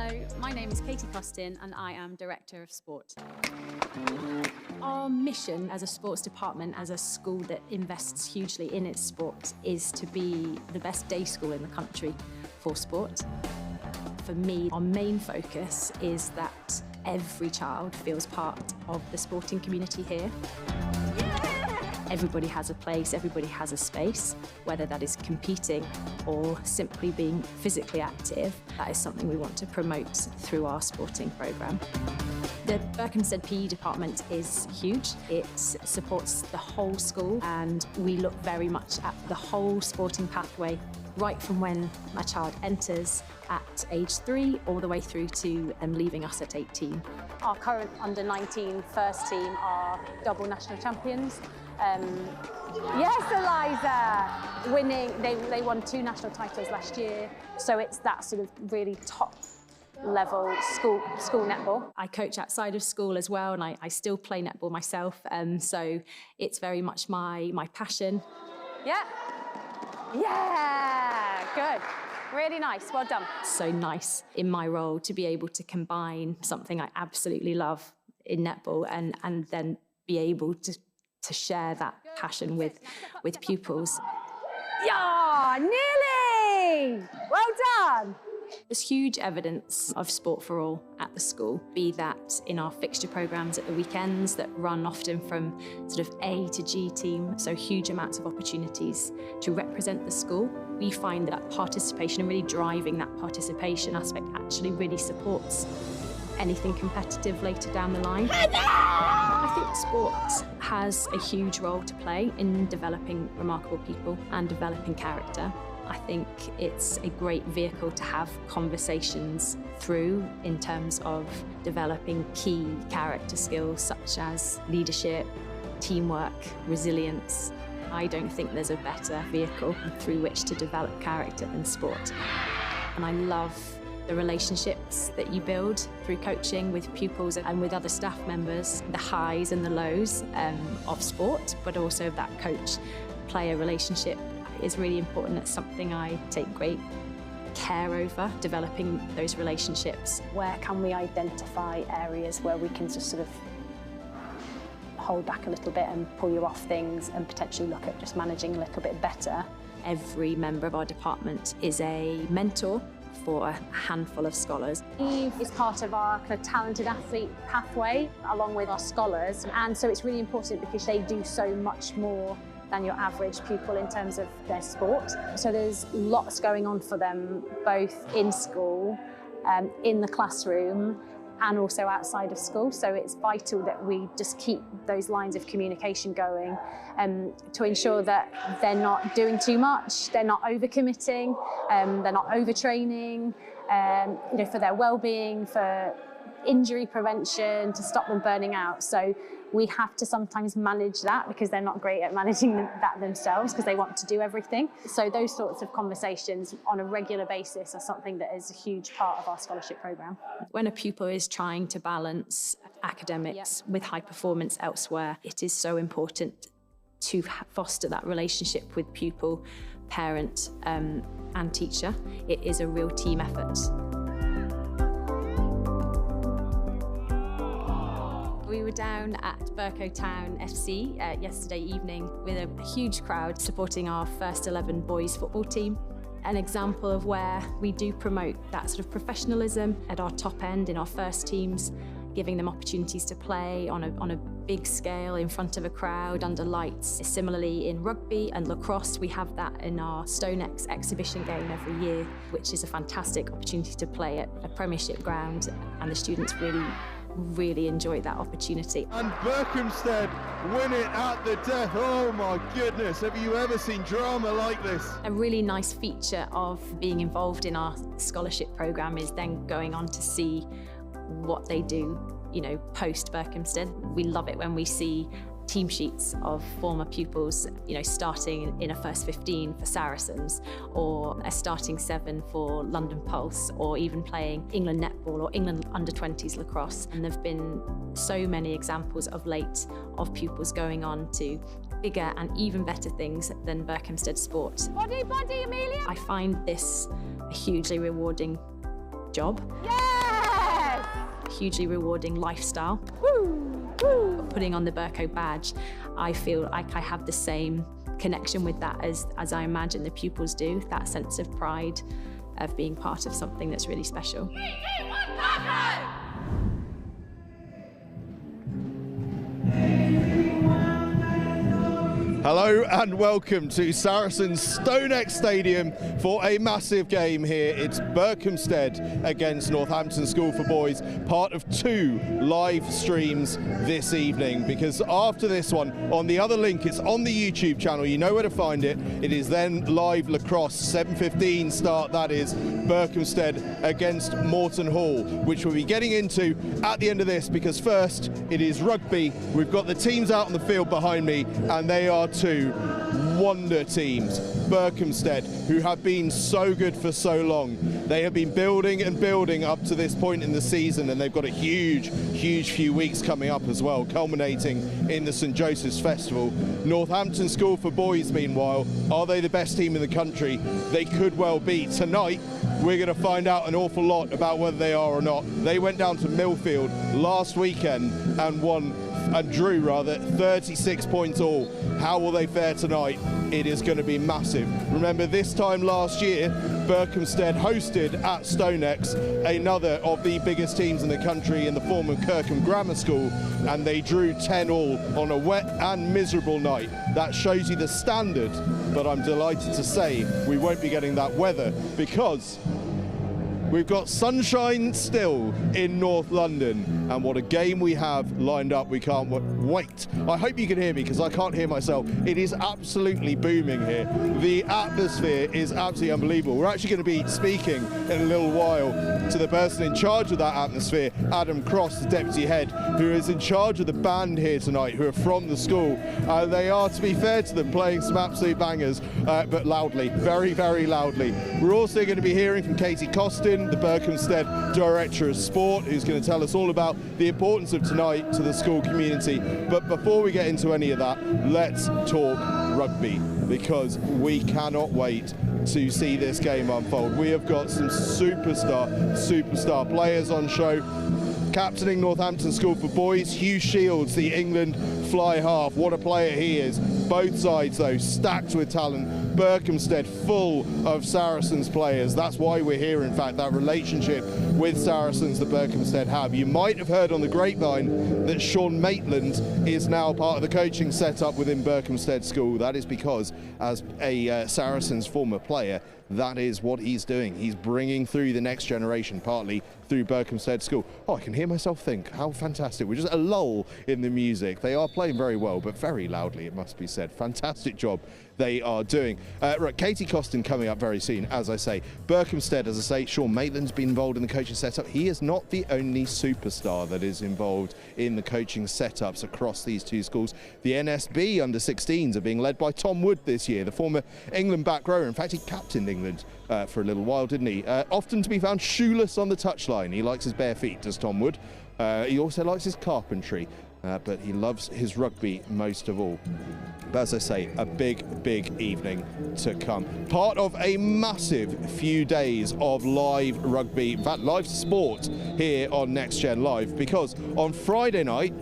Hello, my name is Katie Costin and I am Director of Sport. Our mission as a sports department, as a school that invests hugely in its sport, is to be the best day school in the country for sport. For me, our main focus is that every child feels part of the sporting community here. Everybody has a place, everybody has a space, whether that is competing or simply being physically active. That is something we want to promote through our sporting programme. The Berkhamsted PE department is huge. It supports the whole school and we look very much at the whole sporting pathway, right from when a child enters at age 3 all the way through to leaving us at 18. Our current under-19 first team are double national champions. Yes, Eliza! Winning, they won 2 national titles last year, so it's that sort of really top level school netball. I coach outside of school as well, and I still play netball myself, so it's very much my passion. Yeah. Yeah, good. Really nice, well done. So nice in my role to be able to combine something I absolutely love in netball and then be able to share that passion with pupils. Yeah, nearly! Well done! There's huge evidence of sport for all at the school, be that in our fixture programmes at the weekends that run often from sort of A to G team, so huge amounts of opportunities to represent the school. We find that participation and really driving that participation aspect actually really supports anything competitive later down the line. I think sport has a huge role to play in developing remarkable people and developing character. I think it's a great vehicle to have conversations through in terms of developing key character skills such as leadership, teamwork, resilience. I don't think there's a better vehicle through which to develop character than sport. And I love the relationships that you build through coaching with pupils and with other staff members, the highs and the lows of sport, but also that coach-player relationship is really important. It's something I take great care over, developing those relationships. Where can we identify areas where we can just sort of hold back a little bit and pull you off things and potentially look at just managing a little bit better? Every member of our department is a mentor for a handful of scholars. Eve is part of our kind of talented athlete pathway along with our scholars, and so it's really important because they do so much more than your average pupil in terms of their sport. So there's lots going on for them, both in school, in the classroom, and also outside of school. So it's vital that we just keep those lines of communication going to ensure that they're not doing too much, they're not overcommitting, they're not overtraining, for their well-being, for injury prevention, to stop them burning out. So we have to sometimes manage that because they're not great at managing that themselves because they want to do everything. So those sorts of conversations on a regular basis are something that is a huge part of our scholarship programme. When a pupil is trying to balance academics with high performance elsewhere, it is so important to foster that relationship with pupil, parent and teacher. It is a real team effort. We were down at Berkhamsted FC yesterday evening with a huge crowd supporting our first 11 boys football team. An example of where we do promote that sort of professionalism at our top end in our first teams, giving them opportunities to play on a big scale in front of a crowd under lights. Similarly in rugby and lacrosse, we have that in our STONEX exhibition game every year, which is a fantastic opportunity to play at a premiership ground, and the students really enjoy that opportunity. And Berkhamsted win it at the death. Oh my goodness, have you ever seen drama like this? A really nice feature of being involved in our scholarship programme is then going on to see what they do, post Berkhamsted. We love it when we see team sheets of former pupils, starting in a first 15 for Saracens, or a starting 7 for London Pulse, or even playing England netball or England under-20s lacrosse. And there've been so many examples of late of pupils going on to bigger and even better things than Berkhamsted sport. Body, Amelia! I find this a hugely rewarding job. Yeah! hugely rewarding lifestyle. Woo! Putting on the Berkhamsted badge, I feel like I have the same connection with that as I imagine the pupils do, that sense of pride of being part of something that's really special. 3, 2, 1, Hello and welcome to Saracens STONEX Stadium for a massive game here. It's Berkhamsted against Northampton School for Boys, part of 2 live streams this evening, because after this one, on the other link, it's on the YouTube channel, you know where to find it. It is then live lacrosse, 7:15 start, that is, Berkhamsted against Moreton Hall, which we'll be getting into at the end of this, because first it is rugby. We've got the teams out on the field behind me, and they are 2 wonder teams. Berkhamsted, who have been so good for so long. They have been building and building up to this point in the season, and they've got a huge few weeks coming up as well, culminating in the St Joseph's Festival. Northampton School for Boys, meanwhile, are they the best team in the country? They could well be. Tonight, we're going to find out an awful lot about whether they are or not. They went down to Millfield last weekend and drew 36 points all. How will they fare tonight? It is going to be massive. Remember, this time last year, Berkhamsted hosted at STONEX another of the biggest teams in the country in the form of Kirkham Grammar School, and they drew 10 all on a wet and miserable night. That shows you the standard, but I'm delighted to say we won't be getting that weather, because we've got sunshine still in North London, and what a game we have lined up. We can't wait. I hope you can hear me, because I can't hear myself. It is absolutely booming here. The atmosphere is absolutely unbelievable. We're actually going to be speaking in a little while to the person in charge of that atmosphere, Adam Cross, the deputy head, who is in charge of the band here tonight, who are from the school. They are, to be fair to them, playing some absolute bangers, but loudly, very loudly. We're also going to be hearing from Katie Costin, the Berkhamsted Director of Sport, who's going to tell us all about the importance of tonight to the school community. But before we get into any of that, let's talk rugby, because we cannot wait to see this game unfold. We have got some superstar players on show. Captaining Northampton School for Boys, Hugh Shields, the England fly half. What a player he is. Both sides, though, stacked with talent. Berkhamsted full of Saracens players. That's why we're here, in fact, that relationship with Saracens that Berkhamsted have. You might have heard on the grapevine that Sean Maitland is now part of the coaching setup within Berkhamsted School. That is because, as a Saracens former player, that is what he's doing. He's bringing through the next generation, partly through Berkhamsted School. Oh, I can hear myself think. How fantastic. We're just a lull in the music. They are playing very well, but very loudly, it must be said. Fantastic job they are doing. Right, Katie Costin coming up very soon, as I say. Berkhamsted, as I say, Sean Maitland's been involved in the coaching setup. He is not the only superstar that is involved in the coaching setups across these 2 schools. The NSB under-16s are being led by Tom Wood this year, the former England back rower. In fact, he captained England for a little while, didn't he? Often to be found shoeless on the touchline. He likes his bare feet, does Tom Wood. He also likes his carpentry. But he loves his rugby most of all. But as I say, a big evening to come. Part of a massive few days of live rugby, in fact live sport here on Next Gen Live, because on Friday night,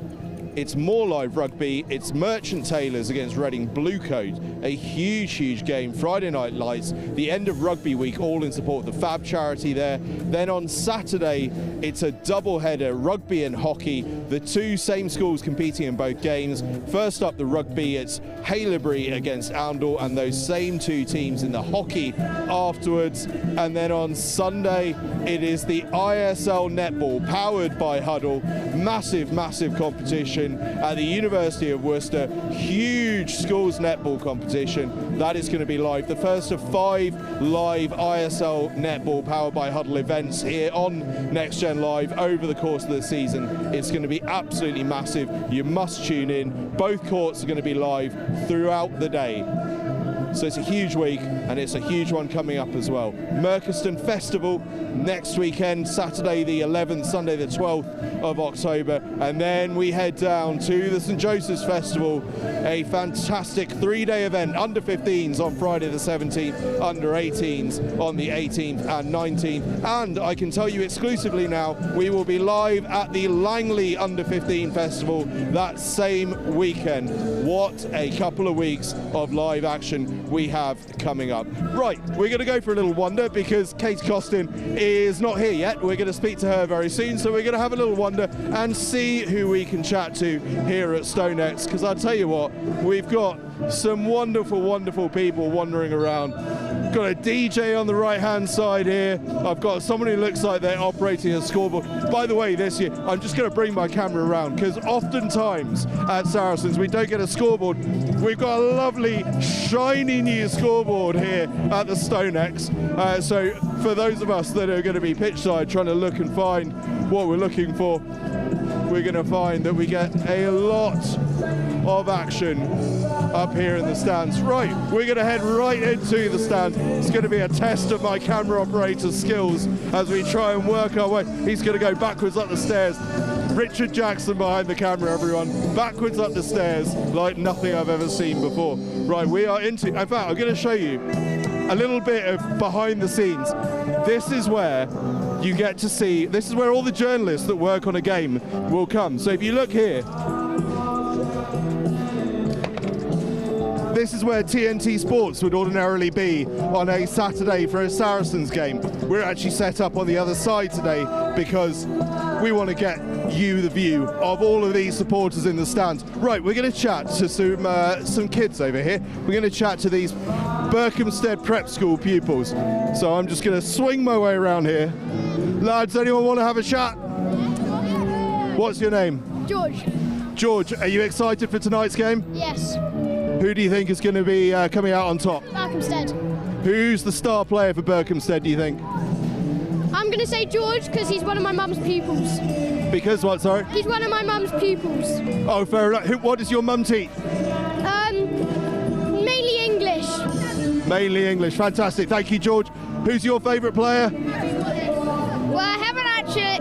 it's more live rugby. It's Merchant Taylors against Reading Bluecoat. A huge game. Friday night lights, the end of rugby week, all in support of the Fab charity there. Then on Saturday, it's a double header, rugby and hockey. The 2 same schools competing in both games. First up, the rugby, it's Haileybury against Oundle, and those same 2 teams in the hockey afterwards. And then on Sunday, it is the ISL netball, powered by Huddle. Massive competition at the University of Worcester. Huge schools netball competition. That is going to be live. The first of 5 live ISL netball powered by Huddle events here on Next Gen Live over the course of the season. It's going to be absolutely massive. You must tune in. Both courts are going to be live throughout the day. So it's a huge week, and it's a huge one coming up as well. Merkhamsted Festival next weekend, Saturday the 11th, Sunday the 12th of October, and then we head down to the St Joseph's Festival, a fantastic 3-day event, under 15s on Friday the 17th, under 18s on the 18th and 19th, and I can tell you exclusively now, we will be live at the Langley Under 15 Festival that same weekend. What a couple of weeks of live action we have coming up. Right, we're going to go for a little wander because Katie Costin is not here yet. We're going to speak to her very soon, so we're going to have a little wander and see who we can chat to here at STONEX, because I'll tell you what, we've got some wonderful, wonderful people wandering around. Got a DJ on the right-hand side here. I've got someone who looks like they're operating a scoreboard. By the way, this year, I'm just going to bring my camera around because oftentimes at Saracens we don't get a scoreboard. We've got a lovely, shiny new scoreboard here at the STONEX. So for those of us that are going to be pitchside trying to look and find what we're looking for, we're going to find that we get a lot of action up here in the stands. Right, we're going to head right into the stand. It's going to be a test of my camera operator's skills as we try and work our way. He's going to go backwards up the stairs. Richard Jackson behind the camera, everyone. Backwards up the stairs like nothing I've ever seen before. Right, we are into, in fact, I'm going to show you a little bit of behind the scenes. This is where you get to see, this is where all the journalists that work on a game will come. So if you look here, this is where TNT Sports would ordinarily be on a Saturday for a Saracens game. We're actually set up on the other side today because we want to get you the view of all of these supporters in the stands. Right, we're going to chat to some kids over here. We're going to chat to these Berkhamsted Prep School pupils. So I'm just going to swing my way around here. Lads, anyone want to have a chat? What's your name? George. George, are you excited for tonight's game? Yes. Who do you think is going to be coming out on top? Berkhamsted. Who's the star player for Berkhamsted, do you think? I'm going to say George because he's one of my mum's pupils. Because what, sorry? He's one of my mum's pupils. Oh, fair enough. What does your mum teach? Mainly English. Mainly English. Fantastic. Thank you, George. Who's your favourite player? Well, I haven't actually.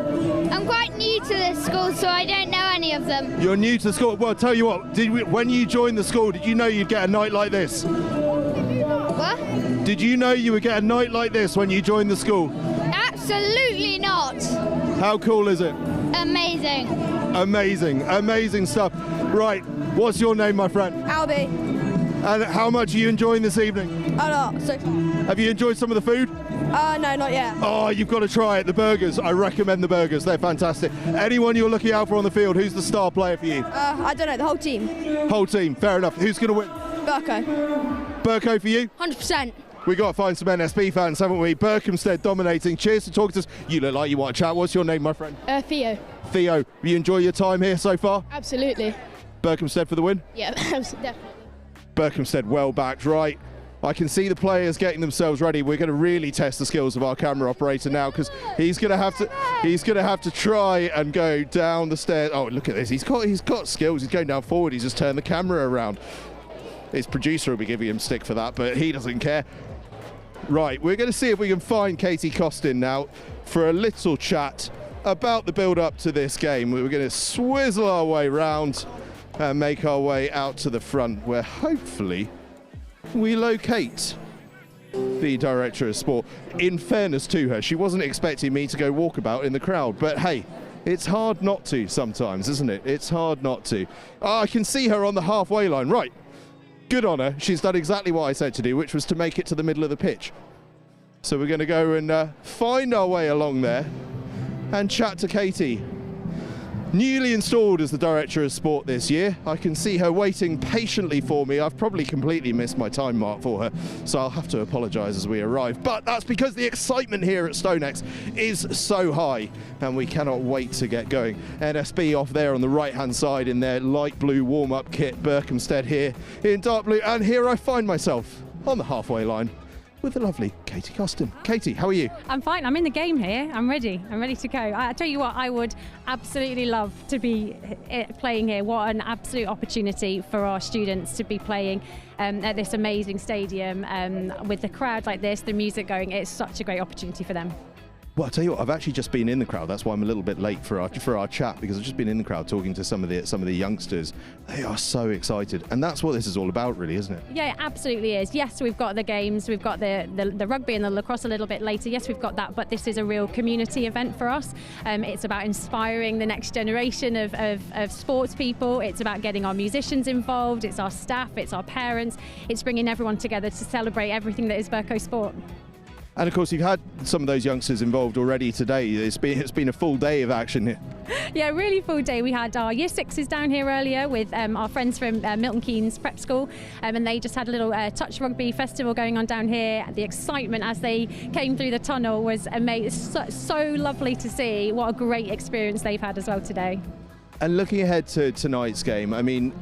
I'm quite new to this school, so I don't know any of them. You're new to the school. Well, I'll tell you what. When you joined the school, did you know you'd get a night like this? What? Did you know you would get a night like this when you joined the school? Absolutely not. How cool is it? Amazing. Amazing. Amazing stuff. Right. What's your name, my friend? Albie. And how much are you enjoying this evening? A lot, so far. Have you enjoyed some of the food? No, not yet. Oh, you've got to try it. The burgers. I recommend the burgers. They're fantastic. Anyone you're looking out for on the field, who's the star player for you? I don't know, the whole team. Whole team. Fair enough. Who's going to win? Burko. Burko for you? 100%. We got to find some NSB fans, haven't we? Berkhamsted dominating. Cheers for talking to us. You look like you want to chat. What's your name, my friend? Theo. Theo. You enjoy your time here so far? Absolutely. Berkhamsted for the win? Yeah, definitely. Berkhamsted well backed, right? I can see the players getting themselves ready. We're going to really test the skills of our camera operator now because he's going to have to try and go down the stairs. Oh, look at this. He's got skills. He's going down forward. He's just turned the camera around. His producer will be giving him stick for that, but he doesn't care. Right, we're going to see if we can find Katie Costin now for a little chat about the build-up to this game. We're going to swizzle our way round and make our way out to the front where hopefully we locate the director of sport. In fairness to her, she wasn't expecting me to go walkabout in the crowd, but hey, it's hard not to sometimes, isn't it? It's hard not to. Oh, I can see her on the halfway line. Right, good on her. She's done exactly what I said to do, which was to make it to the middle of the pitch. So we're going to go and find our way along there and chat to Katie. Newly installed as the director of sport this year. I can see her waiting patiently for me. I've probably completely missed my time mark for her, so I'll have to apologise as we arrive. But that's because the excitement here at STONEX is so high, and we cannot wait to get going. NSB off there on the right-hand side in their light blue warm-up kit. Berkhamsted here in dark blue, and here I find myself on the halfway line with the lovely Katie Costin. Katie, how are you? I'm fine. I'm in the game here. I'm ready. I'm ready to go. I tell you what, I would absolutely love to be playing here. What an absolute opportunity for our students to be playing at this amazing stadium with the crowd like this, the music going. It's such a great opportunity for them. Well, I'll tell you what, I've actually just been in the crowd. That's why I'm a little bit late for our chat, because I've just been in the crowd talking to some of the youngsters. They are so excited, and that's what this is all about, really, isn't it? Yeah, it absolutely is. Yes, we've got the games, we've got the rugby and the lacrosse a little bit later. Yes, we've got that, but this is a real community event for us. It's about inspiring the next generation of sports people. It's about getting our musicians involved. It's our staff. It's our parents. It's bringing everyone together to celebrate everything that is Berkhamsted sport. And of course, you've had some of those youngsters involved already today. It's been a full day of action here. Yeah, really full day. We had our Year 6s down here earlier with our friends from Milton Keynes Prep School, and they just had a little touch rugby festival going on down here. The excitement as they came through the tunnel was amazing. So lovely to see. What a great experience they've had as well today. And looking ahead to tonight's game, I mean,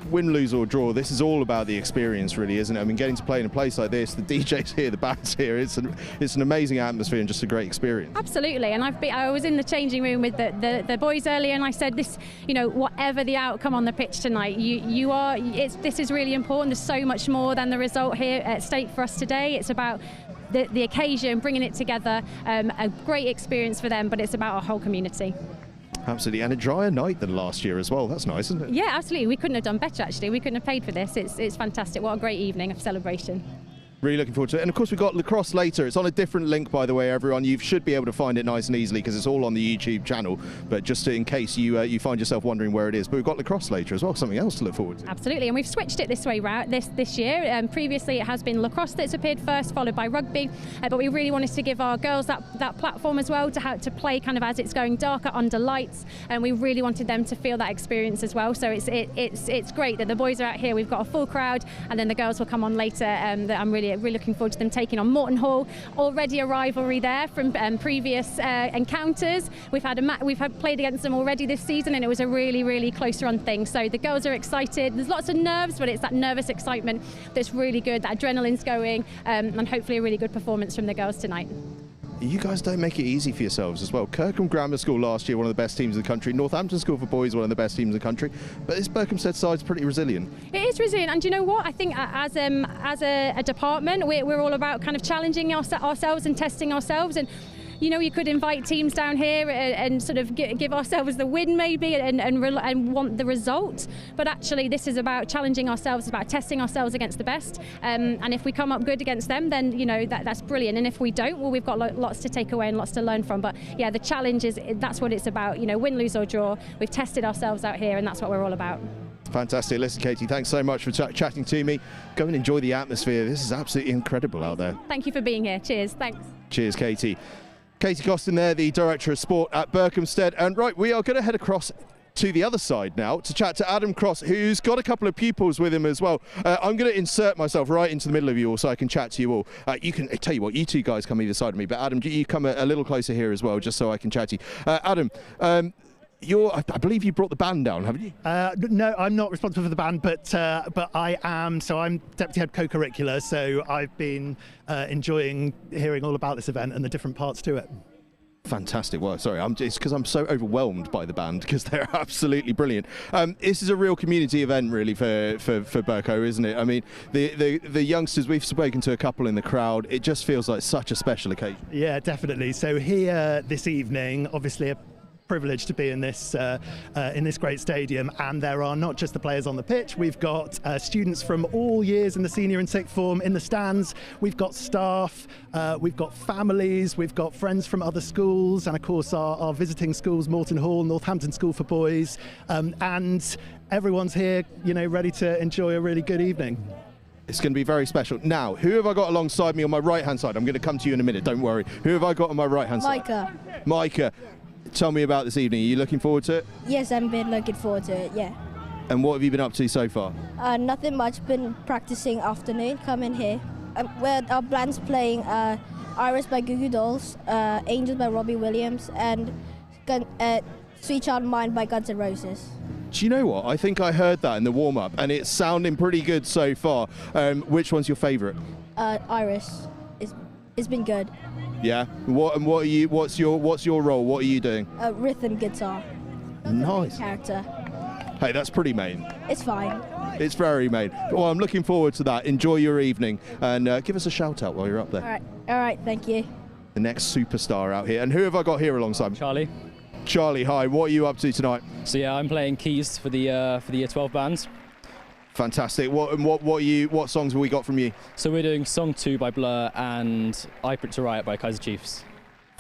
win, lose or draw, this is all about the experience, really, isn't it? I mean, getting to play in a place like this, the DJ's here, the band's here, it's an amazing atmosphere and just a great experience. Absolutely, and I was in the changing room with the boys earlier, and I said, this, you know, whatever the outcome on the pitch tonight, this is really important. There's so much more than the result here at stake for us today. It's about the occasion, bringing it together, a great experience for them, but it's about our whole community. Absolutely, and a drier night than last year as well. That's nice, isn't it? Yeah, absolutely. We couldn't have done better, actually. We couldn't have paid for this. It's fantastic. What a great evening of celebration. Really looking forward to it. And of course, we've got lacrosse later. It's on a different link, by the way, everyone. You should be able to find it nice and easily because it's all on the YouTube channel. But just in case you find yourself wondering where it is, but we've got lacrosse later as well, something else to look forward to. Absolutely, and we've switched it this way this year. Previously, it has been lacrosse that's appeared first, followed by rugby. But we really wanted to give our girls that platform as well to play kind of as it's going darker under lights, and we really wanted them to feel that experience as well. So it's great that the boys are out here. We've got a full crowd, and then the girls will come on later. That I'm really looking forward to them taking on Morton Hall. Already a rivalry there from previous encounters. We've played against them already this season, and it was a really close run thing. So the girls are excited. There's lots of nerves, but it's that nervous excitement that's really good. That adrenaline's going, and hopefully a really good performance from the girls tonight. You guys don't make it easy for yourselves as well. Kirkham Grammar School last year, one of the best teams in the country. Northampton School for Boys, one of the best teams in the country. But this Berkhamsted side's pretty resilient. It is resilient, and do you know what? I think as a department, we're all about kind of challenging ourselves and testing ourselves. And you know, you could invite teams down here and sort of give ourselves the win maybe and want the result. But actually, this is about challenging ourselves, about testing ourselves against the best. And if we come up good against them, then, you know, that's brilliant. And if we don't, well, we've got lots to take away and lots to learn from. But yeah, the challenge that's what it's about. You know, win, lose or draw. We've tested ourselves out here, and that's what we're all about. Fantastic. Listen, Katie, thanks so much for chatting to me. Go and enjoy the atmosphere. This is absolutely incredible out there. Thank you for being here. Cheers. Thanks. Cheers, Katie. Katie Costin there, the Director of Sport at Berkhamsted. And right, we are going to head across to the other side now to chat to Adam Cross, who's got a couple of pupils with him as well. I'm going to insert myself right into the middle of you all so I can chat to you all. You can, I tell you what, you two guys come either side of me, but Adam, you come a little closer here as well, just so I can chat to you. Adam, I believe you brought the band down, haven't you? No, I'm not responsible for the band, but I am. So I'm deputy head co-curricular. So I've been enjoying hearing all about this event and the different parts to it. Fantastic. Well, sorry, it's because I'm so overwhelmed by the band because they're absolutely brilliant. This is a real community event, really, for Berko, isn't it? I mean, the youngsters, we've spoken to a couple in the crowd. It just feels like such a special occasion. Yeah, definitely. So here this evening, obviously a privilege to be in this great stadium, and there are not just the players on the pitch. We've got students from all years in the senior and sixth form in the stands. We've got staff, we've got families, we've got friends from other schools, and of course our visiting schools, Morton Hall, Northampton School for Boys, and everyone's here, you know, ready to enjoy a really good evening. It's going to be very special. Now, who have I got alongside me on my right-hand side? I'm going to come to you in a minute, don't worry. Who have I got on my right-hand side? Micah. Micah. Tell me about this evening. Are you looking forward to it? Yes, I've been looking forward to it, yeah. And what have you been up to so far? Nothing much, been practicing afternoon, coming here. Where our band's playing Iris by Goo Goo Dolls, Angels by Robbie Williams, and Sweet Child Mine by Guns N' Roses. Do you know what? I think I heard that in the warm-up, and it's sounding pretty good so far. Which one's your favourite? Iris. It's been good. Yeah. What's your role? What are you doing? Rhythm guitar. Nice. Character. Hey, that's pretty main. It's fine. It's very main. Well, I'm looking forward to that. Enjoy your evening and give us a shout out while you're up there. All right, thank you. The next superstar out here. And who have I got here alongside me? Charlie. Charlie, hi. What are you up to tonight? So yeah, I'm playing keys for the Year 12 bands. Fantastic. What songs have we got from you? So we're doing Song 2 by Blur and I Put to Riot by Kaiser Chiefs.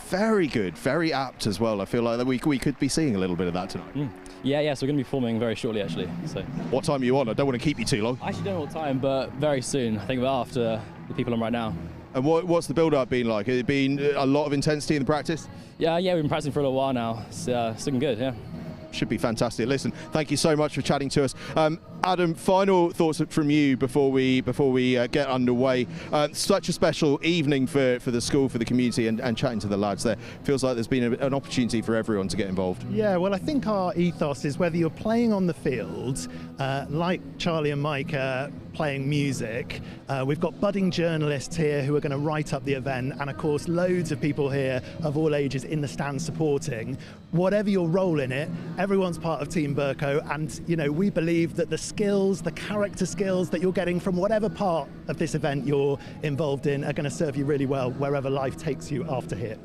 Very good, very apt as well. I feel like that we could be seeing a little bit of that tonight. Yeah, so we're going to be performing very shortly actually. So what time are you on? I don't want to keep you too long. I actually don't know what time, but very soon. I think about after the people on right now. And what's the build-up been like? Has it been a lot of intensity in the practice? Yeah, we've been practicing for a little while now. It's looking good, yeah. Should be fantastic. Listen, thank you so much for chatting to us. Adam, final thoughts from you before we get underway. Such a special evening for the school, for the community, and chatting to the lads there. Feels like there's been an opportunity for everyone to get involved. Yeah, well, I think our ethos is whether you're playing on the field, like Charlie and Mike playing music. We've got budding journalists here who are going to write up the event, and of course loads of people here of all ages in the stands supporting. Whatever your role in it, everyone's part of Team Berko, and we believe that the skills, the character skills that you're getting from whatever part of this event you're involved in are going to serve you really well wherever life takes you after here.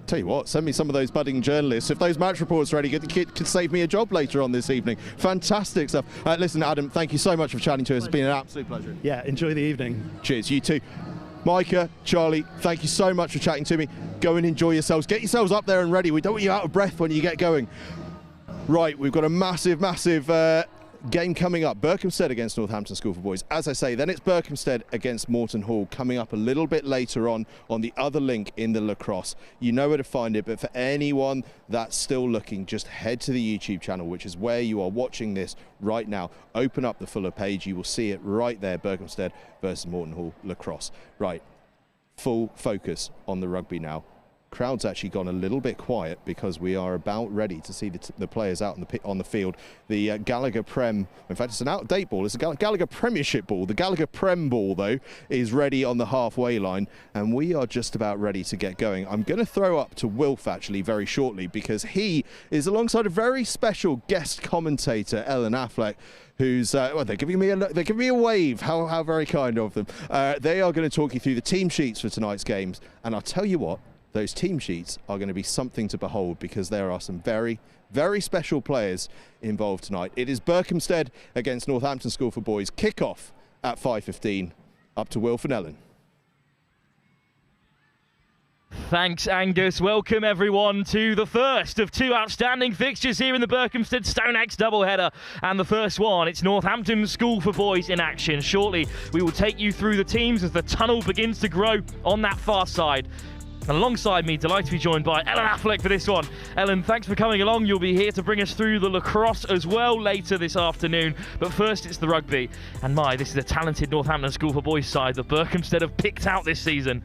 Tell you what, send me some of those budding journalists. If those match reports are ready, could save me a job later on this evening. Fantastic stuff. Listen, Adam, thank you so much for chatting to us. It's been an absolute pleasure. Yeah, enjoy the evening. Cheers, you too. Micah, Charlie, thank you so much for chatting to me. Go and enjoy yourselves. Get yourselves up there and ready. We don't want you out of breath when you get going. Right, we've got a massive game coming up. Berkhamsted against Northampton School for Boys. As I say, then it's Berkhamsted against Moreton Hall coming up a little bit later on the other link in the lacrosse. You know where to find it, but for anyone that's still looking, just head to the YouTube channel, which is where you are watching this right now. Open up the fuller page. You will see it right there, Berkhamsted versus Moreton Hall lacrosse. Right, full focus on the rugby now. Crowd's actually gone a little bit quiet because we are about ready to see the players out on the field. The Gallagher Prem, in fact, it's an out-of-date ball. It's a Gallagher Premiership ball. The Gallagher Prem ball, though, is ready on the halfway line, and we are just about ready to get going. I'm going to throw up to Wilf, actually, very shortly, because he is alongside a very special guest commentator, Ellen Affleck, who's well, they're giving me a wave. How very kind of them. They are going to talk you through the team sheets for tonight's games, and I'll tell you what, those team sheets are going to be something to behold because there are some very, very special players involved tonight. It is Berkhamsted against Northampton School for Boys. Kick-off at 5:15. Up to Wilf and Ellen. Thanks, Angus. Welcome, everyone, to the first of two outstanding fixtures here in the Berkhamsted STONEX doubleheader. And the first one, it's Northampton School for Boys in action. Shortly, we will take you through the teams as the tunnel begins to grow on that far side. And alongside me, delighted to be joined by Ellen Affleck for this one. Ellen, thanks for coming along. You'll be here to bring us through the lacrosse as well later this afternoon. But first, it's the rugby. And this is a talented Northampton School for Boys side that Berkhamsted have picked out this season.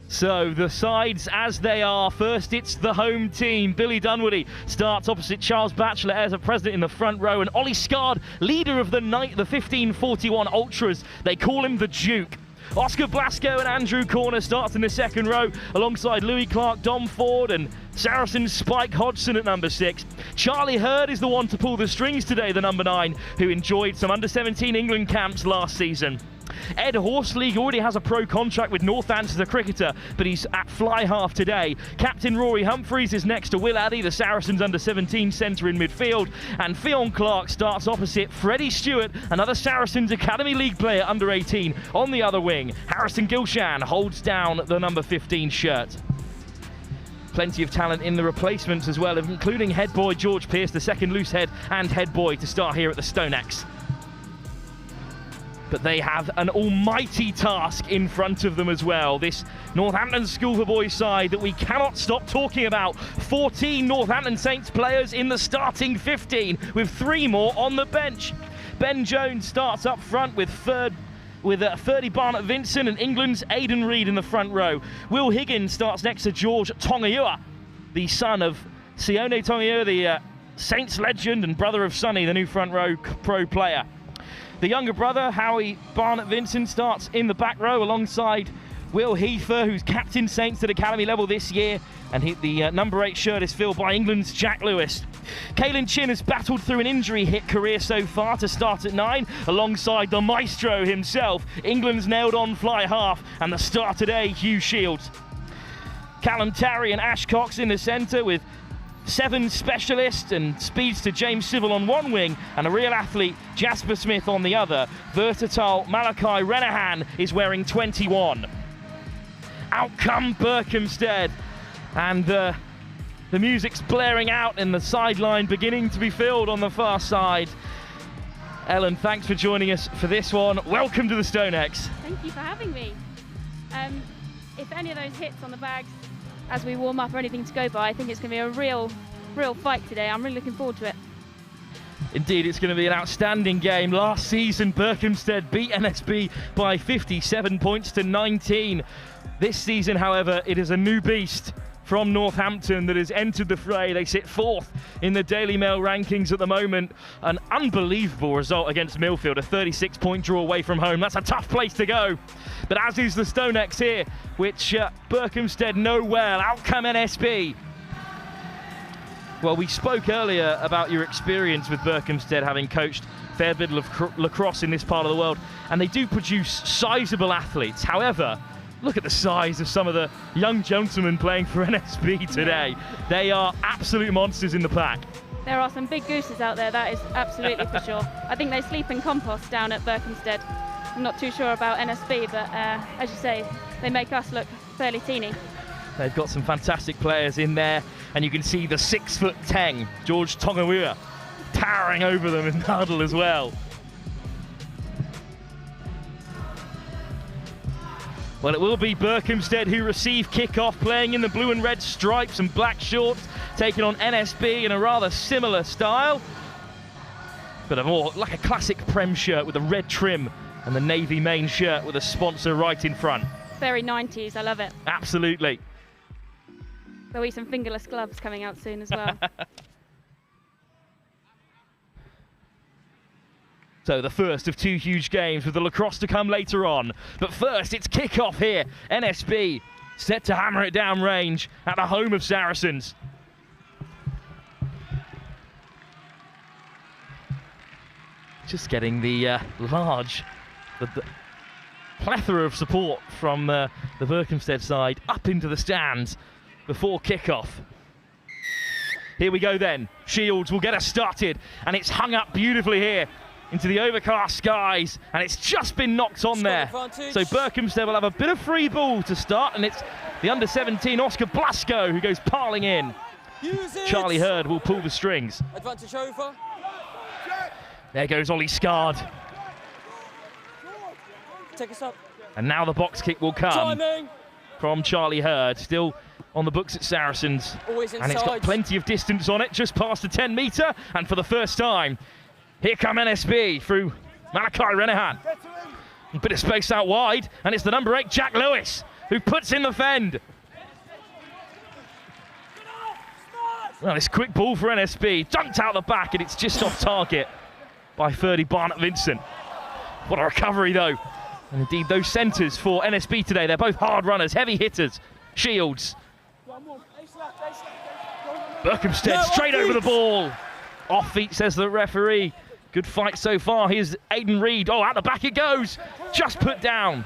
So the sides as they are. First, it's the home team. Billy Dunwoody starts opposite Charles Batchelor as a president in the front row, and Ollie Scard, leader of the 1541 Ultras. They call him the Duke. Oscar Blasco and Andrew Corner starts in the second row alongside Louis Clark, Dom Ford and Saracen's Spike Hodgson at number 6. Charlie Hurd is the one to pull the strings today, the number 9, who enjoyed some under-17 England camps last season. Ed Horsleigh already has a pro contract with Northampton as a cricketer, but he's at fly half today. Captain Rory Humphreys is next to Will Addy, the Saracens under-17 centre in midfield, and Fionn Clark starts opposite Freddie Stewart, another Saracens Academy League player under 18, on the other wing. Harrison Gilshan holds down the number 15 shirt. Plenty of talent in the replacements as well, including head boy George Pearce, the second loose head and head boy to start here at the STONEX. But they have an almighty task in front of them as well. This Northampton School for Boys side that we cannot stop talking about. 14 Northampton Saints players in the starting 15, with 3 more on the bench. Ben Jones starts up front with Ferdy Barnett-Vincent and England's Aidan Reid in the front row. Will Higgins starts next to George Tongaua, the son of Sione Tongia, the Saints legend and brother of Sonny, the new front row pro player. The younger brother, Howie Barnett-Vincent, starts in the back row alongside Will Heifer, who's captain Saints at academy level this year, and the number 8 shirt is filled by England's Jack Lewis. Caelan Chin has battled through an injury-hit career so far to start at 9, alongside the maestro himself, England's nailed-on fly half, and the star today, Hugh Shields. Callum Tarry and Ash Cox in the centre, with 7 specialists and speedster James Civil on one wing and a real athlete Jasper Smith on the other. Versatile Malachi Renahan is wearing 21. Out come Berkhamsted, and the music's blaring out and the sideline beginning to be filled on the far side. Ellen, thanks for joining us for this one. Welcome to the STONEX. Thank you for having me. If any of those hits on the bags as we warm up or anything to go by, I think it's going to be a real fight today. I'm really looking forward to it. Indeed, it's going to be an outstanding game. Last season, Berkhamsted beat NSB by 57 points to 19. This season, however, it is a new beast from Northampton that has entered the fray. They sit 4th in the Daily Mail rankings at the moment. An unbelievable result against Millfield, a 36-point draw away from home. That's a tough place to go. But as is the STONEX here, which Berkhamsted know well. Out come NSB. Well, we spoke earlier about your experience with Berkhamsted, having coached a fair bit of lacrosse in this part of the world, and they do produce sizable athletes. However, look at the size of some of the young gentlemen playing for NSB today. They are absolute monsters in the pack. There are some big gooses out there, that is absolutely for sure. I think they sleep in compost down at Berkhamsted. I'm not too sure about NSB, but as you say, they make us look fairly teeny. They've got some fantastic players in there, and you can see the 6'10" George Tongawira towering over them in the huddle as well. Well, it will be Berkhamsted who receive kickoff, playing in the blue and red stripes and black shorts, taking on NSB in a rather similar style, but a more like a classic Prem shirt with a red trim and the navy main shirt with a sponsor right in front. Very 90s, I love it. Absolutely. There'll be some fingerless gloves coming out soon as well. So the first of 2 huge games with the lacrosse to come later on. But first, it's kick-off here. NSB set to hammer it down range at the home of Saracens. Just getting the large, the plethora of support from the Berkhamsted side up into the stands before kick-off. Here we go then. Shields will get us started, and it's hung up beautifully here into the overcast skies, and it's just been knocked on there. So Berkhamsted will have a bit of free ball to start, and it's the under-17 Oscar Blasco who goes piling in. Charlie Hurd will pull the strings. Advantage over. There goes Ollie Scard. Take us up. And now the box kick will come from Charlie Hurd, still on the books at Saracens. And it's got plenty of distance on it, just past the 10-metre, and for the first time, here come NSB through Malachi Renahan. A bit of space out wide, and it's the number 8, Jack Lewis, who puts in the fend. Well, this quick ball for NSB, dunked out the back, and it's just off target by Ferdy Barnett-Vincent. What a recovery, though. And indeed, those centres for NSB today, they're both hard runners, heavy hitters. Shields. Berkhamsted straight over the ball. Off feet, says the referee. Good fight so far. Here's Aidan Reid. Oh, out the back it goes. Just put down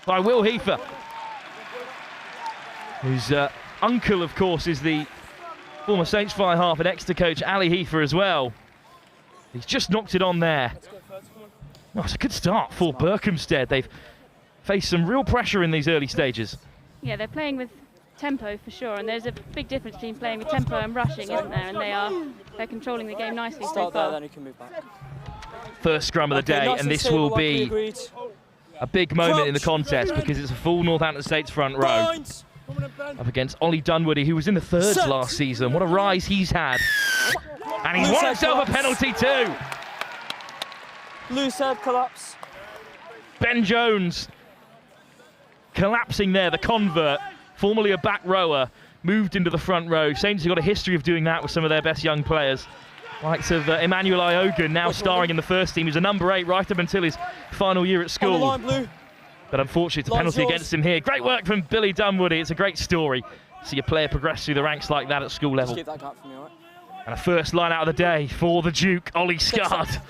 by Will Heifer, whose uncle, of course, is the former Saints fly half and Exeter coach Ali Heifer as well. He's just knocked it on there. Oh, it's a good start for Berkhamsted. They've faced some real pressure in these early stages. Yeah, they're playing with tempo for sure, and there's a big difference between playing with tempo and rushing, isn't there? And they're controlling the game nicely so far. Then you can move back. First scrum of the day, and this will be a big moment in the contest because it's a full Northampton States front row up against Ollie Dunwoody, who was in the thirds last season. What a rise he's had. And he's won himself a penalty too. Loose head collapse. Ben Jones collapsing there, the convert, formerly a back rower, moved into the front row. Saints have got a history of doing that with some of their best young players. Likes of Emmanuel Iogun, now starring in the first team. He's a number 8 right up until his final year at school. On the line, Blue. But unfortunately, it's a penalty against him here. Great work from Billy Dunwoody. It's a great story. See a player progress through the ranks like that at school level. Just keep that gap for me, all right? And a first line out of the day for the Duke, Ollie Scard.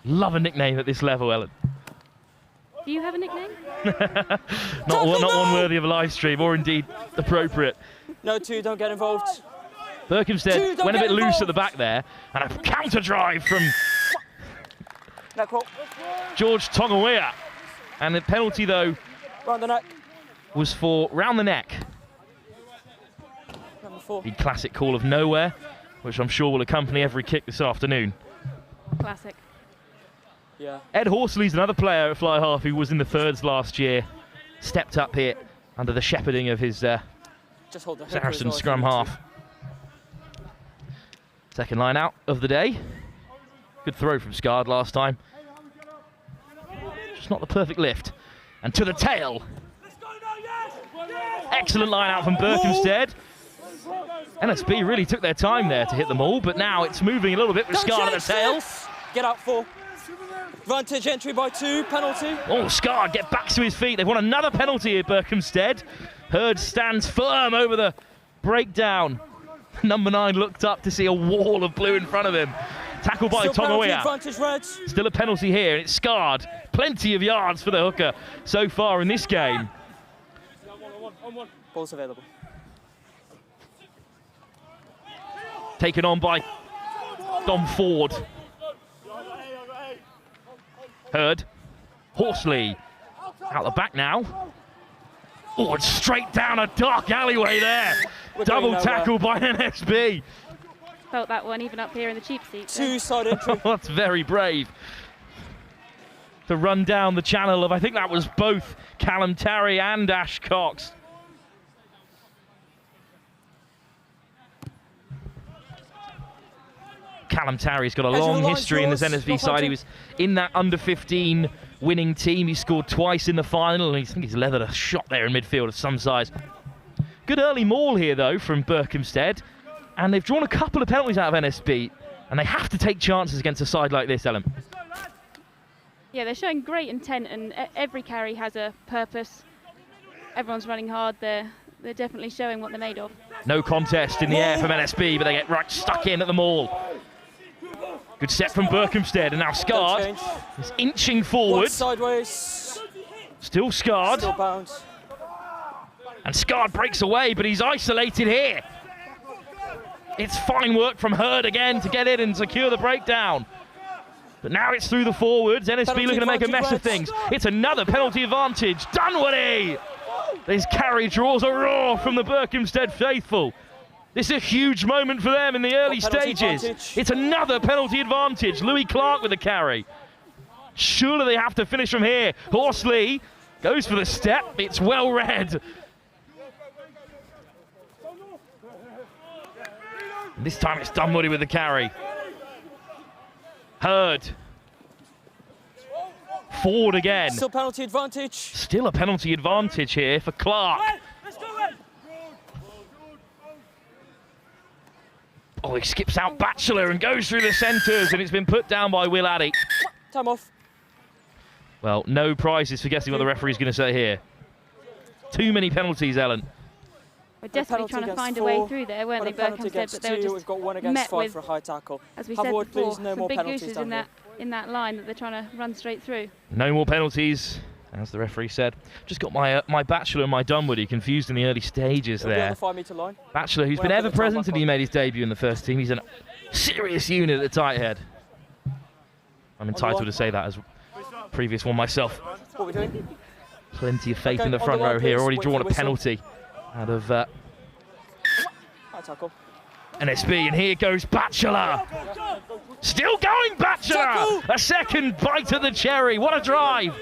Love a nickname at this level, Ellen. Do you have a nickname? not one worthy of a live stream, or indeed appropriate. No, 2, don't get involved. Berkhamsted went a bit loose at the back there, and a counter drive from George Tongawea. And the penalty, though, Round the neck. was for round the neck. Number 4. The classic call of nowhere, which I'm sure will accompany every kick this afternoon. Classic. Yeah. Ed Horsley's another player at fly half who was in the thirds last year. Stepped up here under the shepherding of his Just hold the Saracen scrum half. Second line out of the day. Good throw from Scard last time. Just not the perfect lift. And to the tail. Excellent line out from Berkhamsted. NSB really took their time there to hit them all, but now it's moving a little bit with Scard at the tail. Get out 4. Advantage entry by 2, penalty. Oh, Scard get back to his feet. They've won another penalty here, Berkhamsted. Hurd stands firm over the breakdown. Number 9 looked up to see a wall of blue in front of him. Tackle by Tongawea. Still a penalty here, and it's Scard. Plenty of yards for the hooker so far in this game. Ball's available. Taken on by Dom Ford. Hurd. Horsley. Out the back now. Oh, and straight down a dark alleyway there. Double tackle by NSB. Felt that one even up here in the cheap seat. 2-side entry. That's very brave. To run down the channel of, I think that was both Callum Tarry and Ash Cox. Callum Tarry's got a long history in this NSB side. He was in that under-15 winning team. He scored twice in the final, and I think he's leathered a shot there in midfield of some size. Good early maul here, though, from Berkhamsted. And they've drawn a couple of penalties out of NSB, and they have to take chances against a side like this, Ellen. Yeah, they're showing great intent, and every carry has a purpose. Everyone's running hard. They're definitely showing what they're made of. No contest in the air from NSB, but they get right stuck in at the maul. Good set from Berkhamsted, and now Scard is inching forward. Sideways. Still Scard. Still bound. And Scard breaks away, but he's isolated here. It's fine work from Hurd again to get in and secure the breakdown. But now it's through the forwards. NSB looking to make a mess of things. It's another penalty advantage. Dunwoody! This carry draws a roar from the Berkhamsted faithful. This is a huge moment for them in the early stages. It's another penalty advantage. Louis Clark with the carry. Surely they have to finish from here. Horsley goes for the step. It's well read. This time it's Dunwoody with the carry. Hurd. Forward again. Still penalty advantage. Still a penalty advantage here for Clark. Oh, he skips out Batchelor and goes through the centres, and it's been put down by Will Addy. Time off. Well, no prizes for guessing what the referee's going to say here. Too many penalties, Ellen. We're desperately trying to find a way through there, weren't they, Berkhamsted? But they were just we've got 1 against 5 for a high tackle. As we said before, some big gooses in that line that they're trying to run straight through. No more penalties, as the referee said. Just got my Batchelor and my Dunwoody confused in the early stages there. On the 5 metre line. Batchelor, who's been ever present until he made his debut in the first team. He's a serious unit at the tight head. I'm entitled to say that as previous one myself. What are we doing? Plenty of faith in the front row here. Already drawn a penalty out of Tackle. NSB, and here goes Batchelor. Still going, Batchelor! A second bite at the cherry. What a drive!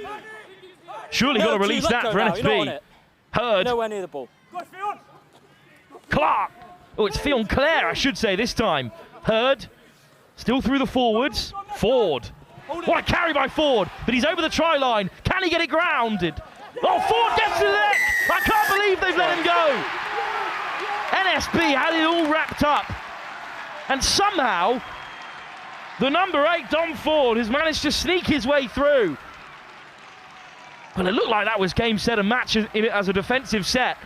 Surely got to release that for NSB. Hurd. Nowhere near the ball. Clark. Oh, it's Fionn Clare, I should say, this time. Hurd. Still through the forwards. Ford. What a carry by Ford, but he's over the try line. Can he get it grounded? Oh, Ford gets to the net! I can't believe they've let him go! NSB had it all wrapped up. And somehow, the number 8, Dom Ford, has managed to sneak his way through. Well, it looked like that was game, set and match as a defensive set.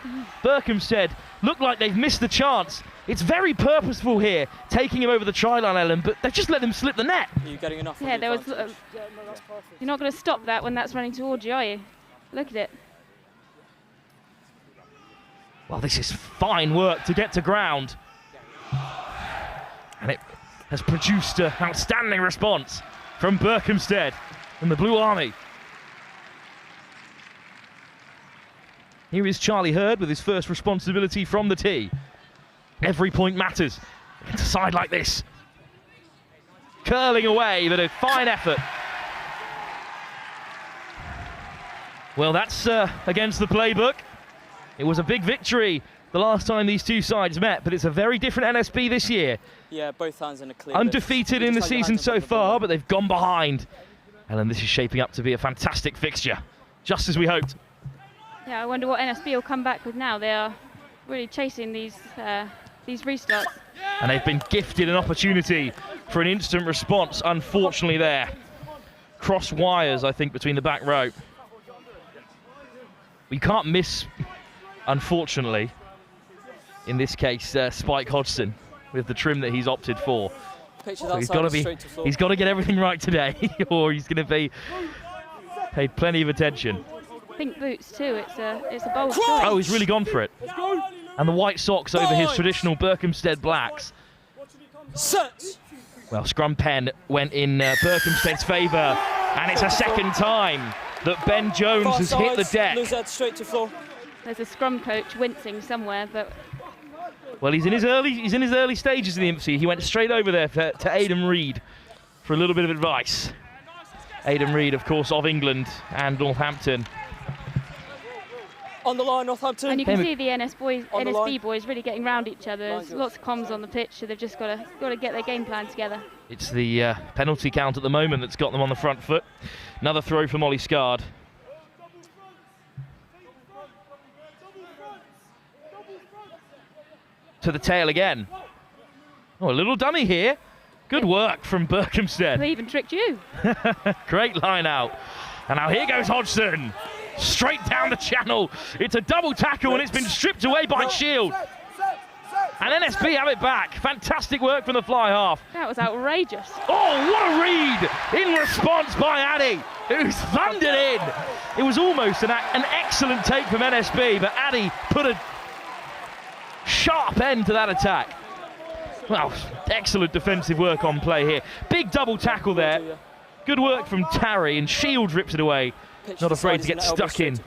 Berkhamsted looked like they've missed the chance. It's very purposeful here, taking him over the try line, Ellen, but they've just let them slip the net. Are you getting enough? Yeah, there was. You're not going to stop that when that's running towards you, are you? Look at it. Well, this is fine work to get to ground. And it has produced an outstanding response from Berkhamsted and the Blue Army. Here is Charlie Hurd with his first responsibility from the tee. Every point matters against a side like this. Curling away, but a fine effort. Well, that's against the playbook. It was a big victory the last time these two sides met, but it's a very different NSB this year. Yeah, both hands in a clear. Undefeated in the season so far, but they've gone behind. And this is shaping up to be a fantastic fixture, just as we hoped. Yeah, I wonder what NSB will come back with now. They are really chasing these restarts. And they've been gifted an opportunity for an instant response, unfortunately there. Cross wires, I think, between the back row. We can't miss, unfortunately, in this case, Spike Hodgson with the trim that he's opted for. So he's got to get everything right today, or he's going to be paid plenty of attention. Pink boots too. It's a bold choice. Oh, he's really gone for it. And the white socks over his traditional Berkhamsted blacks. Well, scrum pen went in Berkhamsted's favour, and it's a second time that Ben Jones has hit the deck. There's a scrum coach wincing somewhere, but well, he's in his early stages in the infancy. He went straight over there to Aidan Reid for a little bit of advice. Aidan Reid, of course, of England and Northampton. On the line, Northampton. And you can see the NSB boys really getting round each other. There's lots of comms on the pitch, so they've just got to get their game plan together. It's the penalty count at the moment that's got them on the front foot. Another throw from Ollie Scard. To the tail again. Oh, a little dummy here. Good work from Berkhamsted. They even tricked you. Great line out. And now here goes Hodgson. Straight down the channel. It's a double tackle and it's been stripped away by Shield. And NSB have it back. Fantastic work from the fly half. That was outrageous. Oh, what a read in response by Addy, who's thundered in. It was almost an excellent take from NSB, but Addy put a sharp end to that attack. Well, excellent defensive work on play here. Big double tackle there. Good work from Tarry, and Shield rips it away. Not afraid to get stuck in.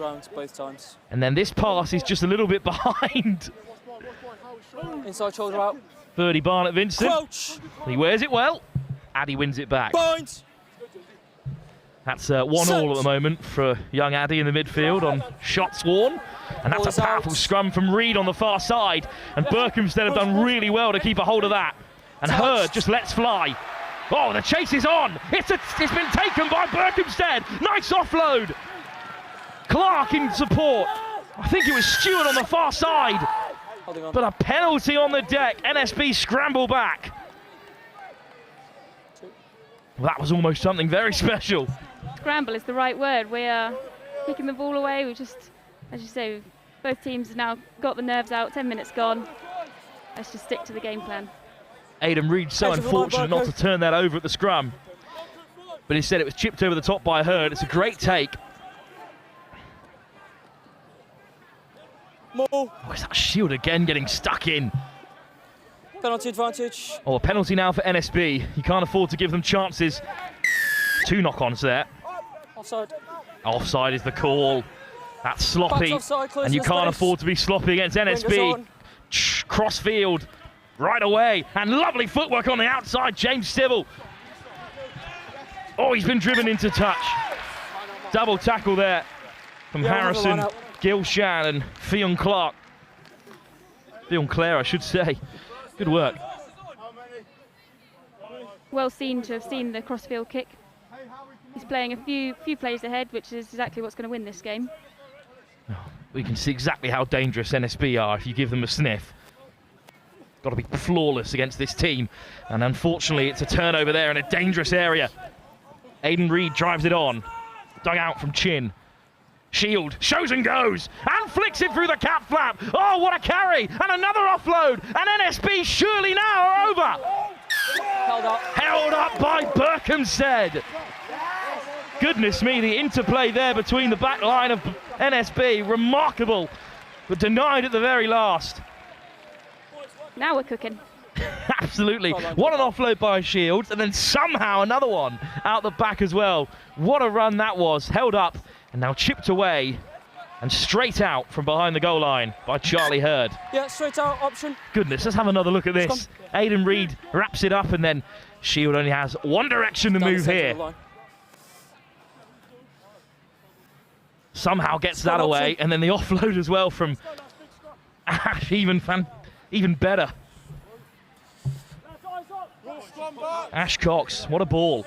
And then this pass is just a little bit behind. Inside shoulder out. Birdie Barnett Vincent. Crouch. He wears it well. Addy wins it back. Bind. That's 1-1 at the moment for young Addy in the midfield on shots worn. And that's a powerful scrum from Reid on the far side. And Berkhamsted have done really well to keep a hold of that. And Hurd just lets fly. Oh, the chase is on. It's been taken by Berkhamsted. Nice offload. Clark in support. I think it was Stewart on the far side. But a penalty on the deck. NSB scramble back. Well, that was almost something very special. Scramble is the right word. We are kicking the ball away. We just, as you say, both teams have now got the nerves out. 10 minutes gone. Let's just stick to the game plan. Aidan Reid so unfortunate not to turn that over at the scrum. But instead it was chipped over the top by Hurd. It's a great take. Oh, is that Shield again getting stuck in? Penalty advantage. Oh, a penalty now for NSB. You can't afford to give them chances. 2 knock-ons there. Offside. Offside is the call. That's sloppy. And you can't afford to be sloppy against NSB. Crossfield. Right away, and lovely footwork on the outside, James Stibble. Oh, he's been driven into touch. Double tackle there from Harrison, Gilshan and Fionn Clark. Fionn Clare, I should say. Good work. Well seen to have seen the crossfield kick. He's playing a few plays ahead, which is exactly what's going to win this game. We can see exactly how dangerous NSB are if you give them a sniff. got to be flawless against this team. And unfortunately, it's a turnover there in a dangerous area. Aidan Reid drives it on. Dug out from Chin. Shield shows and goes and flicks it through the cap flap. Oh, what a carry! And another offload. And NSB surely now are over. Held up by Berkhamsted. Goodness me, the interplay there between the back line of NSB, remarkable, but denied at the very last. Now we're cooking. Absolutely. What an offload by Shields, and then somehow another one out the back as well. What a run that was. Held up and now chipped away and straight out from behind the goal line by Charlie Hurd. Yeah, straight out option. Goodness, let's have another look at this. Aidan Reid wraps it up, and then Shield only has one direction to move here. Somehow gets that away, and then the offload as well from Ash, even better. Ash Cox, what a ball.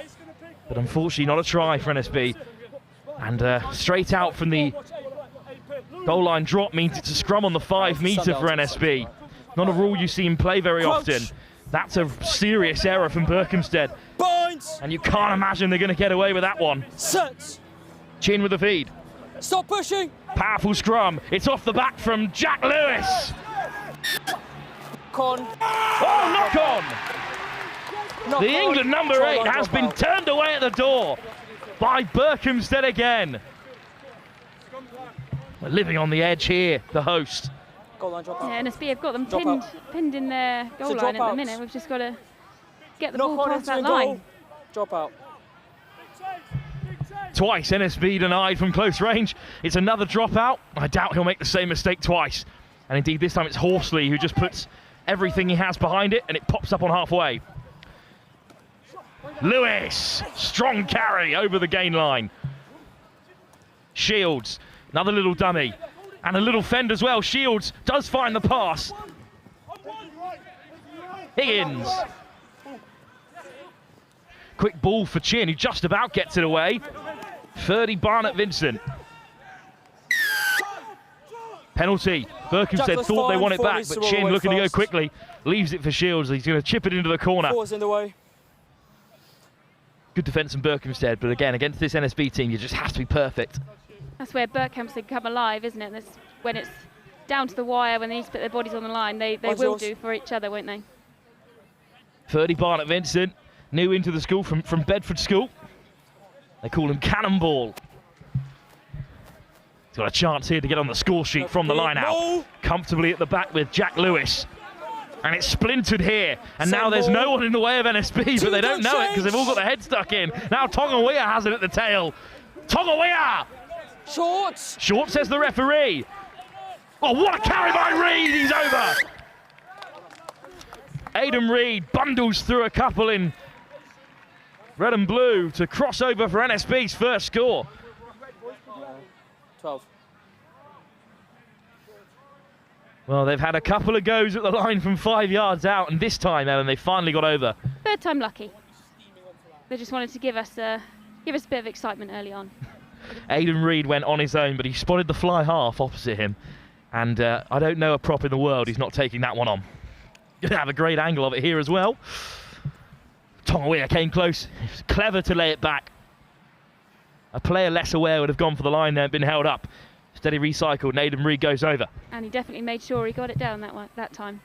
But unfortunately not a try for NSB. And straight out from the goal line drop means it's a scrum on the 5 metre for NSB. Not a rule you see him play very often. That's a serious error from Berkhamsted. And you can't imagine they're going to get away with that one. Chin with the feed. Stop pushing. Powerful scrum. It's off the back from Jack Lewis. Con. Oh, knock on. The England number 8 has been turned away at the door by Berkhamsted again. We're living on the edge here, the host. Yeah, NSB have got them pinned in their goal line at the minute. We've just got to get the ball past that line. Drop out. Twice NSB denied from close range. It's another dropout. I doubt he'll make the same mistake twice. And indeed, this time it's Horsley who just puts everything he has behind it, and it pops up on halfway. Lewis, strong carry over the gain line. Shields, another little dummy. And a little fend as well. Shields does find the pass. Higgins. Quick ball for Chin, who just about gets it away. Ferdy Barnett-Vincent. Penalty. Berkhamsted thought they won it back, but Chin looking to go quickly. Leaves it for Shields. He's going to chip it into the corner. In the way. Good defence from Berkhamsted, but again, against this NSB team, you just have to be perfect. That's where Berkhamsted come alive, isn't it? That's when it's down to the wire, when they need to put their bodies on the line, they will do for each other, won't they? Ferdy Barnett-Vincent, new into the school from Bedford School. They call him Cannonball. He's got a chance here to get on the score sheet from the line out. Comfortably at the back with Jack Lewis. And it's splintered here. And now there's no one in the way of NSB, but they don't know it because they've all got their head stuck in. Now Tonga has it at the tail. Tonga! Short, says the referee. Oh, what a carry by Reid. He's over. Aidan Reid bundles through a couple in red and blue to cross over for NSB's first score. 12. Well, they've had a couple of goes at the line from 5 yards out, and this time, Ellen, they finally got over. Third time lucky. They just wanted to give us a bit of excitement early on. Aidan Reid went on his own, but he spotted the fly half opposite him. And I don't know a prop in the world he's not taking that one on. Gonna have a great angle of it here as well. Tonga came close. He was clever to lay it back. A player less aware would have gone for the line there and been held up. Steady recycled, and Aidan Reid goes over. And he definitely made sure he got it down that time.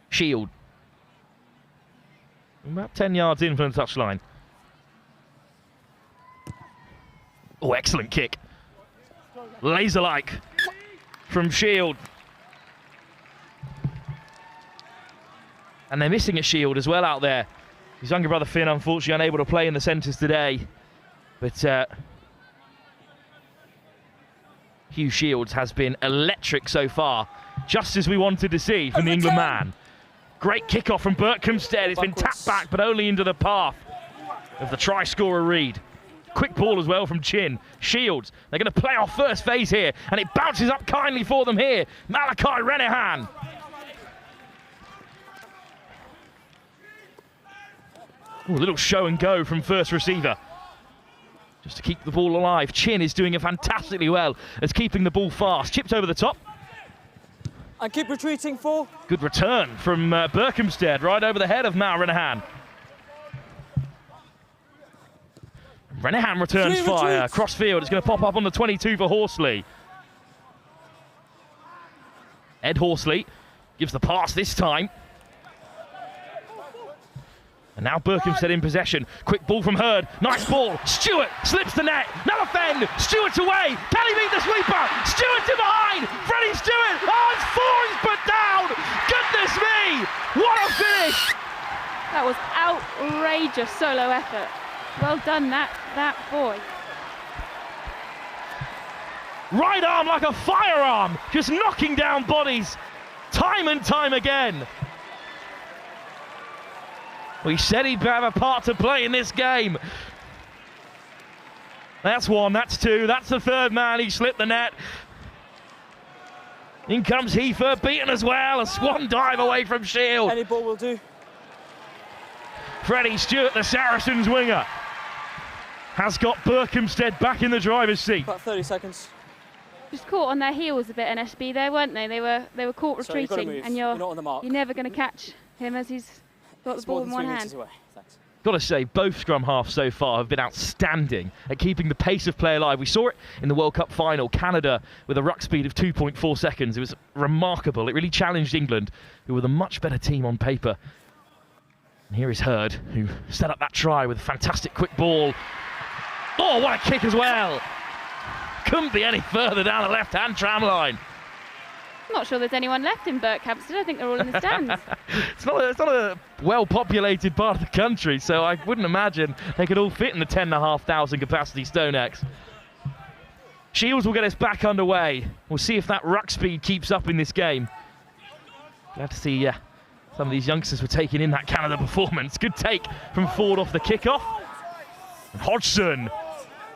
Shield. About 10 yards in from the touchline. Oh, excellent kick. Laser-like from Shield. And they're missing a Shield as well out there. His younger brother Finn, unfortunately, unable to play in the centres today. But Hugh Shields has been electric so far, just as we wanted to see from the England man. Great kickoff from Berkhamsted. It's been tapped back, but only into the path of the try scorer Reid. Quick ball as well from Chin. Shields, they're going to play off first phase here, and it bounces up kindly for them here. Malachi Renehan. Ooh, a little show and go from first receiver. Just to keep the ball alive. Chin is doing it fantastically well as keeping the ball fast. Chipped over the top. And keep retreating 4. Good return from Berkhamsted, right over the head of Mal Renehan. Renehan returns fire, crossfield, it's going to pop up on the 22 for Horsley. Ed Horsley gives the pass this time. And now Berkhamsted in possession. Quick ball from Hurd. Nice ball. Stewart slips the net. Another fend. Stewart's away. Can he beat the sweeper? Stewart to behind. Freddie Stewart. Oh, it's 4. He's put down. Goodness me. What a finish. That was outrageous solo effort. Well done, that boy. Right arm like a firearm. Just knocking down bodies time and time again. Well, he said he'd have a part to play in this game. That's 1, that's 2, that's the 3rd man. He slipped the net. In comes Heifer, beaten as well. A swan dive away from Shield. Any ball will do. Freddie Stewart, the Saracens winger, has got Berkhamsted back in the driver's seat. About 30 seconds. Just caught on their heels a bit, NSB there, weren't they? They were caught retreating, and you're not on the mark. You're never going to catch him as he's got the ball in one hand. Got to say, both scrum halves so far have been outstanding at keeping the pace of play alive. We saw it in the World Cup final, Canada with a ruck speed of 2.4 seconds. It was remarkable. It really challenged England, who were the much better team on paper. And here is Hurd, who set up that try with a fantastic quick ball. Oh, what a kick as well. Couldn't be any further down the left-hand tram line. I'm not sure there's anyone left in Berkhamsted. I think they're all in the stands. It's not a well-populated part of the country, so I wouldn't imagine they could all fit in the 10,500 capacity STONEX. Shields will get us back underway. We'll see if that ruck speed keeps up in this game. Glad to see some of these youngsters were taking in that Canada performance. Good take from Ford off the kickoff. And Hodgson,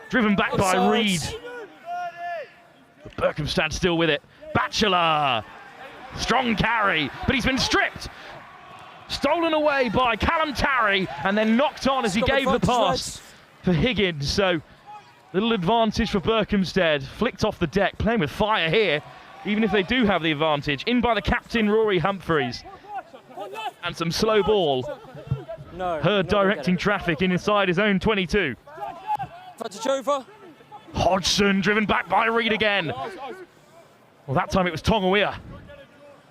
driven back by Reed. But Berkhamsted still with it. Batchelor, strong carry, but he's been stripped. Stolen away by Callum Tarry and then knocked on as he gave the pass for Higgins. So little advantage for Berkhamsted, flicked off the deck, playing with fire here, even if they do have the advantage. In by the captain, Rory Humphreys. And some slow ball. Hurd directing traffic inside his own 22. Hodgson driven back by Reed again. Well, that time it was Tonga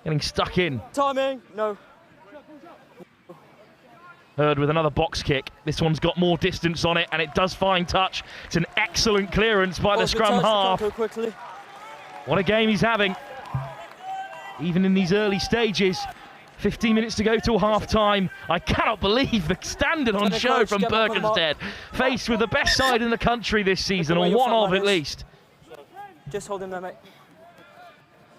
getting stuck in. Timing, no. Hurd with another box kick. This one's got more distance on it, and it does find touch. It's an excellent clearance by the scrum half. What a game he's having. Even in these early stages. 15 minutes to go till half-time. I cannot believe the standard on show from Berkhamsted. Faced with the best side in the country this season, or one of at least. Just hold him there, mate.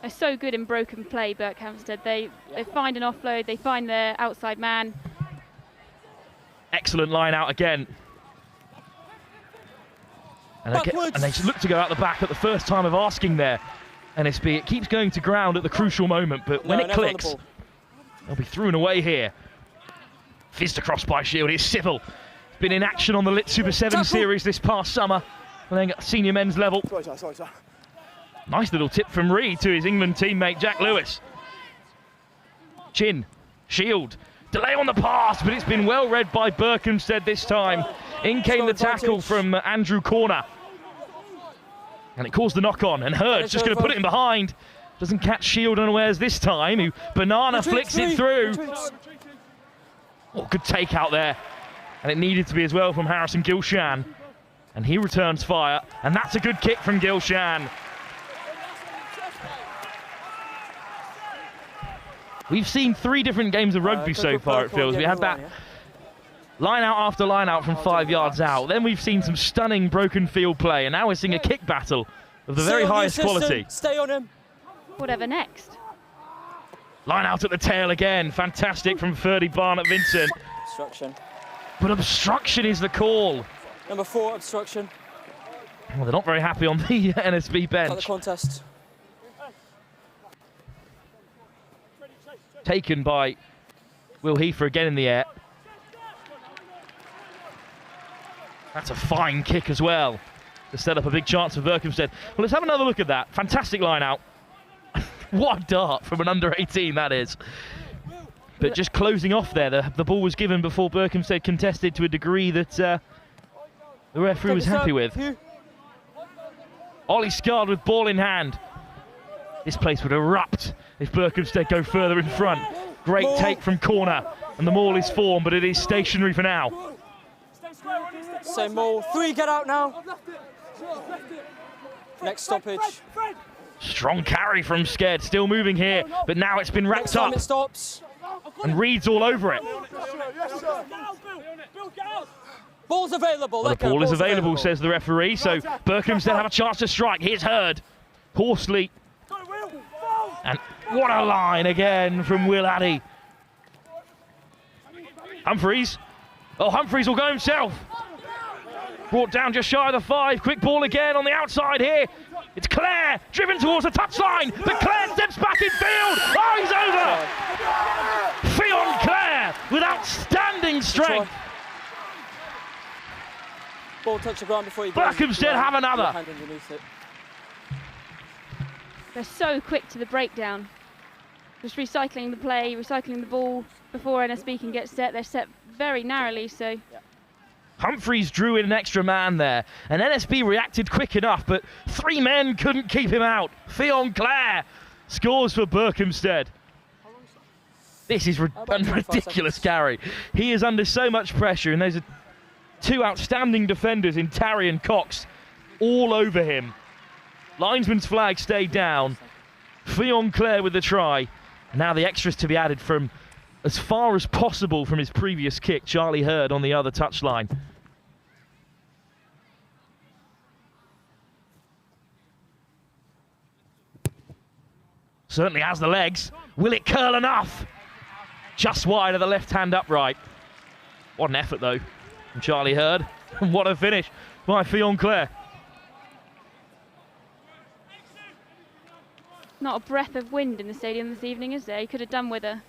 They're so good in broken play, Berkhamsted. They find an offload, they find their outside man. Excellent line out again. And they look to go out the back at the first time of asking there. NSB, it keeps going to ground at the crucial moment, but when it clicks, they'll be thrown away here. Fizzed across by Shield. It's Civil. Been in action on the Lit Super 7 series this past summer, playing at senior men's level. Sorry. Nice little tip from Reed to his England teammate Jack Lewis. Chin, Shield, delay on the pass, but it's been well read by Berkhamsted this time. In came the tackle from Andrew Corner. And it caused the knock-on, and Hurd's just going to put it in behind. Doesn't catch Shield unawares this time, who Banana flicks it through. Oh, good take out there. And it needed to be as well from Harrison Gilshan. And he returns fire, and that's a good kick from Gilshan. We've seen 3 different games of rugby so far, it feels. We had that line out after line out from 5 yards out. Then we've seen some stunning broken field play, and now we're seeing a kick battle of the very highest quality. Stay on him. Whatever next. Line out at the tail again. Fantastic from Ferdy Barnett Vincent. Obstruction. But obstruction is the call. Number 4, obstruction. Well, they're not very happy on the NSB bench. Not the contest. Taken by Will Heifer again in the air. That's a fine kick as well to set up a big chance for Berkhamsted. Well, let's have another look at that. Fantastic line out. What a dart from an under-18 that is. But just closing off there, the ball was given before Berkhamsted contested to a degree that the referee was happy with. Ollie Scard with ball in hand. This place would erupt if Berkhamsted go further in front. Great take from corner, and the maul is formed, but it is stationary for now. Same maul. 3, get out now. Next stoppage. Strong carry from Sked, still moving here, but now it's been wrapped up. It stops. And Reed's all over it. Ball's available. Well, the ball is available, says the referee, so Berkhamsted have a chance to strike. Here's Hurd. Horsley. And what a line again from Will Addy. Humphreys. Oh, Humphreys will go himself. Brought down just shy of the 5. Quick ball again on the outside here. It's Clare, driven towards the touchline, but Clare steps back in field. Oh, he's over! Fionn Clare with outstanding strength. Ball touch the ground before you go. Berkhamsted have another. They're so quick to the breakdown. Just recycling the play, recycling the ball before NSB can get set. They're set very narrowly, so... Humphreys drew in an extra man there, and NSB reacted quick enough, but 3 men couldn't keep him out. Fionn Clare scores for Berkhamsted. This is a ridiculous carry. He is under so much pressure, and there's 2 outstanding defenders in Tarry and Cox all over him. Linesman's flag stayed down. Fionn Clare with the try. Now the extras to be added from as far as possible from his previous kick. Charlie Hurd on the other touchline. Certainly has the legs. Will it curl enough? Just wide of the left-hand upright. What an effort, though, from Charlie Hurd. And what a finish by Fionn Clare. Not a breath of wind in the stadium this evening, is there? He could have done with a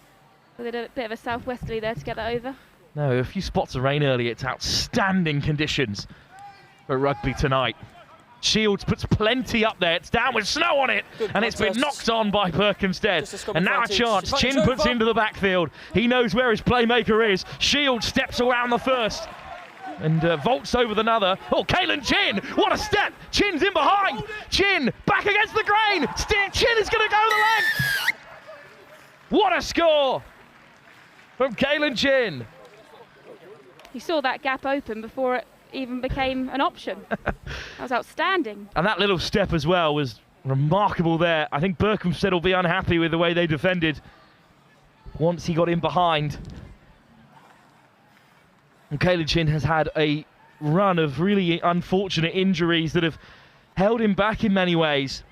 bit of a southwesterly there to get that over. No, a few spots of rain early. It's outstanding conditions for rugby tonight. Shields puts plenty up there. It's down with snow on it, and it's been knocked on by Berkhamsted. And now a chance. Chin puts into the backfield. He knows where his playmaker is. Shields steps around the first and vaults over the another. Oh, Caelan Chin, what a step. Chin's in behind. Chin back against the grain. Chin is going to go the length. What a score from Caelan Chin. He saw that gap open before it even became an option. That was outstanding. And that little step as well was remarkable there. I think Berkhamsted will be unhappy with the way they defended once he got in behind. And Caelan Chin has had a run of really unfortunate injuries that have held him back in many ways.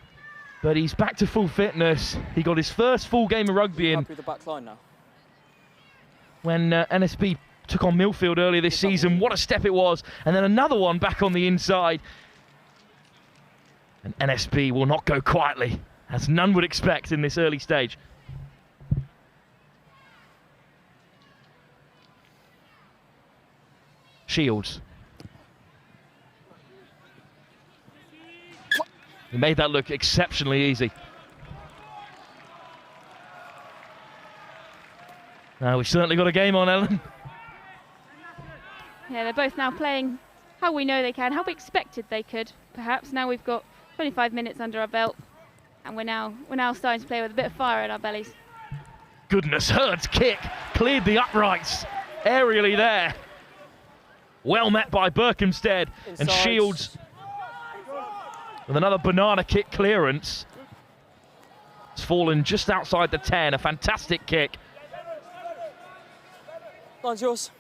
But he's back to full fitness. He got his first full game of rugby in the back line now. When NSB took on Millfield earlier this season. What a step it was. And then another one back on the inside. And NSB will not go quietly, as none would expect in this early stage. Shields. He made that look exceptionally easy. Now we've certainly got a game on, Ellen. Yeah, they're both now playing how we know they can, how we expected they could, perhaps. Now we've got 25 minutes under our belt, and we're now starting to play with a bit of fire in our bellies. Goodness, Hurd's kick cleared the uprights aerially there. Well met by Berkhamsted. Inside. And Shields with another banana kick clearance. It's fallen just outside the 10, a fantastic kick. Line's yours.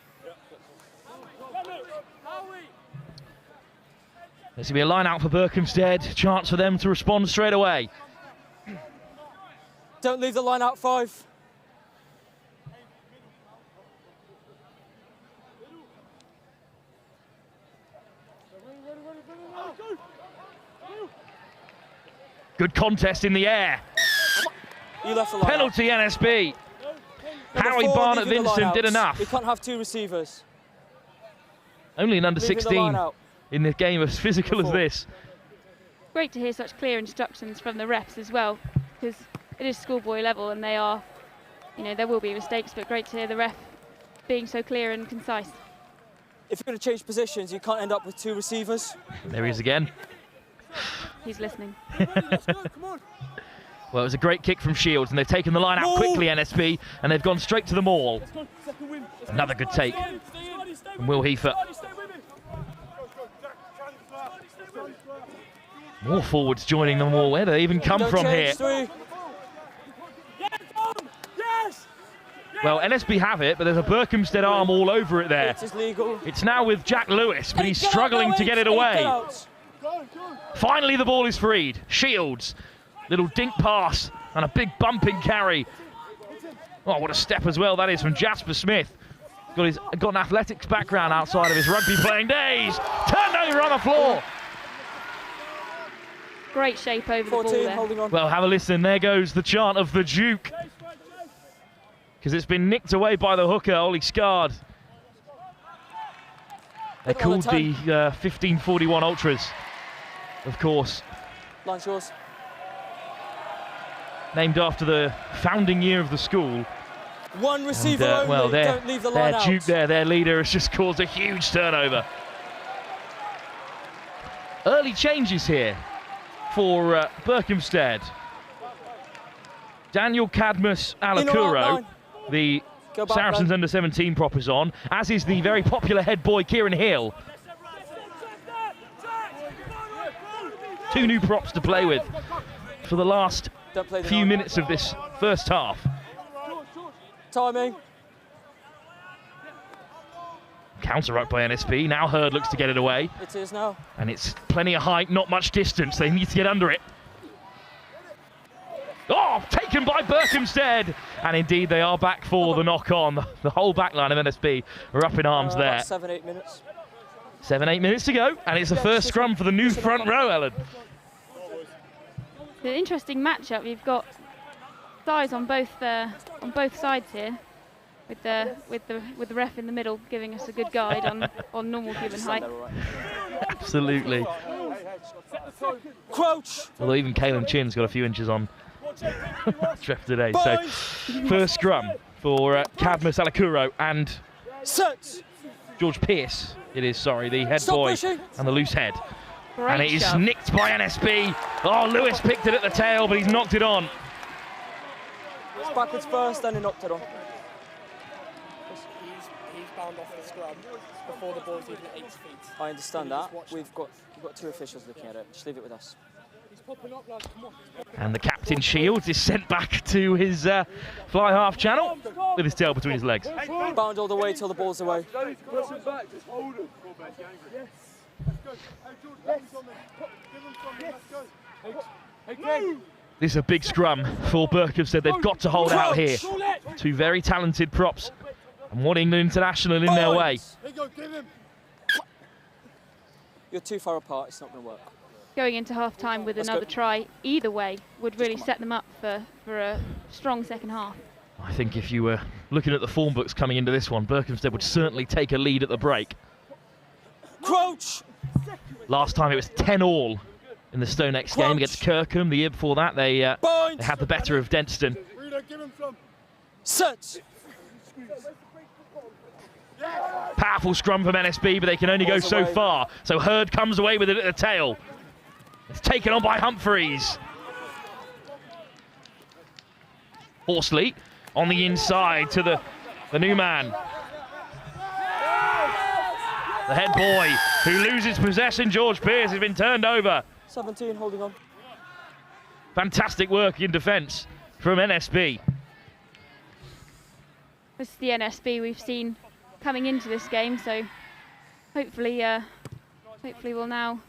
There's going to be a line out for Berkhamsted. Chance for them to respond straight away. Don't leave the line out, 5. Good contest in the air. You left the line Penalty out. NSB. Number Harry 4, Barnett-Vincent did enough. We can't have 2 receivers. Only an under 16 in the game as physical as this. Great to hear such clear instructions from the refs as well, because schoolboy level, and they are, there will be mistakes, but great to hear the ref being so clear and concise. If you're going to change positions, you can't end up with 2 receivers. There he is again. He's listening. Well, it was a great kick from Shields, and they've taken the line out quickly, NSB, and they've gone straight to the maul. Another good take from Will Heifer. More forwards joining the maul. Where do they even come from here? Well, NSB have it, but there's a Berkhamsted arm all over it there. It's now with Jack Lewis, but he's struggling to get it away. Finally, the ball is freed. Shields. Little dink pass and a big bumping carry. Oh, what a step as well that is from Jasper Smith. Got an athletics background outside of his rugby playing days. Turned over on the floor. Great shape over the ball there. Well, have a listen. There goes the chant of the Duke. Because it's been nicked away by the hooker, Ollie Scard. They're called the 1541 Ultras, of course. Line's yours. Named after the founding year of the school. 1 receiver only, well, don't leave the line out. Duke there, their leader, has just caused a huge turnover. Early changes here for Berkhamsted. Daniel Cadmus Alakuro, the Saracens under-17 prop, is on, as is the very popular head boy Kieran Hill. 2 new props to play with for the last few minutes of this first half. Timing. Counter ruck by NSB. Now Hurd looks to get it away. It is now. And it's plenty of height, not much distance. They need to get under it. Oh, taken by Berkhamsted. And indeed, they are back for the knock-on. The whole back line of NSB are up in arms there. 7-8 minutes. 7-8 minutes to go. And it's the first scrum for the new front row, Ellen. It's an interesting matchup. You've got size on both sides here, with the ref in the middle giving us a good guide on normal human height. Absolutely. Crouch. Although even Caelan Chin's got a few inches on ref today. So first scrum for Cadmus Alakuro and George Pearce. It is, sorry, the head boy and the loose head. Great and it is shove. nicked by NSB. Oh, Lewis picked it at the tail, but he's knocked it on. It's backwards first, then he knocked it on. He's bound off the scrum before the ball's even at 8 feet. I understand that. We've got 2 officials looking at it. Just leave it with us. And the captain Shields is sent back to his fly half channel with his tail between his legs. Bound all the way till the ball's away. This is a big scrum for Berkhamsted. They've got to hold out here. 2 very talented props and one England international in their way. You're too far apart, it's not going to work. Going into half-time with another try, either way, would really set them up for a strong second half. I think if you were looking at the form books coming into this one, Berkhamsted would certainly take a lead at the break. Crouch! Last time it was 10-all in the STONEX game against Kirkham. The year before that, they had the better of Denston. Set! Powerful scrum from NSB, but they can only go so far. So Hurd comes away with it at the tail. It's taken on by Humphreys. Horsley on the inside to the new man. The head boy who loses possession, George Pearce, has been turned over. 17 holding on. Fantastic work in defence from NSB. This is the NSB we've seen coming into this game, so hopefully they'll now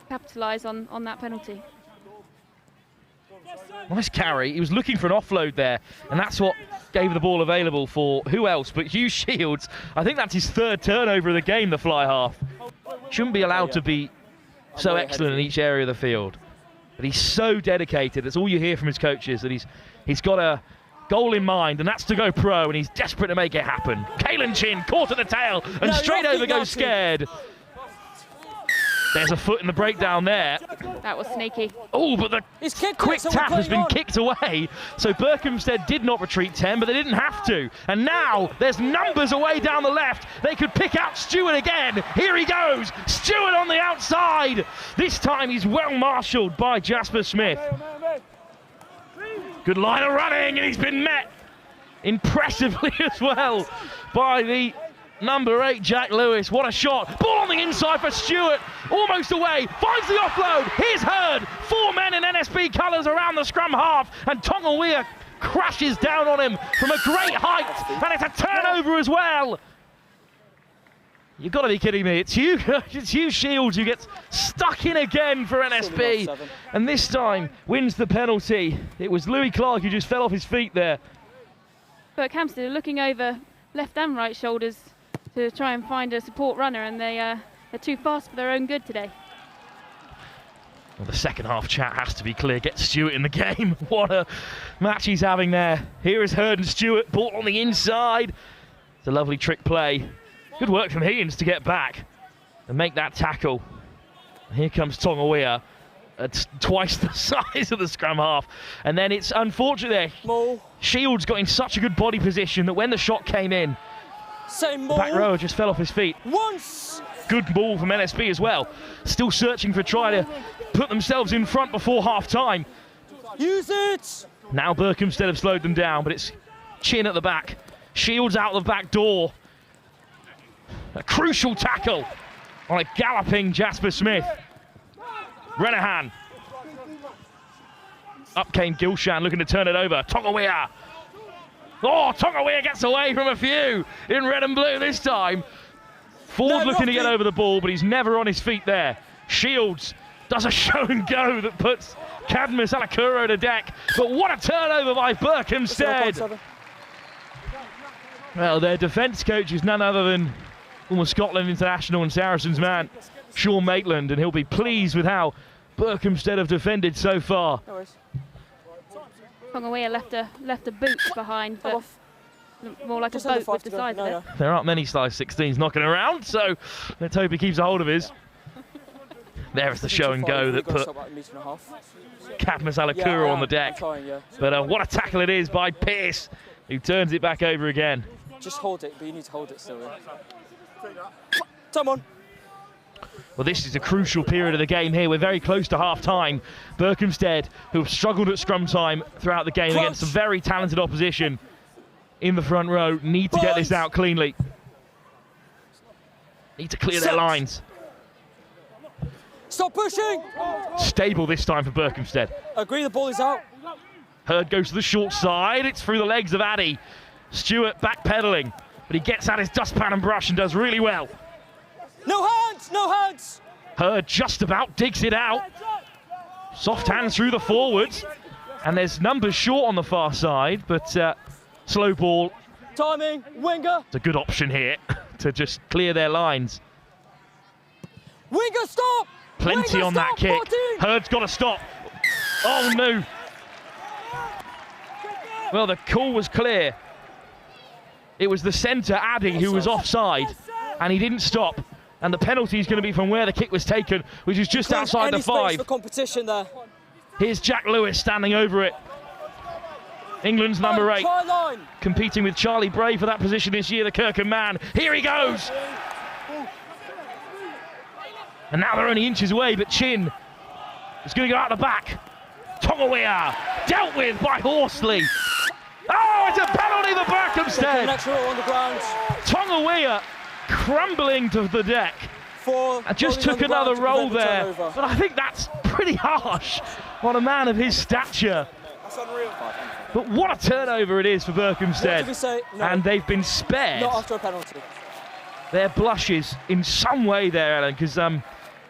capitalise on that penalty. Nice carry. He was looking for an offload there, and that's what gave the ball available for who else but Hugh Shields. I think that's his 3rd turnover of the game, the fly half. Shouldn't be allowed to be so excellent in each area of the field. But he's so dedicated. That's all you hear from his coaches, that he's got a goal in mind, and that's to go pro, and he's desperate to make it happen. Caelan Chin caught at the tail, and straight over goes Scared. There's a foot in the breakdown there. That was sneaky. Oh, but the quick tap has been kicked away. So Berkhamsted did not retreat 10, but they didn't have to. And now there's numbers away down the left. They could pick out Stewart again. Here he goes. Stewart on the outside. This time he's well marshalled by Jasper Smith. Good line of running, and he's been met impressively as well by the number 8, Jack Lewis. What a shot. Ball on the inside for Stewart. Almost away. Finds the offload. Here's Hurd. 4 men in NSB colours around the scrum half. And Tonga Weir crashes down on him from a great height. And it's a turnover as well. You've got to be kidding me. It's Hugh Shields who gets stuck in again for NSB. And this time wins the penalty. It was Louis Clark who just fell off his feet there. Berkhamsted are looking over left and right shoulders to try and find a support runner, and they're too fast for their own good today. Well, the second half chat has to be clear. Get Stewart in the game. What a match he's having there. Here is Hurd and Stewart. Ball on the inside. It's a lovely trick play. Good work from Higgins to get back and make that tackle. Here comes Tonga Weir. It's twice the size of the scrum half. And then it's unfortunate there. Shields got in such a good body position that when the shot came in, the back rower just fell off his feet. Good ball from NSB as well. Still searching for trying to put themselves in front before half time. Use it! Now Berkhamsted have slowed them down, but it's Chin at the back. Shields out the back door. A crucial tackle on a galloping Jasper Smith. Renahan. Up came Gilshan looking to turn it over. Tonga Weir. Oh, Tonga Weir gets away from a few in red and blue this time. Ford looking to get over the ball, but he's never on his feet there. Shields does a show and go that puts Cadmus Alakuro to deck. But what a turnover by Berkhamsted. Well, their defence coach is none other than former Scotland international and Saracens man, Sean Maitland, and he'll be pleased with how Berkhamsted have defended so far. Tonga Weir left a boot behind, but more like a boat with the size of it. There aren't many size 16s knocking around, so let's hope he keeps a hold of his. There's the show and go that put Cadmus Alakuro on the deck. But what a tackle it is by Pearce, who turns it back over again. Just hold it, but you need to hold it still. Come on. Well, this is a crucial period of the game here. We're very close to half-time. Berkhamsted, who have struggled at scrum time throughout the game against some very talented opposition in the front row, need to get this out cleanly. Need to clear their lines. Stop pushing! Stable this time for Berkhamsted. Agree, the ball is out. Hurd goes to the short side. It's through the legs of Addy. Stewart backpedaling, but he gets out his dustpan and brush and does really well. No hands! No hands! Hurd just about digs it out. Soft hands through the forwards. And there's numbers short on the far side, but slow ball. Timing, winger. It's a good option here to just clear their lines. Winger, stop! Plenty winger, on stop, that kick. 14. Hurd's got to stop. Oh no. Well, the call was clear. It was the centre, Addy, who was offside, and he didn't stop. And the penalty is going to be from where the kick was taken, which is just outside the 5. For competition there. Here's Jack Lewis standing over it. England's number 8, competing with Charlie Bray for that position this year, the Kirkham man. Here he goes. And now they're only inches away, but Chin is going to go out the back. Tonga Weir, dealt with by Horsley. Oh, it's a penalty for Berkhamsted. On the ground. Tonga Weir crumbling to the deck. And just took another roll there. But I think that's pretty harsh on a man of his stature. That's unreal. But what a turnover it is for Berkhamsted. No. And they've been spared. Not after a penalty. Their blushes in some way there, Ellen, because,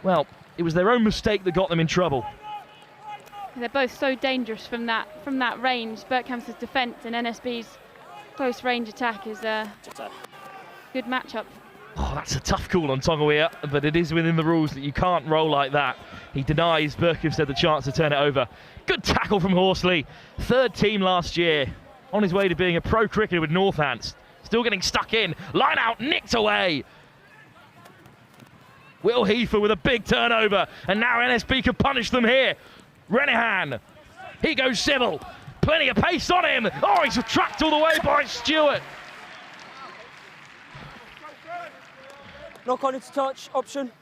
well, it was their own mistake that got them in trouble. They're both so dangerous from that range. Berkhamsted's defence and NSB's close range attack is a good matchup. Oh, that's a tough call on Tonga Weir, but it is within the rules that you can't roll like that. He denies Berkhamsted the chance to turn it over. Good tackle from Horsley. 3rd team last year. On his way to being a pro cricketer with Northants. Still getting stuck in. Line out, nicked away. Will Heifer with a big turnover, and now NSB can punish them here. Renehan, he goes Civil, plenty of pace on him. Oh, he's tracked all the way by Stewart. Knock on into touch, option.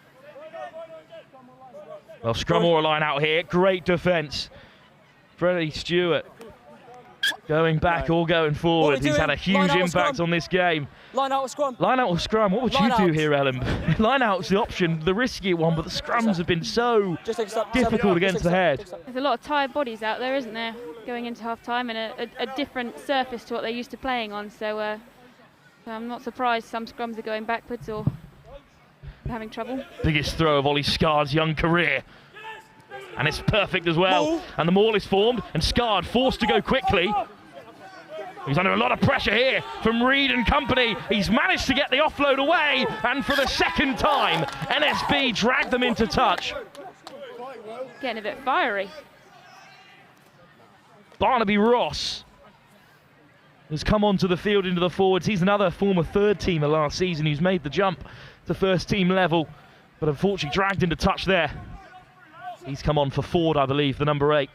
Well, scrum or a line out here, great defence. Freddie Stewart going back or going forward. He's had a huge impact on this game. Line out or scrum. Line out or scrum. What would you do here, Ellen? Line out's the option, the riskier one, but the scrums have been so difficult against the head. There's a lot of tired bodies out there, isn't there, going into half-time, and a different surface to what they're used to playing on. So I'm not surprised some scrums are going backwards or having trouble. Biggest throw of Ollie Scard's young career. And it's perfect as well. Maul. And the maul is formed, and Scard forced to go quickly. He's under a lot of pressure here from Reed and company. He's managed to get the offload away, and for the second time, NSB dragged them into touch. Getting a bit fiery. Barnaby Ross has come onto the field into the forwards. He's another former third teamer last season who's made the jump to first team level, but unfortunately dragged into touch there. He's come on for Ford, I believe, the number 8.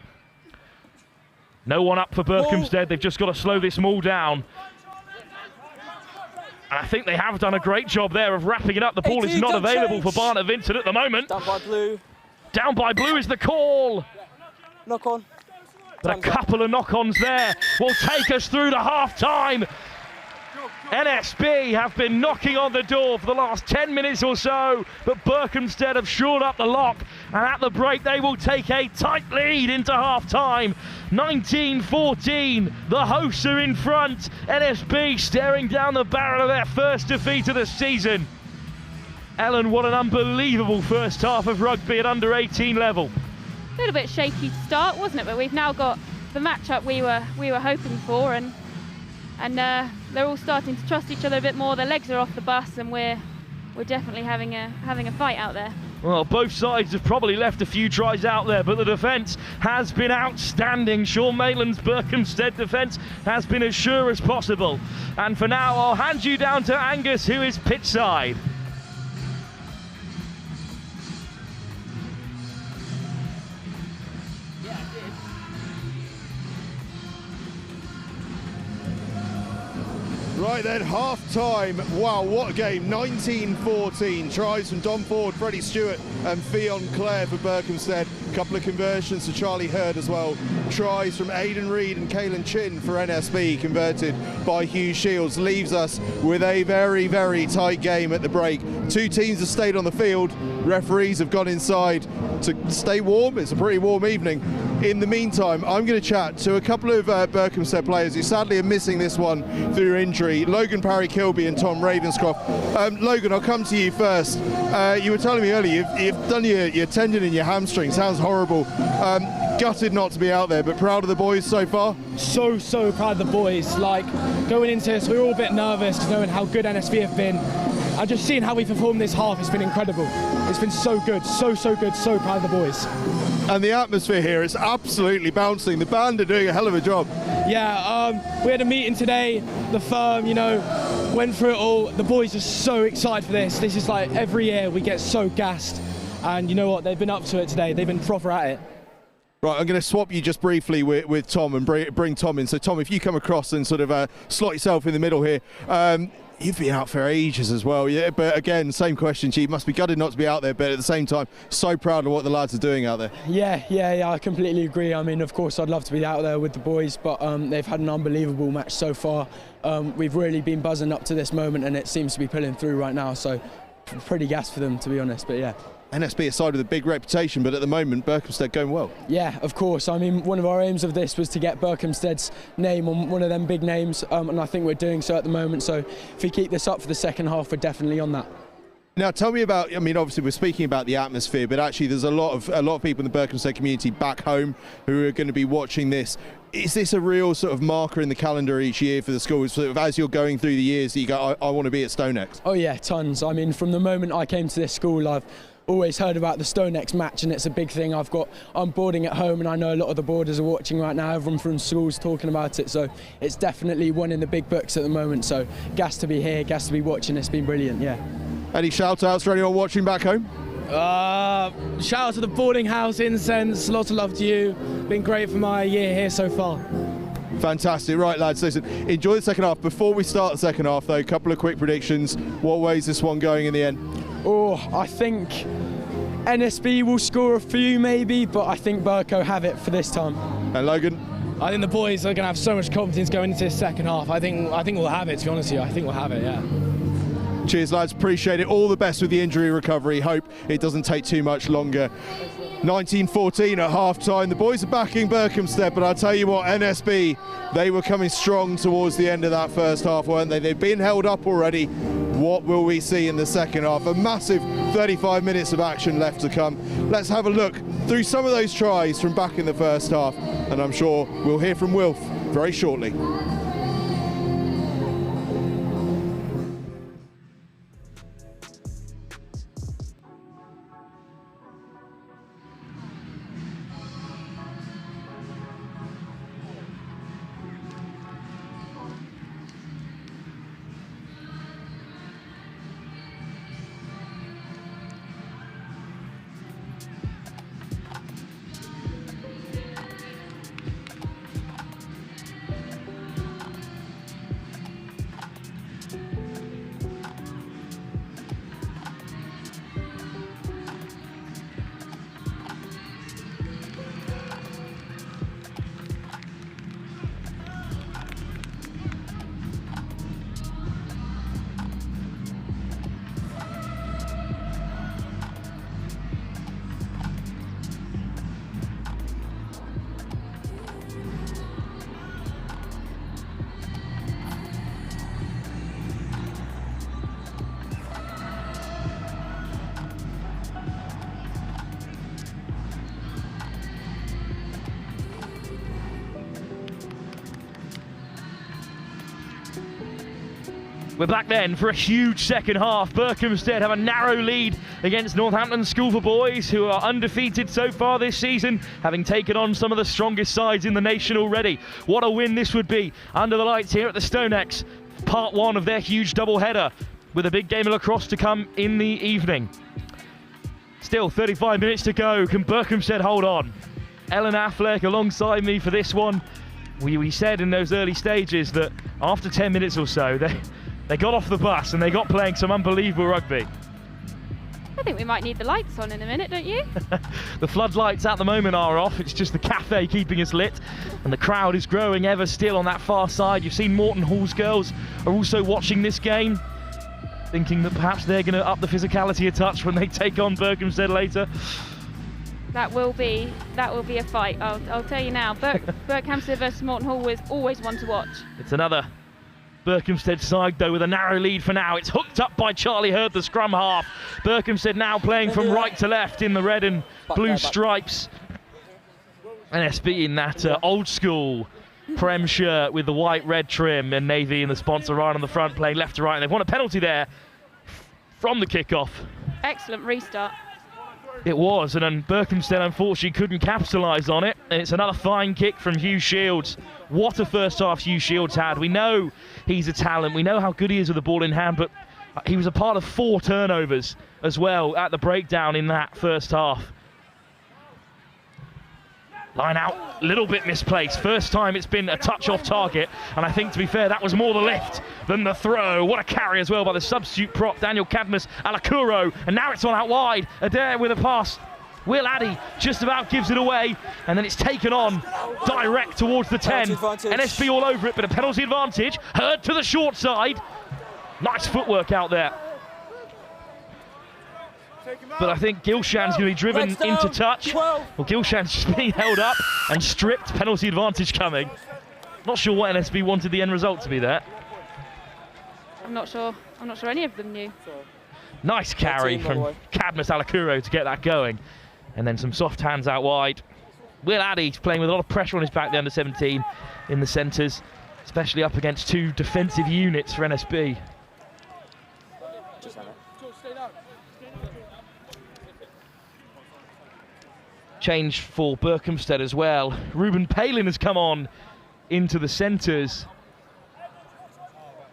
No one up for Berkhamsted. They've just got to slow this maul down. And I think they have done a great job there of wrapping it up. The ball is not available for Barnet Vincent at the moment. Down by blue. Down by blue is the call. Knock on. But a couple of knock-ons there will take us through to half-time. NSB have been knocking on the door for the last 10 minutes or so, but Berkhamsted have shored up the lock, and at the break they will take a tight lead into half-time. 19-14, the hosts are in front. NSB staring down the barrel of their first defeat of the season. Ellen, what an unbelievable first half of rugby at under 18 level. A little bit shaky to start, wasn't it? But we've now got the matchup we were hoping for, and they're all starting to trust each other a bit more. Their legs are off the bus, and we're definitely having a fight out there. Well, both sides have probably left a few tries out there, but the defence has been outstanding. Sean Maitland's Berkhamsted defence has been as sure as possible. And for now, I'll hand you down to Angus, who is pitch side. Right then, half-time. Wow, what a game. 19-14. Tries from Dom Ford, Freddie Stewart and Fionn Clare for Berkhamsted. A couple of conversions to Charlie Hurd as well. Tries from Aidan Reid and Caelan Chin for NSB, converted by Hugh Shields. Leaves us with a very, very tight game at the break. Two teams have stayed on the field. Referees have gone inside to stay warm. It's a pretty warm evening. In the meantime, I'm going to chat to a couple of Berkhamsted players who sadly are missing this one through injury. Logan Parry-Kilby and Tom Ravenscroft. Logan, I'll come to you first. You were telling me earlier you've done your tendon in your hamstring. Sounds horrible. Gutted not to be out there, but proud of the boys so far? So proud of the boys. Like, going into this, we were all a bit nervous knowing how good NSB have been. And just seeing how we performed this half has been incredible. It's been so good, so good, so proud of the boys. And the atmosphere here is absolutely bouncing. The band are doing a hell of a job. Yeah, we had a meeting today. The firm, went through it all. The boys are so excited for this. This is like every year we get so gassed. And you know what? They've been up to it today. They've been proper at it. Right, I'm going to swap you just briefly with Tom and bring Tom in. So Tom, if you come across and sort of slot yourself in the middle here. You've been out for ages as well, yeah, but again, same question to you. Must be gutted not to be out there, but at the same time, so proud of what the lads are doing out there. Yeah, I completely agree. I mean, of course, I'd love to be out there with the boys, but they've had an unbelievable match so far. We've really been buzzing up to this moment, and it seems to be pulling through right now, so pretty gassed for them, to be honest, but yeah. NSB aside with a big reputation, but at the moment, Berkhamsted going well. Yeah, of course. I mean, one of our aims of this was to get Berkhamsted's name on one of them big names, and I think we're doing so at the moment. So if we keep this up for the second half, we're definitely on that. Now, tell me about, I mean, obviously we're speaking about the atmosphere, but actually there's a lot of people in the Berkhamsted community back home who are going to be watching this. Is this a real sort of marker in the calendar each year for the school, sort of as you're going through the years that you go, I want to be at STONEX? Oh yeah, tons. I mean, from the moment I came to this school, I've always heard about the STONEX match, and it's a big thing. I'm boarding at home, and I know a lot of the boarders are watching right now. Everyone from school's talking about it, so it's definitely one in the big books at the moment. So gassed to be here, gassed to be watching. It's been brilliant, yeah. Any shout outs for anyone watching back home? Shout out to the boarding house, Incense, lots of love to you. Been great for my year here so far. Fantastic. Right, lads, listen, enjoy the second half. Before we start the second half, though, a couple of quick predictions. What way is this one going in the end? Oh, I think NSB will score a few maybe, but I think Berko have it for this time. And Logan? I think the boys are going to have so much confidence going into the second half. I think we'll have it, to be honest with you. I think we'll have it, yeah. Cheers, lads. Appreciate it. All the best with the injury recovery. Hope it doesn't take too much longer. 19-14 at half-time. The boys are backing Berkhamsted, but I'll tell you what, NSB, they were coming strong towards the end of that first half, weren't they? They've been held up already. What will we see in the second half? A massive 35 minutes of action left to come. Let's have a look through some of those tries from back in the first half, and I'm sure we'll hear from Wilf very shortly. We're back then for a huge second half. Berkhamsted have a narrow lead against Northampton School for Boys, who are undefeated so far this season, having taken on some of the strongest sides in the nation already. What a win this would be under the lights here at the STONEX. Part one of their huge doubleheader, with a big game of lacrosse to come in the evening. Still 35 minutes to go. Can Berkhamsted hold on? Ellen Affleck alongside me for this one. We said in those early stages that after 10 minutes or so, they got off the bus and they got playing some unbelievable rugby. I think we might need the lights on in a minute, don't you? The floodlights at the moment are off. It's just the cafe keeping us lit, and the crowd is growing ever still on that far side. You've seen Morton Hall's girls are also watching this game, thinking that perhaps they're going to up the physicality a touch when they take on Berkhamsted later. That will be a fight. I'll tell you now. Berkhamsted versus Morton Hall was always one to watch. It's another Berkhamsted side though with a narrow lead for now. It's hooked up by Charlie Hurd, the scrum half. Berkhamsted now playing from right to left in the red and blue stripes. NSB in that old school Prem shirt with the white red trim, and Navy in the sponsor right on the front, playing left to right. And they've won a penalty there from the kickoff. Excellent restart. It was, and then Berkhamsted unfortunately couldn't capitalise on it. And it's another fine kick from Hugh Shields. What a first half Hugh Shields had. We know he's a talent. We know how good he is with the ball in hand, but he was a part of 4 turnovers as well at the breakdown in that first half. Line out, a little bit misplaced. First time it's been a touch off target, and I think, to be fair, that was more the lift than the throw. What a carry as well by the substitute prop, Daniel Cadmus Alakuro, and now it's on out wide. Adair with a pass. Will Addy just about gives it away, and then it's taken on direct towards the 10. NSB all over it, but a penalty advantage. Hurd to the short side. Nice footwork out there. But I think Gilshan's going to be driven into touch. Well, Gilshan's just being held up and stripped. Penalty advantage coming. Not sure what NSB wanted the end result to be there. I'm not sure any of them knew. Nice carry from Cadmus Alakuro to get that going. And then some soft hands out wide. Will Addy playing with a lot of pressure on his back, the under-17 in the centres, especially up against 2 defensive units for NSB. Change for Berkhamsted as well. Ruben Palin has come on into the centres,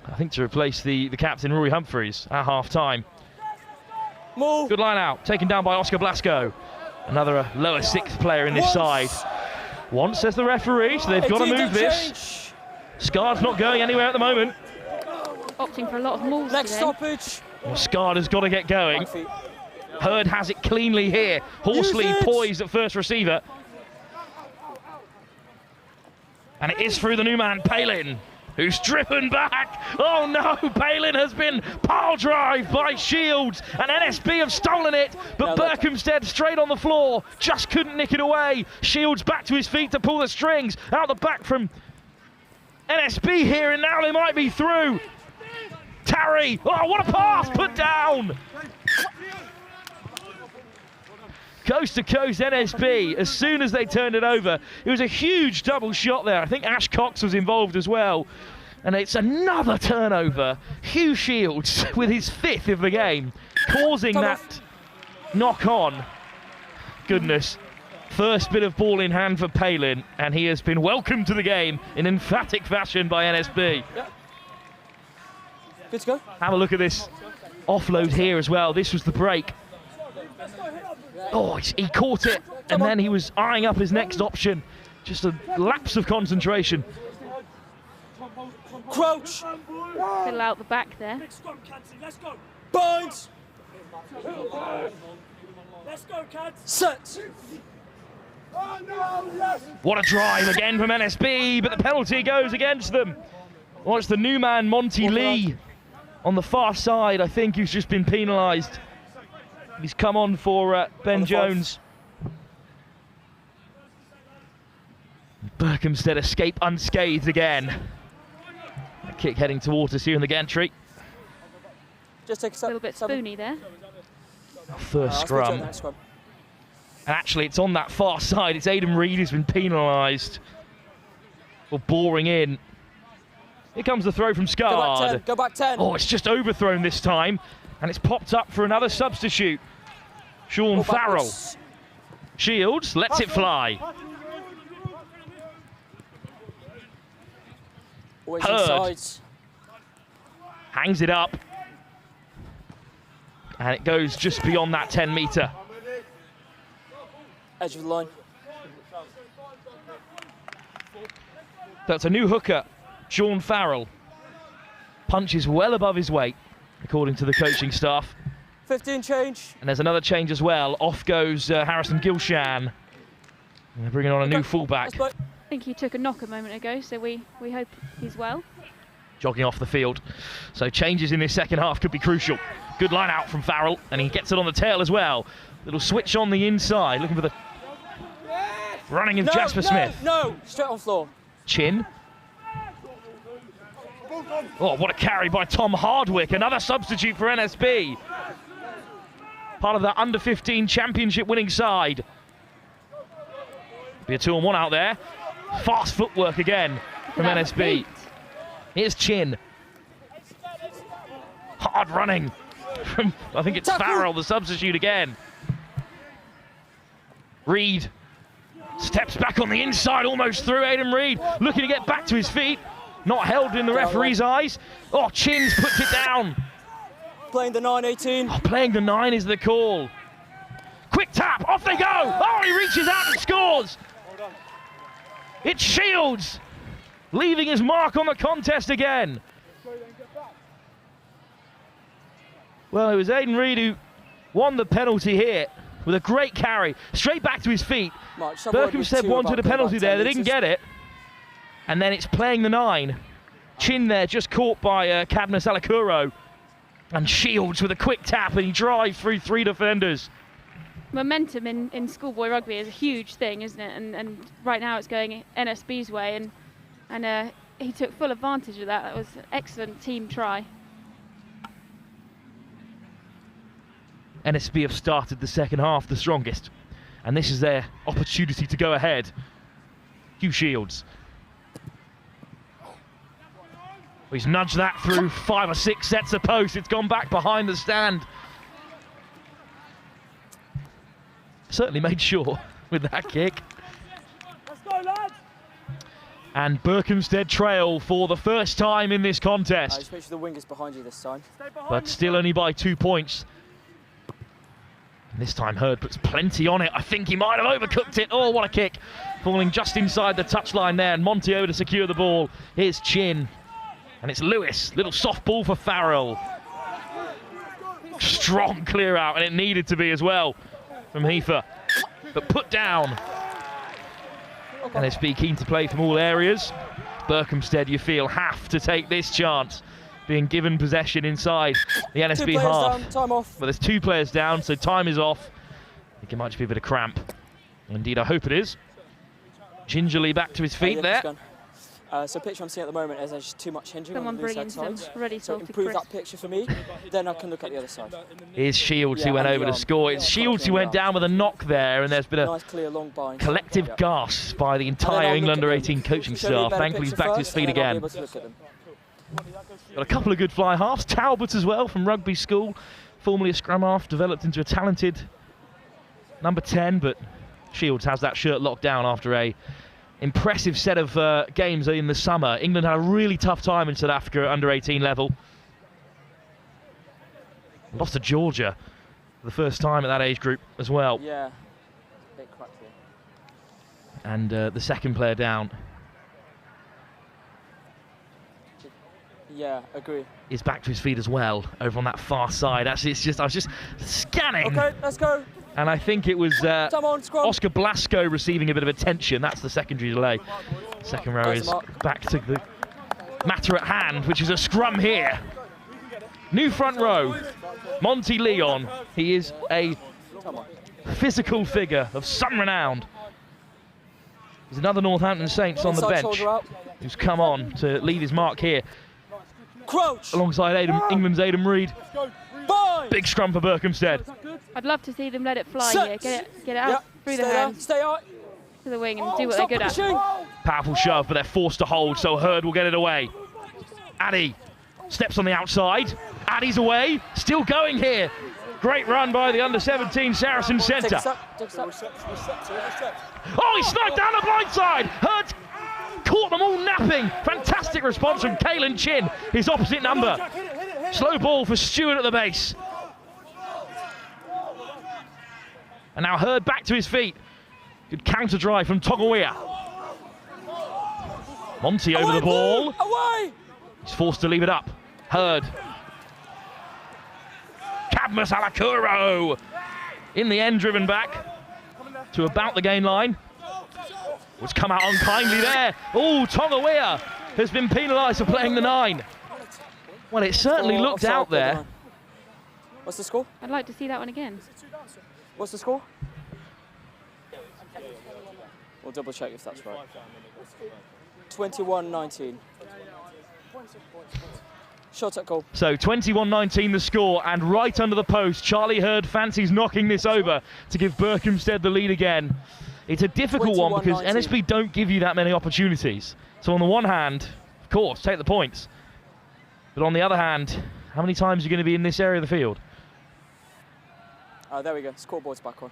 I think to replace the captain Rory Humphreys at half-time. Good line out, taken down by Oscar Blasco. Another lower sixth player in this side. Once says the referee, so they've got to move this. Scar's not going anywhere at the moment. Opting for a lot of mauls. Next stoppage. Well, Scarred has got to get going. Hurd has it cleanly here. Horsley poised at first receiver. And it is through the new man, Palin, who's driven back. Oh no, Palin has been pile drive by Shields, and NSB have stolen it, but Berkhamsted straight on the floor, just couldn't nick it away. Shields back to his feet to pull the strings, out the back from NSB here, and now they might be through. Tarry, oh what a pass, put down. Coast to coast NSB, as soon as they turned it over, it was a huge double shot there. I think Ash Cox was involved as well. And it's another turnover. Hugh Shields with his 5th of the game, causing that knock on. Goodness. First bit of ball in hand for Palin, and he has been welcomed to the game in emphatic fashion by NSB. Yeah. Good to go. Have a look at this offload here as well. This was the break. Oh, he caught it, and then he was eyeing up his next option. Just a lapse of concentration. Crouch. Fiddle out the back there. Binds. Set. What a drive again from NSB, but the penalty goes against them. Well, it's the new man, Monty Lee, on the far side, I think, who's just been penalised. He's come on for Ben Jones. Berkhamsted escape unscathed again. A kick heading towards us here in the gantry. Just take a little bit spoony there. First scrum. And actually, it's on that far side. It's Aidan Reid who's been penalised for boring in. Here comes the throw from Scarred. Go back 10. Oh, it's just overthrown this time. And it's popped up for another substitute. Sean Farrell. Shields lets it fly. Hurd hangs it up. And it goes just beyond that 10 metre. Edge of the line. That's a new hooker, Sean Farrell. Punches well above his weight, according to the coaching staff. 15 change. And there's another change as well. Off goes Harrison Gilshan. And they're bringing on a new fullback. I think he took a knock a moment ago, so we hope he's well. Jogging off the field. So changes in this second half could be crucial. Good line out from Farrell, and he gets it on the tail as well. Little switch on the inside, looking for the running of Jasper Smith. No, straight on floor. Chin. Oh, what a carry by Tom Hardwick, another substitute for NSB. Part of that under-15 championship winning side. Be a 2-on-1 out there. Fast footwork again from NSB. Here's Chin. Hard running from, I think it's Farrell, the substitute again. Reid steps back on the inside, almost through Aidan Reid, looking to get back to his feet. Not held in the referee's eyes. Oh, Chins puts it down. Playing the 9-18. Oh, playing the 9 is the call. Quick tap, off they go. Oh, he reaches out and scores. It's Shields leaving his mark on the contest again. Well, it was Aidan Reid who won the penalty here with a great carry. Straight back to his feet. Berkhamsted wanted a penalty there, they didn't get it. And then it's playing the 9. Chin there, just caught by Cadmus Alakuro. And Shields with a quick tap, and he drives through 3 defenders. Momentum in schoolboy rugby is a huge thing, isn't it? And right now it's going NSB's way, and he took full advantage of that. That was an excellent team try. NSB have started the second half the strongest, and this is their opportunity to go ahead. Hugh Shields. He's nudged that through 5 or 6 sets of posts. It's gone back behind the stand. Certainly made sure with that kick. Let's go, lads. And Berkhamsted trail for the first time in this contest. Just make sure the wing is behind you this time. But still only by 2 points. This time Hurd puts plenty on it. I think he might have overcooked it. Oh, what a kick. Falling just inside the touchline there, and Monty over to secure the ball. Here's Chin. And it's Lewis. Little soft ball for Farrell. Strong clear out, and it needed to be as well from Heifer. But put down. NSB keen to play from all areas. Berkhamsted, you feel, have to take this chance. Being given possession inside the NSB half. Down, time off. But there's 2 players down, so time is off. I think it might just be a bit of cramp. Indeed, I hope it is. Gingerly back to his feet there. So picture I'm seeing at the moment is there's just too much hinging Someone on the inside brilliant, sides. ready So to improve that picture for me, then I can look at the other side. Here's Shields who went over to score. It's Shields who went down with a knock there, and there's been a nice, clear, long bind. collective gasp by the entire England under-18 coaching staff. Thankfully he's back to his feet again. Got a couple of good fly halves. Talbot as well from rugby school, formerly a scrum half, developed into a talented number 10, but Shields has that shirt locked down after a impressive set of games in the summer. England had a really tough time in South Africa at under-18 level. Lost to Georgia for the first time at that age group as well. Yeah, big crack here. And the second player down. Yeah, agree. Is back to his feet as well, over on that far side. Actually, I was just scanning. Okay, let's go. And I think it was on, Oscar Blasco receiving a bit of attention. That's the secondary delay. Second row is back to the matter at hand, which is a scrum here. New front row, Monty Leon. He is a physical figure of some renown. There's another Northampton Saints on the bench who's come on to leave his mark here. Crouch. Alongside England's Adam Reid. Big scrum for Berkhamsted. I'd love to see them let it fly here. Get it out through the hand. Stay out. To the wing and do what they're good at. Powerful shove, but they're forced to hold, so Hurd will get it away. Addy steps on the outside. Addy's away. Still going here. Great run by the under-17 Saracen centre. Oh, he sniped down the blind side. Hurd caught them all napping. Fantastic response from Caelan Chin, his opposite number. Slow ball for Stewart at the base. And now Hurd back to his feet. Good counter drive from Tongawea. Monty over the ball. Away! He's forced to leave it up. Hurd. Cadmus Alakuro. In the end, driven back to about the gain line. Which come out unkindly there. Oh, Tongawea has been penalised for playing the 9. Well, it certainly looked out there. What's the score? I'd like to see that one again. What's the score? We'll double check if that's right. 21-19. Shot at goal. So 21-19 the score, and right under the post, Charlie Hurd fancies knocking this over to give Berkhamsted the lead again. It's a difficult one because NSB don't give you that many opportunities. So on the one hand, of course, take the points. But on the other hand, how many times are you going to be in this area of the field? There we go, scoreboard's back on.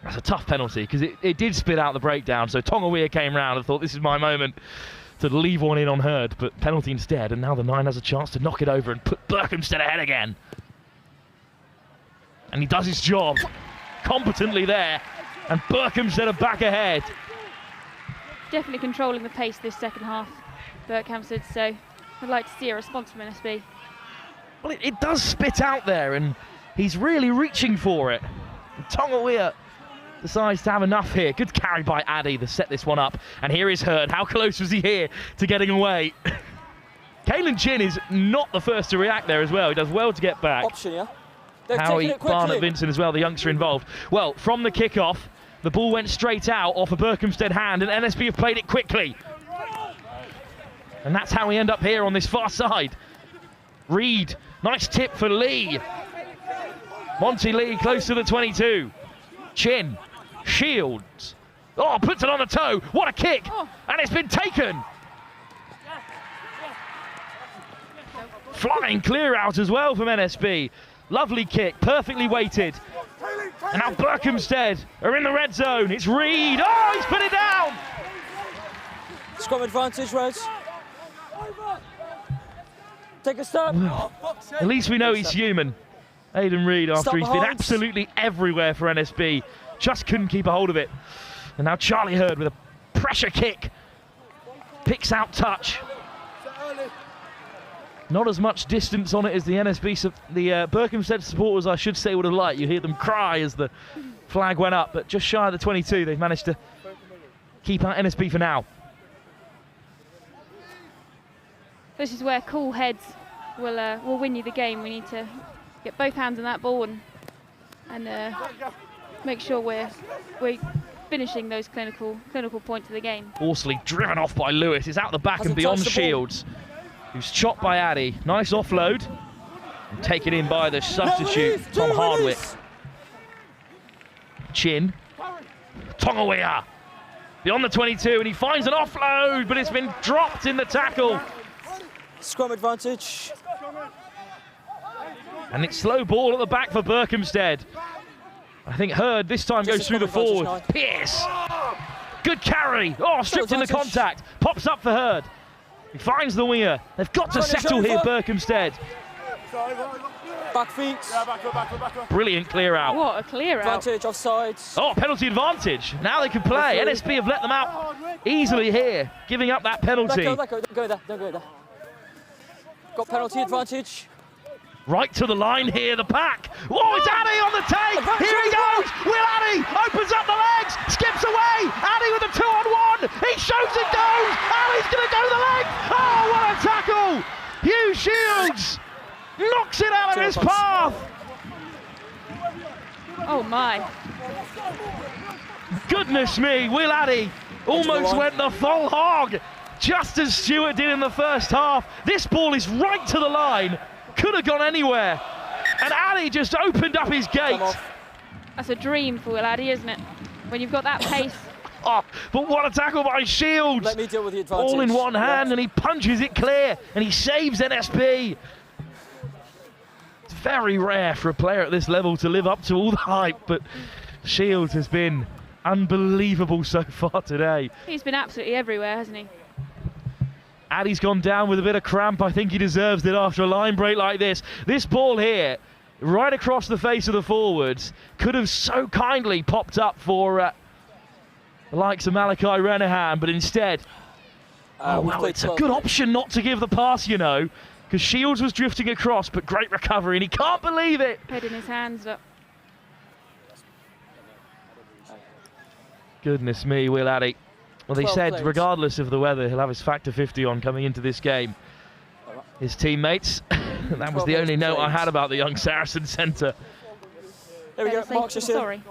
That's a tough penalty because it did spit out the breakdown. So Tongawea came round and thought, this is my moment to leave one in on Hurd, but penalty instead. And now the 9 has a chance to knock it over and put Berkhamsted ahead again. And he does his job competently there. And Berkhamsted are back ahead. Definitely controlling the pace this second half, Berkhamsted, so I'd like to see a response from NSB. Well, it does spit out there, and he's really reaching for it. Tongawea decides to have enough here. Good carry by Addy to set this one up. And here is Hurd. How close was he here to getting away? Caelan Chin is not the first to react there as well. He does well to get back. Option, yeah? Howie Barnett-Vincent as well, the youngster involved. Well, from the kickoff, the ball went straight out off a Berkhamsted hand, and NSB have played it quickly. And that's how we end up here on this far side. Reid, nice tip for Lee. Monty Lee close to the 22. Chin, Shields. Oh, puts it on the toe. What a kick. And it's been taken. Flying clear out as well from NSB. Lovely kick, perfectly weighted. And now Berkhamsted are in the red zone. It's Reid. Oh, he's put it down. Scrum advantage, Reds. Take a step. At least we know he's human. Aidan Reid, after he's been behind. absolutely everywhere for NSB, just couldn't keep a hold of it. And now Charlie Hurd with a pressure kick. Picks out touch. Not as much distance on it as the NSB, the Berkhamsted supporters, I should say, would have liked. You hear them cry as the flag went up, but just shy of the 22, they've managed to keep out NSB for now. This is where cool heads will win you the game. We need to get both hands on that ball and make sure we're finishing those clinical points of the game. Horsley driven off by Lewis. It's out the back and beyond Shields, who's chopped by Addy. Nice offload. And taken in by the substitute, Tom Hardwick. Chin. Tongawea. Beyond the 22, and he finds an offload, but it's been dropped in the tackle. Scrum advantage. And it's slow ball at the back for Berkhamsted. I think Hurd this time goes through the forward. Pierce. Good carry. Oh, stripped in the contact. Pops up for Hurd. He finds the winger. They've got to settle here, Berkhamsted. Back feet. Brilliant clear out. What a clear out. Advantage, offside. Oh, penalty advantage. Now they can play. NSB have let them out easily here, giving up that penalty. Let go, don't go there, don't go there. Got penalty advantage. Right to the line here, the pack. Whoa, it's Addy on the take. Here he goes. Will Addy opens up the legs, skips away. Addy with a 2-on-1. He shoots, it goes. Addy's going to go the leg. Oh, what a tackle. Hugh Shields knocks it out of his path. Oh, my. Goodness me, Will Addy almost went the full hog, just as Stewart did in the first half. This ball is right to the line. Could have gone anywhere. And Addy just opened up his gate. That's a dream for Will Addy, isn't it? When you've got that pace. Oh, but what a tackle by Shields. Let me deal with the advantage. All in one hand, and he punches it clear, and he saves NSB. It's very rare for a player at this level to live up to all the hype, but Shields has been unbelievable so far today. He's been absolutely everywhere, hasn't he? Addy's gone down with a bit of cramp. I think he deserves it after a line break like this. This ball here, right across the face of the forwards, could have so kindly popped up for the likes of Malachi Renahan, but instead, well, it's a good option not to give the pass, you know, because Shields was drifting across, but great recovery, and he can't believe it. Head in his hands up. Goodness me, Will Addy. Well, they said regardless of the weather, he'll have his factor 50 on coming into this game. His teammates, that was the only note I had about the young Saracen centre. There we go, Mark's just sorry.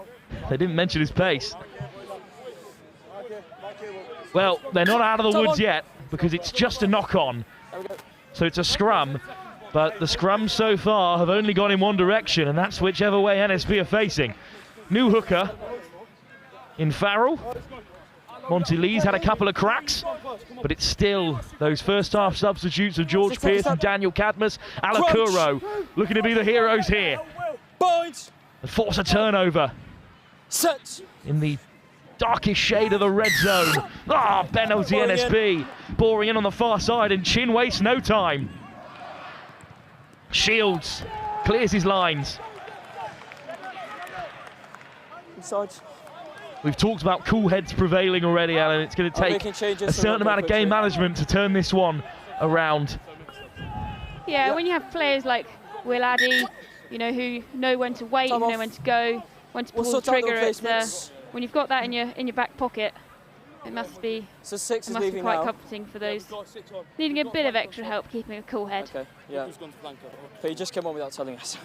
They didn't mention his pace. Well, they're not out of the woods yet, because it's just a knock-on. So it's a scrum, but the scrums so far have only gone in one direction, and that's whichever way NSB are facing. New hooker in Farrell. Monty Lee's had a couple of cracks, but it's still those first half substitutes of George Pearce and Daniel Cadmus. Alakuro looking to be the heroes here. Bind. And force a turnover. Set. In the darkest shade of the red zone. Penalty NSB. Boring in on the far side, and Chin wastes no time. Shields clears his lines. Inside. We've talked about cool heads prevailing already, Alan. It's going to take a certain amount of game management to turn this one around. Yeah, when you have players like Will Addy, you know, who know when to wait, who know when to go, when to pull the trigger. When you've got that in your back pocket, it must be quite comforting for those needing a bit of extra help keeping a cool head. Okay, yeah. But you just came on without telling us.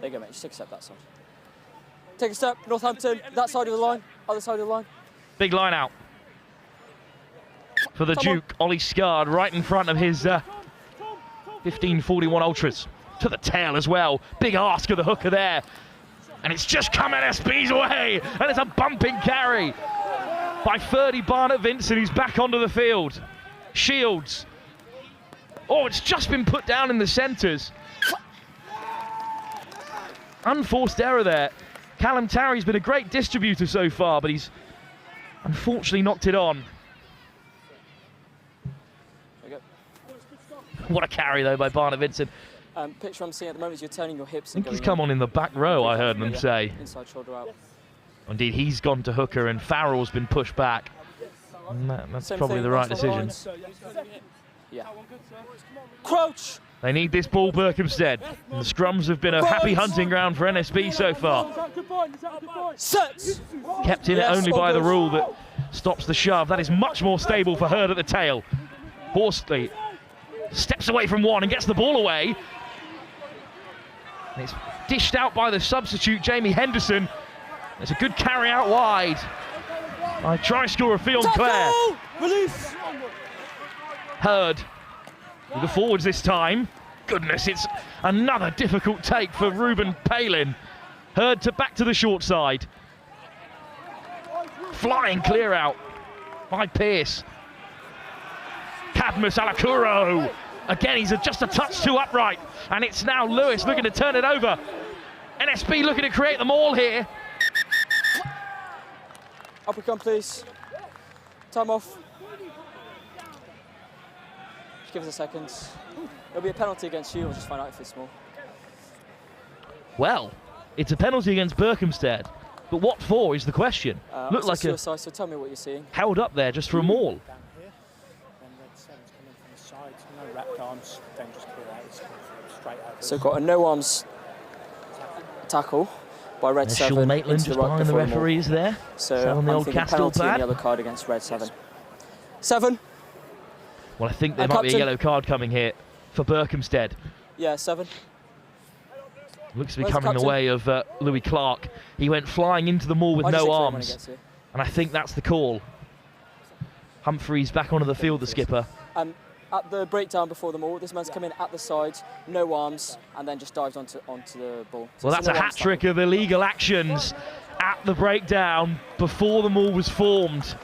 There you go, mate. Just take a step that side. Take a step, Northampton, that side of the line, other side of the line. Big line out for the Duke, Ollie Scard, right in front of his 1541 Ultras. To the tail as well. Big ask of the hooker there. And it's just come NSB's way. And it's a bumping carry by Ferdy Barnett-Vincent, who's back onto the field. Shields. Oh, it's just been put down in the centres. Unforced error there. Callum Tarry's been a great distributor so far, but he's unfortunately knocked it on. What a carry, though, by Barnett Vincent. Picture I'm seeing at the moment is you're turning your hips. I think he's come on in the back row, I heard them say. Inside shoulder out. Indeed, he's gone to hooker and Farrell's been pushed back. And that's probably the right decision. Yeah. Crouch! They need this ball, Berkhamsted. And the scrums have been a happy hunting ground for NSB so far. Set! Kept in it only by the rule that stops the shove. That is much more stable for Hurd at the tail. Horsley steps away from one and gets the ball away. And it's dished out by the substitute, Jamie Henderson. It's a good carry out wide by try scorer Fionn Clare. Release! Hurd with the forwards this time. Goodness, it's another difficult take for Ruben Palin. Hurd back to the short side. Flying clear out by Pearce. Cadmus Alakuro. Again, he's just a touch too upright. And it's now Lewis looking to turn it over. NSB looking to create the maul here. Up we come, please. Time off. Just give us a second. There'll be a penalty against you. We'll just find out if it's small. Well, it's a penalty against Berkhamsted. But what for is the question. Looked like a suicide, so tell me what you're seeing. Held up there just for a maul. So got a no arms tackle by Red 7. Sean Maitland just behind the referees there. So on the I'm old thinking Castile penalty and pad. yellow card against Red 7. 7. Well, I think there might be a yellow card coming here for Berkhamsted. Yeah, 7. Looks to be coming the way of Louis Clark. He went flying into the maul with no arms. And I think that's the call. Humphreys back onto the field, the skipper. At the breakdown before the maul, this man's come in at the side, no arms, and then just dives onto the ball. So well, that's a hat-trick of illegal actions at the breakdown before the maul was formed.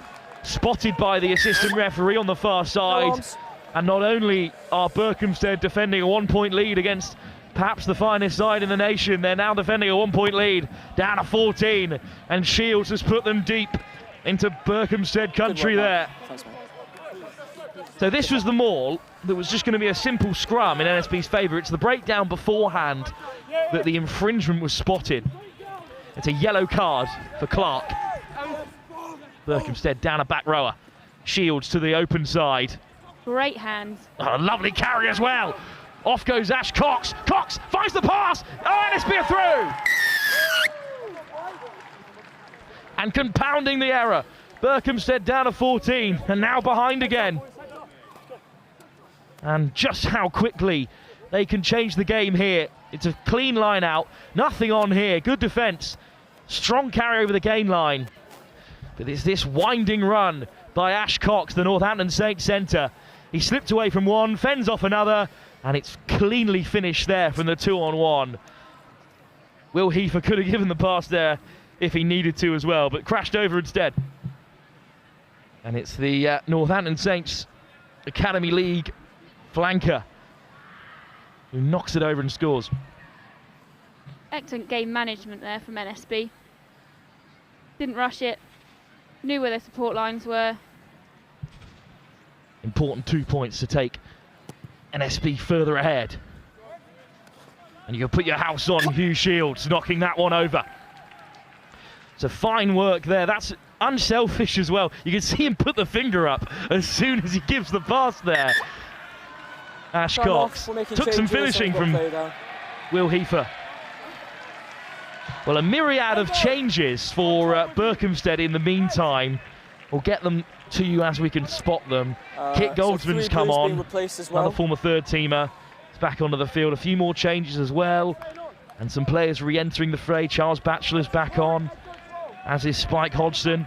Spotted by the assistant referee on the far side. And not only are Berkhamsted defending a 1-point lead against perhaps the finest side in the nation, they're now defending a 1-point lead, down to 14. And Shields has put them deep into Berkhamsted country there. Thanks, mate. So this was the maul that was just going to be a simple scrum in NSB's favour. It's the breakdown beforehand that the infringement was spotted. It's a yellow card for Clark. Berkhamsted down a back rower. Shields to the open side. Great hands. Oh, a lovely carry as well. Off goes Ash Cox. Cox finds the pass. Oh, NSB are through. And compounding the error. Berkhamsted down to 14 and now behind again. And just how quickly they can change the game here. It's a clean line out. Nothing on here. Good defence. Strong carry over the gain line. But it's this winding run by Ash Cox, the Northampton Saints centre. He slipped away from one, fends off another, and it's cleanly finished there from the 2-on-1. Will Heifer could have given the pass there if he needed to as well, but crashed over instead. And it's the Northampton Saints Academy League flanker who knocks it over and scores. Excellent game management there from NSB. Didn't rush it. Knew where their support lines were. Important 2 points to take NSB further ahead. And you can put your house on Hugh Shields knocking that one over. So fine work there. That's unselfish as well. You can see him put the finger up as soon as he gives the pass there. Ash Cox took some finishing from Will Heifer. Well, a myriad of changes for Berkhamsted in the meantime. We'll get them to you as we can spot them. Kit Goldsman's come on, another former third-teamer. He's back onto the field. A few more changes as well. And some players re-entering the fray. Charles Batchelor's back on, as is Spike Hodgson.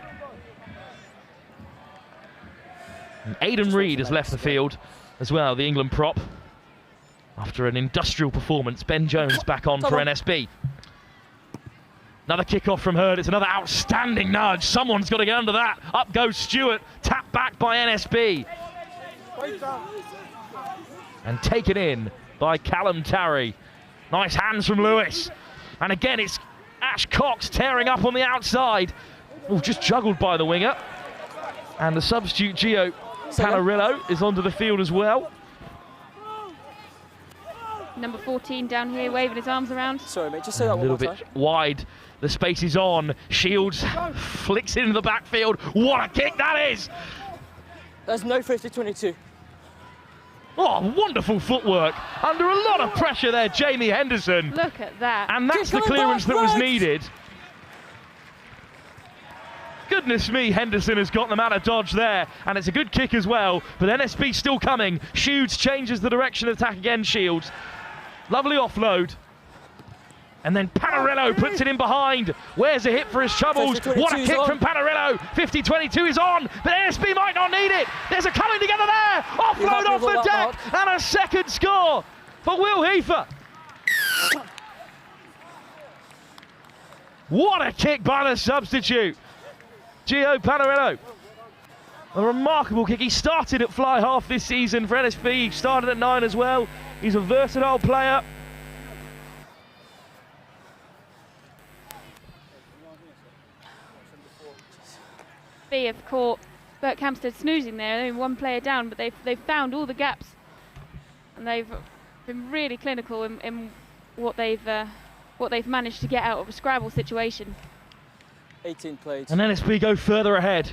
And Aidan Reid has left the field as well, the England prop. After an industrial performance, Ben Jones back on for NSB. Another kick-off from Hurd. It's another outstanding nudge. Someone's got to get under that. Up goes Stewart. Tapped back by NSB. And taken in by Callum Tarry. Nice hands from Lewis. And again, it's Ash Cox tearing up on the outside. Oh, just juggled by the winger. And the substitute Gio Panarillo is onto the field as well. Number 14 down here waving his arms around. Sorry, mate, just say that one more time. A little bit wide. The space is on. Shields flicks it into the backfield. What a kick that is! There's no 50-22. Oh, wonderful footwork. Under a lot of pressure there, Jamie Henderson. Look at that. And that's the clearance that was needed. Goodness me, Henderson has got them out of dodge there, and it's a good kick as well, but NSB still coming. Shields changes the direction of attack again, Shields. Lovely offload. And then Panarello puts it in behind. Where's a hit for his troubles? What a kick from Panarello. 50-22 is on, but NSB might not need it. There's a coming together there. Offload off the deck, and a second score for Will Heifer. What a kick by the substitute. Gio Panarello. A remarkable kick. He started at fly half this season for NSB. He started at 9 as well. He's a versatile player. They have caught Berkhamsted snoozing there. Only one player down, but they've found all the gaps, and they've been really clinical in what they've managed to get out of a scrabble situation. 18 played. And NSB go further ahead.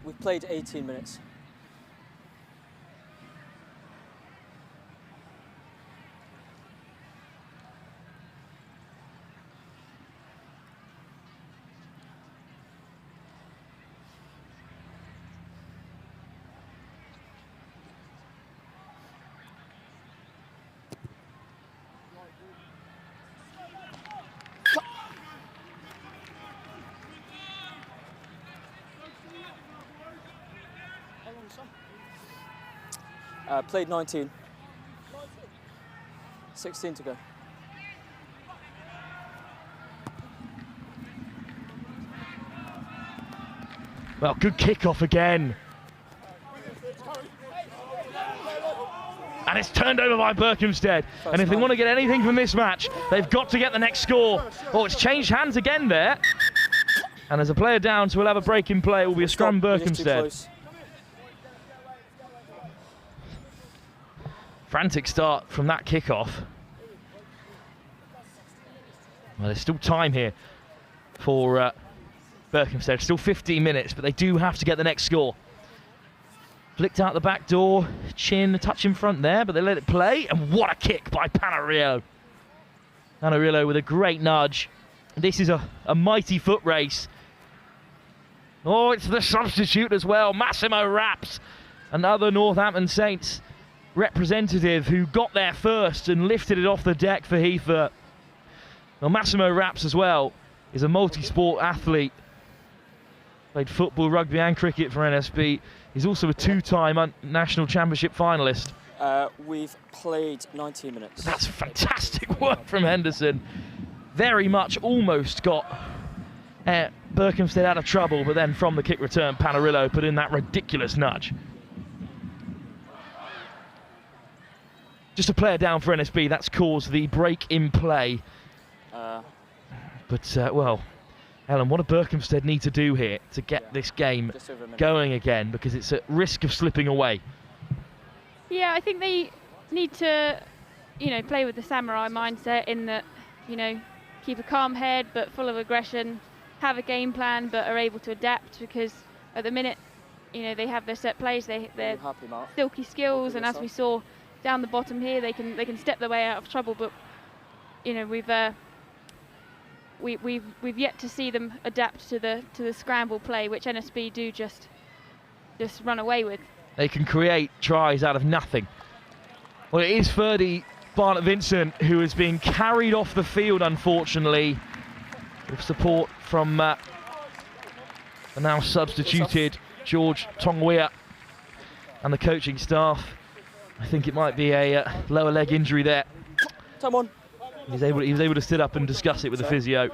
We've played 18 minutes. Played 19. 16 to go. Well, good kickoff again. And it's turned over by Berkhamsted. And if they want to get anything from this match, they've got to get the next score. Oh, it's changed hands again there. And there's a player down, so we'll have a break in play. It will be a scrum Berkhamsted. Frantic start from that kickoff. Well, there's still time here for Berkhamsted. Still 15 minutes, but they do have to get the next score. Flicked out the back door, chin, a touch in front there, but they let it play. And what a kick by Panarello. Panarello with a great nudge. This is a mighty foot race. Oh, it's the substitute as well, Massimo Raps, another Northampton Saints representative who got there first and lifted it off the deck for Heifer. Well, Massimo Raps as well is a multi-sport athlete. Played football, rugby and cricket for NSB. He's also a two-time national championship finalist. We've played 19 minutes. That's fantastic work from Henderson. Very much almost got Berkhamsted out of trouble, but then from the kick return, Panarello put in that ridiculous nudge. Just a player down for NSB, that's caused the break in play. Well, Ellen, what do Berkhamsted need to do here to get this game going again? Because it's at risk of slipping away. Yeah, I think they need to, play with the samurai mindset in that, keep a calm head but full of aggression, have a game plan but are able to adapt, because at the minute, they have their set plays, they're silky skills, and as we saw down the bottom here, they can step their way out of trouble, but we've yet to see them adapt to the scramble play, which NSB do just run away with. They can create tries out of nothing. Well, it is Ferdy Barnett-Vincent who is being carried off the field, unfortunately, with support from the now substituted George Tongwea and the coaching staff. I think it might be a lower leg injury there. Come on. He was able to sit up and discuss it with the physio.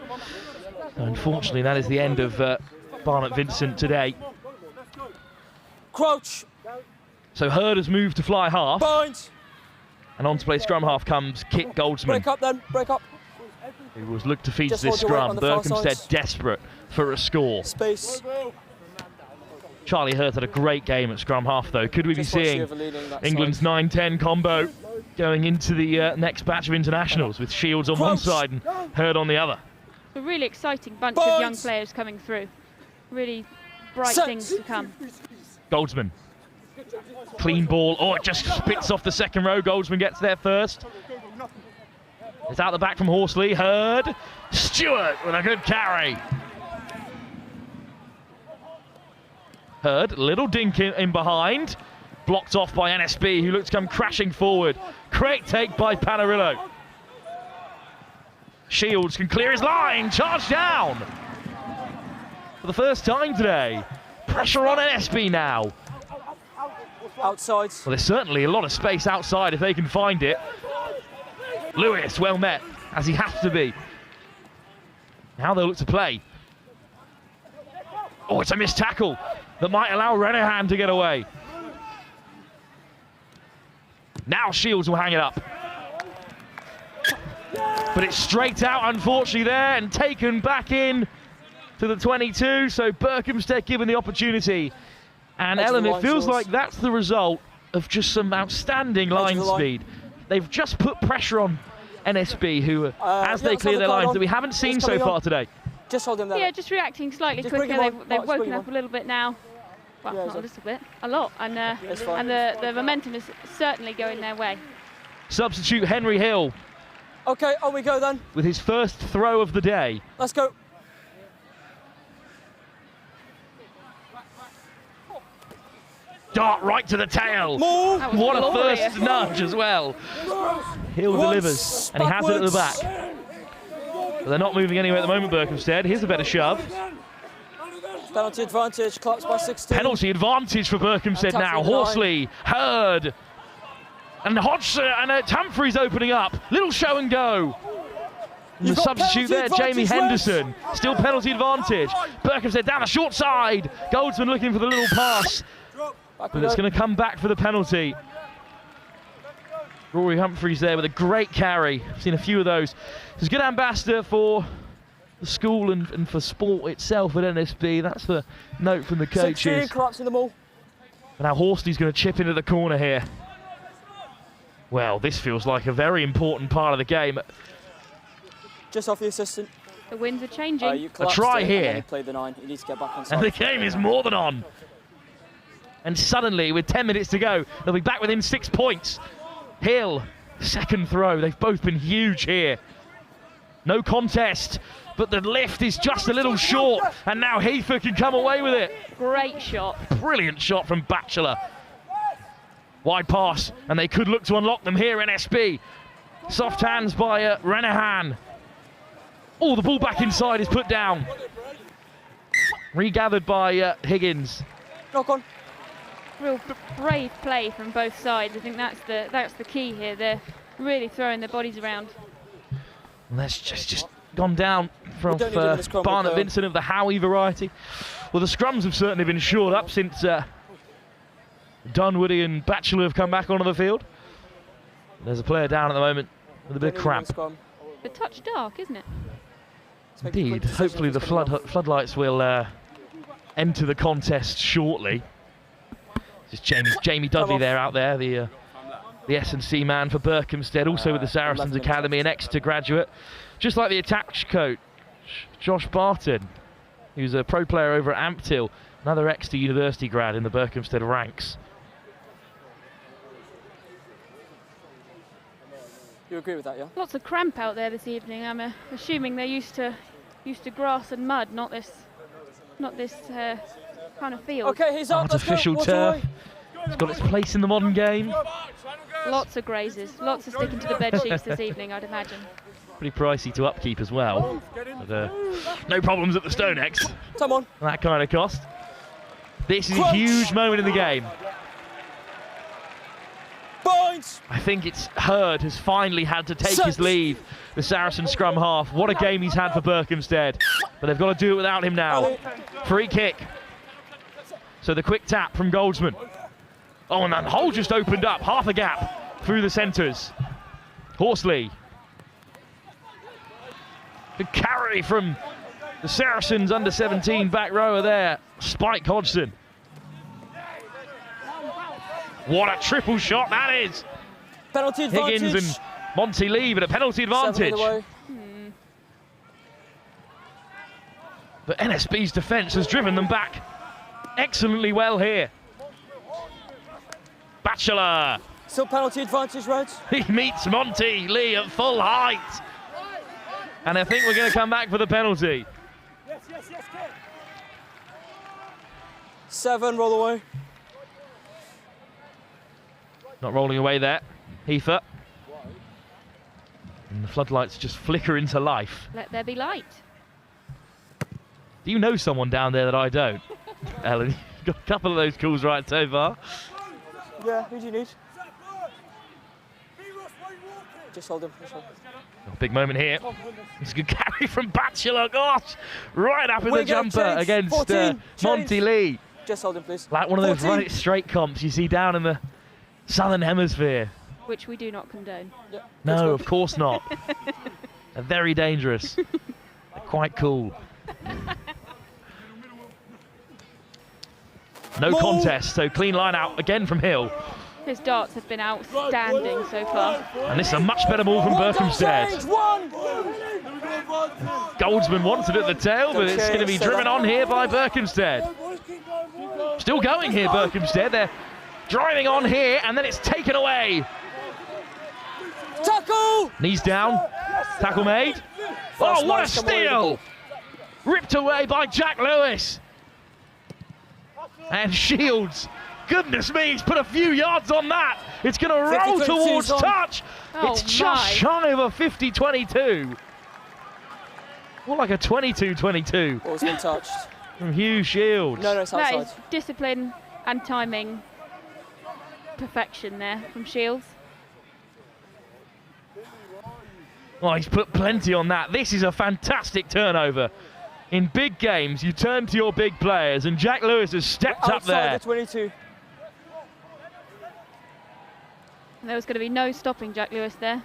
Unfortunately, that is the end of Barnett-Vincent today. Crouch. So Hurd has moved to fly half. Bind. And on to play scrum half comes Kit Goldsman. Break up then, break up. Who was looked to feed this scrum. Berkhamsted desperate for a score. Space. Charlie Hurd had a great game at scrum half though. Could we be seeing England's 9-10 combo? going into the next batch of internationals with Shields on one side and Hurd on the other. A really exciting bunch of young players coming through. Really bright things to come. Goldsman. Clean ball. Oh, it just spits off the second row. Goldsman gets there first. It's out the back from Horsley. Hurd. Stewart with a good carry. Hurd, little dink in behind. Blocked off by NSB, who looks to come crashing forward. Great take by Panarillo. Shields can clear his line. Charge down. For the first time today. Pressure on NSB now. Outside. Well, there's certainly a lot of space outside if they can find it. Lewis, well met, as he has to be. Now they'll look to play. Oh, it's a missed tackle that might allow Renahan to get away. Now Shields will hang it up. But it's straight out, unfortunately, there, and taken back in to the 22. So Berkhamsted given the opportunity. And Ellen, it feels like that's the result of just some outstanding line speed. They've just put pressure on NSB, who, as they clear their lines, that we haven't seen so far today. Just hold them there. Yeah, just reacting slightly quicker. They've woken up a little bit now. Well, not a little bit, a lot. And the momentum is certainly going their way. Substitute Henry Hill. Okay, on we go then. With his first throw of the day. Let's go. Dart right to the tail. Move. What a first nudge as well. Hill delivers, and he has it at the back. But they're not moving anywhere at the moment, Berkhamsted. Here's a better shove. Penalty advantage, collapsed by 16. Penalty advantage for Berkhamsted now. Horsley, Hurd, and Hodgson, and Humphreys opening up. Little show and go. And the substitute there, Jamie Henderson. Still penalty advantage. Berkhamsted down the short side. Goldsman looking for the little pass. But it's going to come back for the penalty. Rory Humphreys there with a great carry. I've seen a few of those. He's a good ambassador for the school and for sport itself at NSB. That's the note from the coaches. 16, collapsing them all. And now Horsley's going to chip into the corner here. Well, this feels like a very important part of the game. Just off the assistant. The winds are changing. A try here. Play the 9. You need to get back on side. And the game is more than on. And suddenly, with 10 minutes to go, they'll be back within 6 points. Hill, second throw. They've both been huge here. No contest, but the lift is just a little short. And now Heifer can come away with it. Great shot. Brilliant shot from Batchelor. Wide pass, and they could look to unlock them here, NSB. Soft hands by Renahan. Oh, the ball back inside is put down. Regathered by Higgins. Knock on. Real brave play from both sides. I think that's the key here. They're really throwing their bodies around. And that's just gone down from Barnett Vincent of the Howie variety. Well, the scrums have certainly been shored up since Dunwoody and Batchelor have come back onto the field. There's a player down at the moment with a bit of cramp. A touch dark, isn't it? Indeed. Hopefully the floodlights will enter the contest shortly. Just Jamie Dudley there out there, the S&C man for Berkhamsted, also with the Saracens Academy, an Exeter graduate. Just like the attack coach, Josh Barton, who's a pro player over at Ampthill, another Exeter University grad in the Berkhamsted ranks. You agree with that, yeah? Lots of cramp out there this evening. I'm assuming they're used to grass and mud, not this kind of field. Okay, he's up. Artificial turf. It's got its place in the modern game. Lots of grazes, lots of sticking to the bed sheets this evening, I'd imagine. Pretty pricey to upkeep as well. But, no problems at the STONEX. Come on. That kind of cost. This is a huge moment in the game. Points. I think it's Hurd has finally had to take his leave. The Saracen scrum half. What a game he's had for Berkhamsted. But they've got to do it without him now. Free kick. So the quick tap from Goldsman. Oh, and that hole just opened up. Half a gap through the centres. Horsley. Good carry from the Saracens under 17 back rower there. Spike Hodgson. What a triple shot that is. Penalty advantage. Higgins and Monty Lee, but a penalty advantage. But NSB's defence has driven them back excellently well here. Batchelor. Still penalty advantage, Reds. He meets Monty Lee at full height. And I think we're going to come back for the penalty. Yes, Kate. 7, roll away. Not rolling away there. Heifer. And the floodlights just flicker into life. Let there be light. Do you know someone down there that I don't? Ellen, you've got a couple of those calls right so far. Yeah, who do you need? Just hold him. A big moment here. It's a good carry from Batchelor. Gosh, right up in the jumper against Monty Lee. Just hold him, please. Like one of those run it straight comps you see down in the Southern Hemisphere. Which we do not condone. Yeah. No, of course not. They're very dangerous. They're quite cool. No contest, so clean line out again from Hill. His darts have been outstanding so far. And this is a much better ball from Berkhamsted. Goldsman wants it at the tail, but it's going to be driven on here by Berkhamsted. Still going here, Berkhamsted. They're driving on here, and then it's taken away. Tackle! Knees down. Tackle made. Oh, what a steal! Ripped away by Jack Lewis. And Shields. Goodness me, he's put a few yards on that. It's going to roll towards touch. It's just shy of a 50-22. More like a 22-22. Ball's been touched. From Hugh Shields. No, it's outside. That is discipline and timing. Perfection there from Shields. Oh, he's put plenty on that. This is a fantastic turnover. In big games, you turn to your big players, and Jack Lewis has stepped up there. Outside the 22. And there was going to be no stopping Jack Lewis there.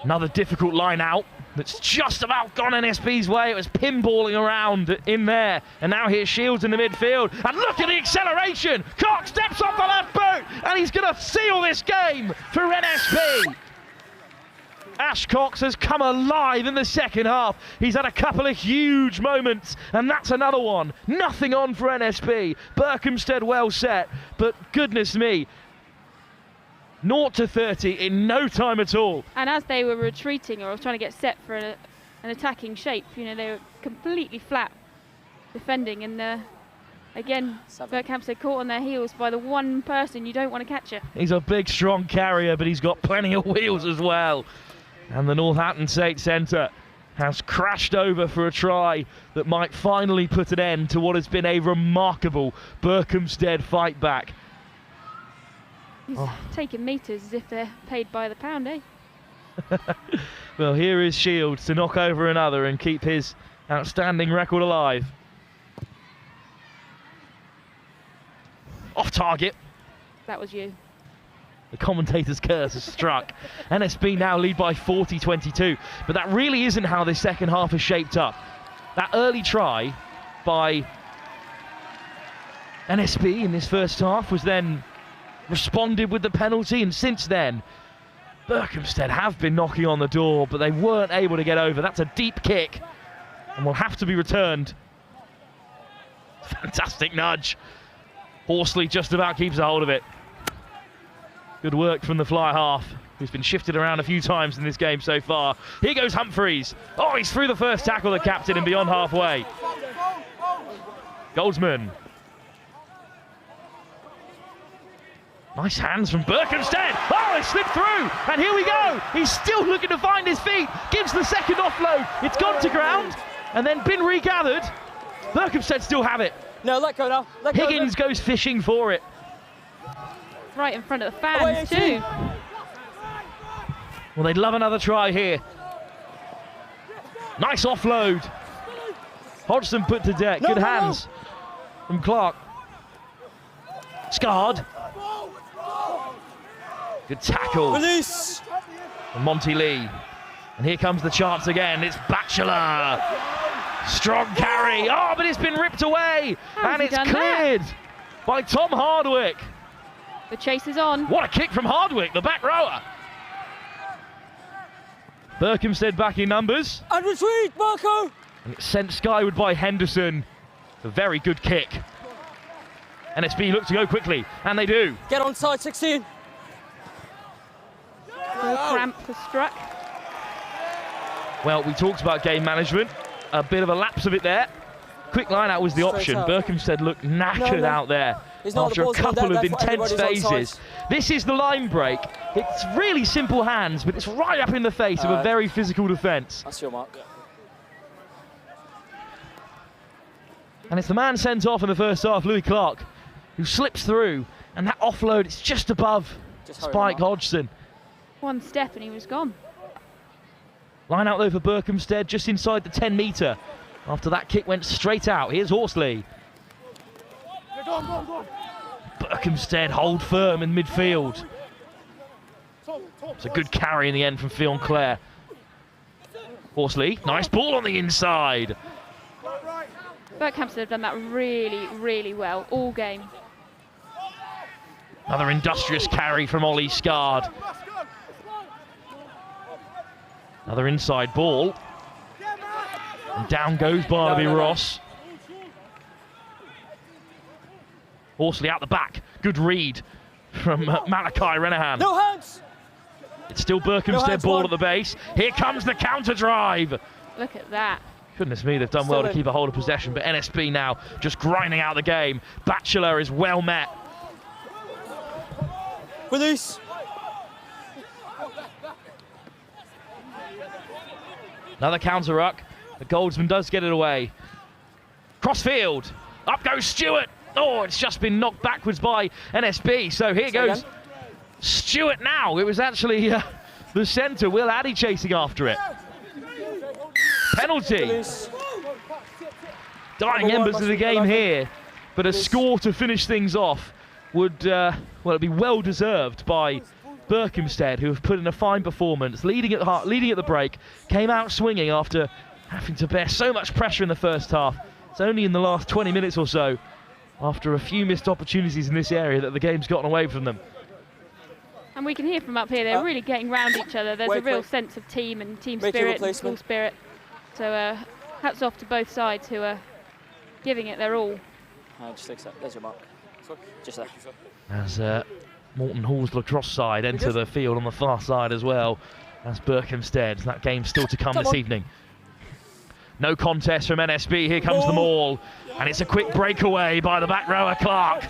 Another difficult line out that's just about gone NSB's way. It was pinballing around in there. And now here's Shields in the midfield. And look at the acceleration. Cox steps off the left boot, and he's going to seal this game for NSB. Ash Cox has come alive in the second half. He's had a couple of huge moments, and that's another one. Nothing on for NSB. Berkhamsted well set, but goodness me, 0-30 in no time at all. And as they were retreating or trying to get set for an attacking shape, you know, they were completely flat defending, and again, Berkhamsted caught on their heels by the one person you don't want to catch her. He's a big, strong carrier, but he's got plenty of wheels as well. And the Northampton State Centre has crashed over for a try that might finally put an end to what has been a remarkable Berkhamsted fight back. He's taking meters as if they're paid by the pound, eh? Well, here is Shields to knock over another and keep his outstanding record alive. Off target. That was you. The commentator's curse has struck. NSB now lead by 40-22, but that really isn't how this second half has shaped up. That early try by NSB in this first half was then responded with the penalty, and since then, Berkhamsted have been knocking on the door, but they weren't able to get over. That's a deep kick, and will have to be returned. Fantastic nudge. Horsley just about keeps a hold of it. Good work from the fly half, who's been shifted around a few times in this game so far. Here goes Humphreys. Oh, he's through the first tackle, the captain, and beyond halfway. Goldsman. Nice hands from Berkhamsted. Oh, it slipped through, and here we go. He's still looking to find his feet. Gives the second offload. It's gone to ground, and then been regathered. Berkhamsted still have it. No, let go now. Let go. Higgins goes fishing for it. Right in front of the fans too. Well, they'd love another try here. Nice offload. Hodgson put to deck. Good hands from Clark. Scarred. Good tackle. Release. From Monty Lee. And here comes the chance again. It's Batchelor. Strong carry. Oh, but it's been ripped away. And it's cleared by Tom Hardwick. The chase is on. What a kick from Hardwick, the back rower. Berkhamsted back in numbers. And retreat, Marco! And it's sent skyward by Henderson. A very good kick. NSB look to go quickly, and they do. Get on side 16. No cramp was struck. Well, we talked about game management. A bit of a lapse of it there. Quick line out was the option. Berkhamsted looked knackered out there after a couple of intense phases. This is the line break. It's really simple hands, but it's right up in the face of a very physical defence. That's your mark. And it's the man sent off in the first half, Louis Clark, who slips through, and that offload is just above Spike Hodgson. One step and he was gone. Line out though for Berkhamsted, just inside the 10-metre. After that kick went straight out. Here's Horsley. Berkhamsted hold firm in midfield. It's a good carry in the end from Fionn Clare. Horsley, nice ball on the inside. Berkhamsted have done that really, really well all game. Another industrious carry from Ollie Scard. Another inside ball. And down goes Barnaby Ross. Horsley out the back. Good read from Malachi Renahan. No hands! It's still Berkhamsted ball at the base. Here comes the counter drive. Look at that. Goodness me, they've done well to keep a hold of possession, but NSB now just grinding out the game. Batchelor is well met. Release. Another counter ruck. The Goldsman does get it away. Crossfield. Up goes Stewart. Oh, it's just been knocked backwards by NSB. So here goes Stewart now. It was actually the centre, Will Addy, chasing after it. Penalty. Dying embers of the game here, but a score to finish things off would, well, it'd be well deserved by Berkhamsted, who have put in a fine performance, leading at the break, came out swinging after having to bear so much pressure in the first half. It's only in the last 20 minutes or so, after a few missed opportunities in this area, that the game's gotten away from them. And we can hear from up here, they're really getting round each other. There's a real sense of team and team spirit and school spirit. So hats off to both sides who are giving it their all. Just accept. There's your mark. Just there. As Morton Hall's lacrosse side enter the field on the far side as well as Berkhamsted. That game's still to come this evening. No contest from NSB. Here comes the maul. And it's a quick breakaway by the back rower, Clark.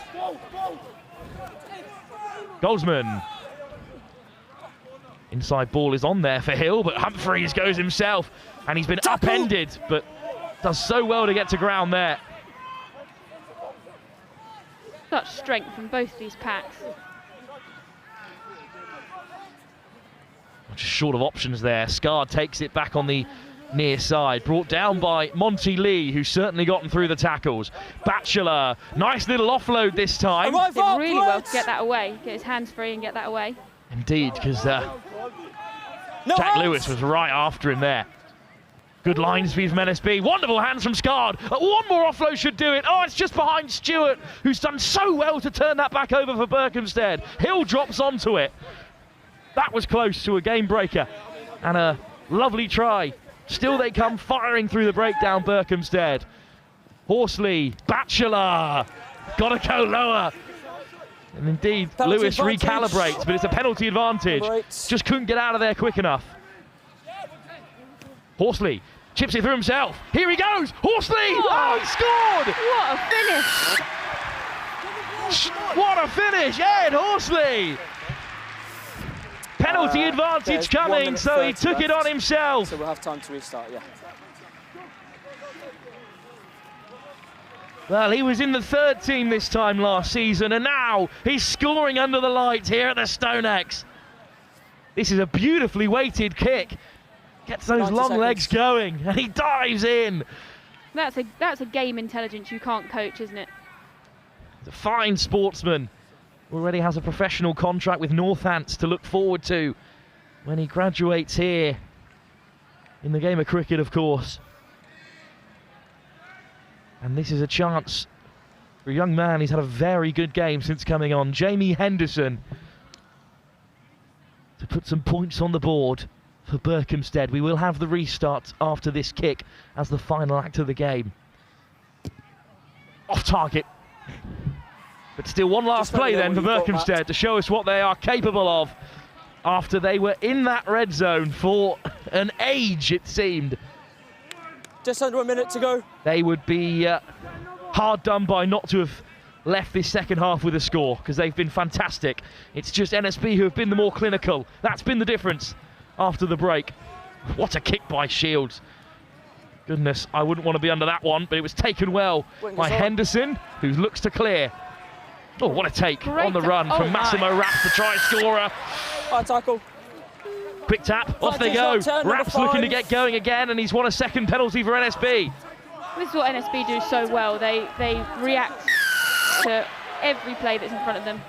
Goldsman. Inside ball is on there for Hill, but Humphreys goes himself. And he's been upended, but does so well to get to ground there. Such strength from both these packs. Just short of options there. Scard takes it back on the near side. Brought down by Monty Lee, who's certainly gotten through the tackles. Batchelor, nice little offload this time. Did really well to get that away. Get his hands free and get that away. Indeed, because Jack Lewis was right after him there. Good line speed from NSB. Wonderful hands from Scard. One more offload should do it. Oh, it's just behind Stewart, who's done so well to turn that back over for Berkhamsted. Hill drops onto it. That was close to a game breaker. And a lovely try. Still they come firing through the breakdown, Berkhamsted. Horsley, Batchelor. Gotta go lower. And indeed, penalty Lewis recalibrates, but it's a penalty advantage. Just couldn't get out of there quick enough. Horsley chips it through himself. Here he goes. Horsley! Oh, he scored! What a finish! What a finish! Ed Horsley! Penalty advantage coming, so he took it on himself. So we'll have time to restart, yeah. Well, he was in the third team this time last season, and now he's scoring under the lights here at the STONEX. This is a beautifully weighted kick. Gets those long legs going, and he dives in. That's a game intelligence you can't coach, isn't it? He's a fine sportsman. Already has a professional contract with Northants to look forward to when he graduates here in the game of cricket, of course. And this is a chance For a young man, he's had a very good game since coming on. Jamie Henderson to put some points on the board for Berkhamsted. We will have the restart after this kick as the final act of the game. Off target. But still one last play then for Berkhamsted to show us what they are capable of after they were in that red zone for an age, it seemed. Just under a minute to go. They would be hard done by not to have left this second half with a score, because they've been fantastic. It's just NSB who have been the more clinical. That's been the difference after the break. What a kick by Shields. Goodness, I wouldn't want to be under that one, but it was taken well by Henderson, who looks to clear. Oh, what a take on the run from Massimo Raps, the try scorer. High tackle. Quick tap, off they go. Raps looking to get going again, and he's won a second penalty for NSB. This is what NSB do so well. They react to every play that's in front of them.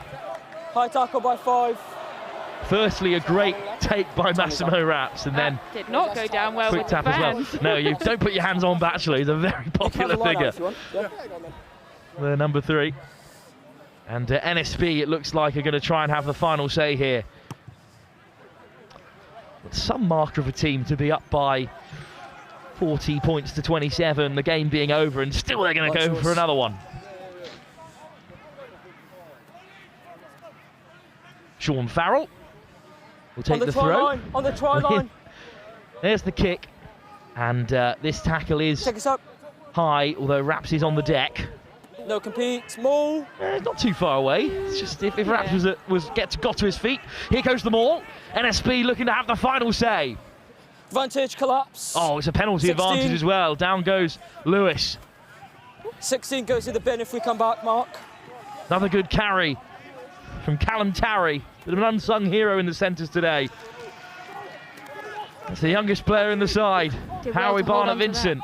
High tackle by 5. Firstly, a great take by Massimo Raps, and then did not go down well quick with tap the as well. fans. No, you don't put your hands on Batchelor. He's a very popular figure. The number 3. And NSB, it looks like, are going to try and have the final say here. But some marker of a team to be up by 40 points to 27, the game being over, and still they're going to go for another one. Sean Farrell will take the throw. On the try line. There's the kick. And this tackle is high, although Raps is on the deck. No compete, Maul. Not too far away. It's just if Raps got to his feet. Here goes the maul. NSB looking to have the final say. Vantage collapse. Oh, it's a penalty 16. advantage as well. Down goes Lewis. 16 goes in the bin if we come back, Mark. Another good carry from Callum Tarry. Bit of an unsung hero in the centres today. That's the youngest player in the side, Howie Barner-Vincent.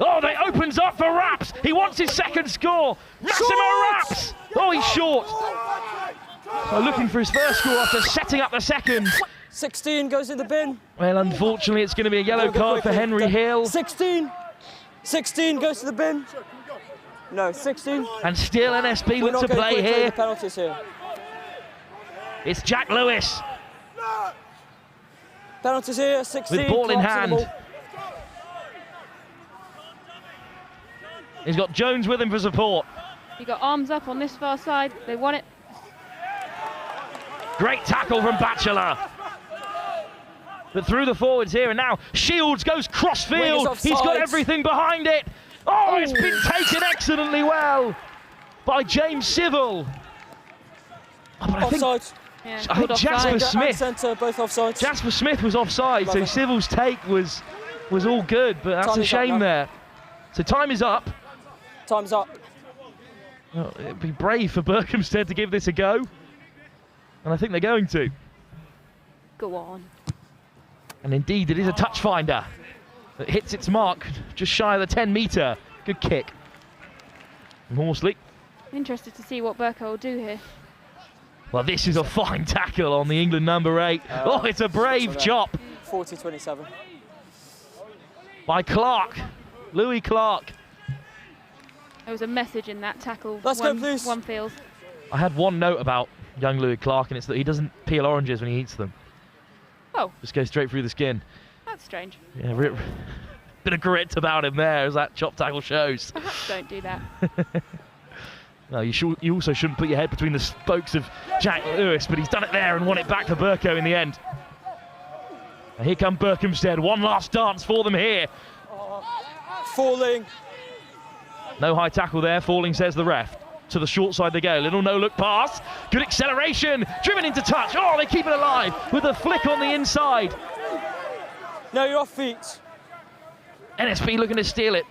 Oh, they opens up for Raps. He wants his second score. Massimo Raps. Oh, he's short. So looking for his first score after setting up the second. 16 goes in the bin. Well, unfortunately, it's going to be a yellow card for Henry Hill. 16 goes to the bin. No, 16. And still NSB look to play here. Penalties here. It's Jack Lewis. Penalties here, 16. With ball in hand. He's got Jones with him for support. You got arms up on this far side. They want it. Great tackle from Batchelor. But through the forwards here, and now Shields goes crossfield. He's got everything behind it. Oh, it's been taken excellently well by James Civil. Oh, but I think Jasper Smith. Centre, both offsides. Jasper Smith was offside, so Civil's take was all good, but that's a shame there. So time is up. Time's up. Well, it'd be brave for Berkhamsted to give this a go, and I think they're going to. Go on. And indeed, it is a touch finder that hits its mark just shy of the 10-metre. Good kick. And Horsley. Interested to see what Berko will do here. Well, this is a fine tackle on the England number 8. Oh, it's a brave chop. 40-27. By Clark. Louis Clark. There was a message in that tackle. Let's go, please. One feels. I had one note about young Louis Clark, and it's that he doesn't peel oranges when he eats them. Oh. Just goes straight through the skin. That's strange. Yeah, bit of grit about him there, as that chop tackle shows. Perhaps don't do that. No, you also shouldn't put your head between the spokes of Jack Lewis, but he's done it there and won it back for Berko in the end. And here come Berkhamsted. One last dance for them here. Falling. No high tackle there. Falling, says the ref. To the short side they go. Little no-look pass. Good acceleration. Driven into touch. Oh, they keep it alive with a flick on the inside. No, you're off feet. NSB looking to steal it.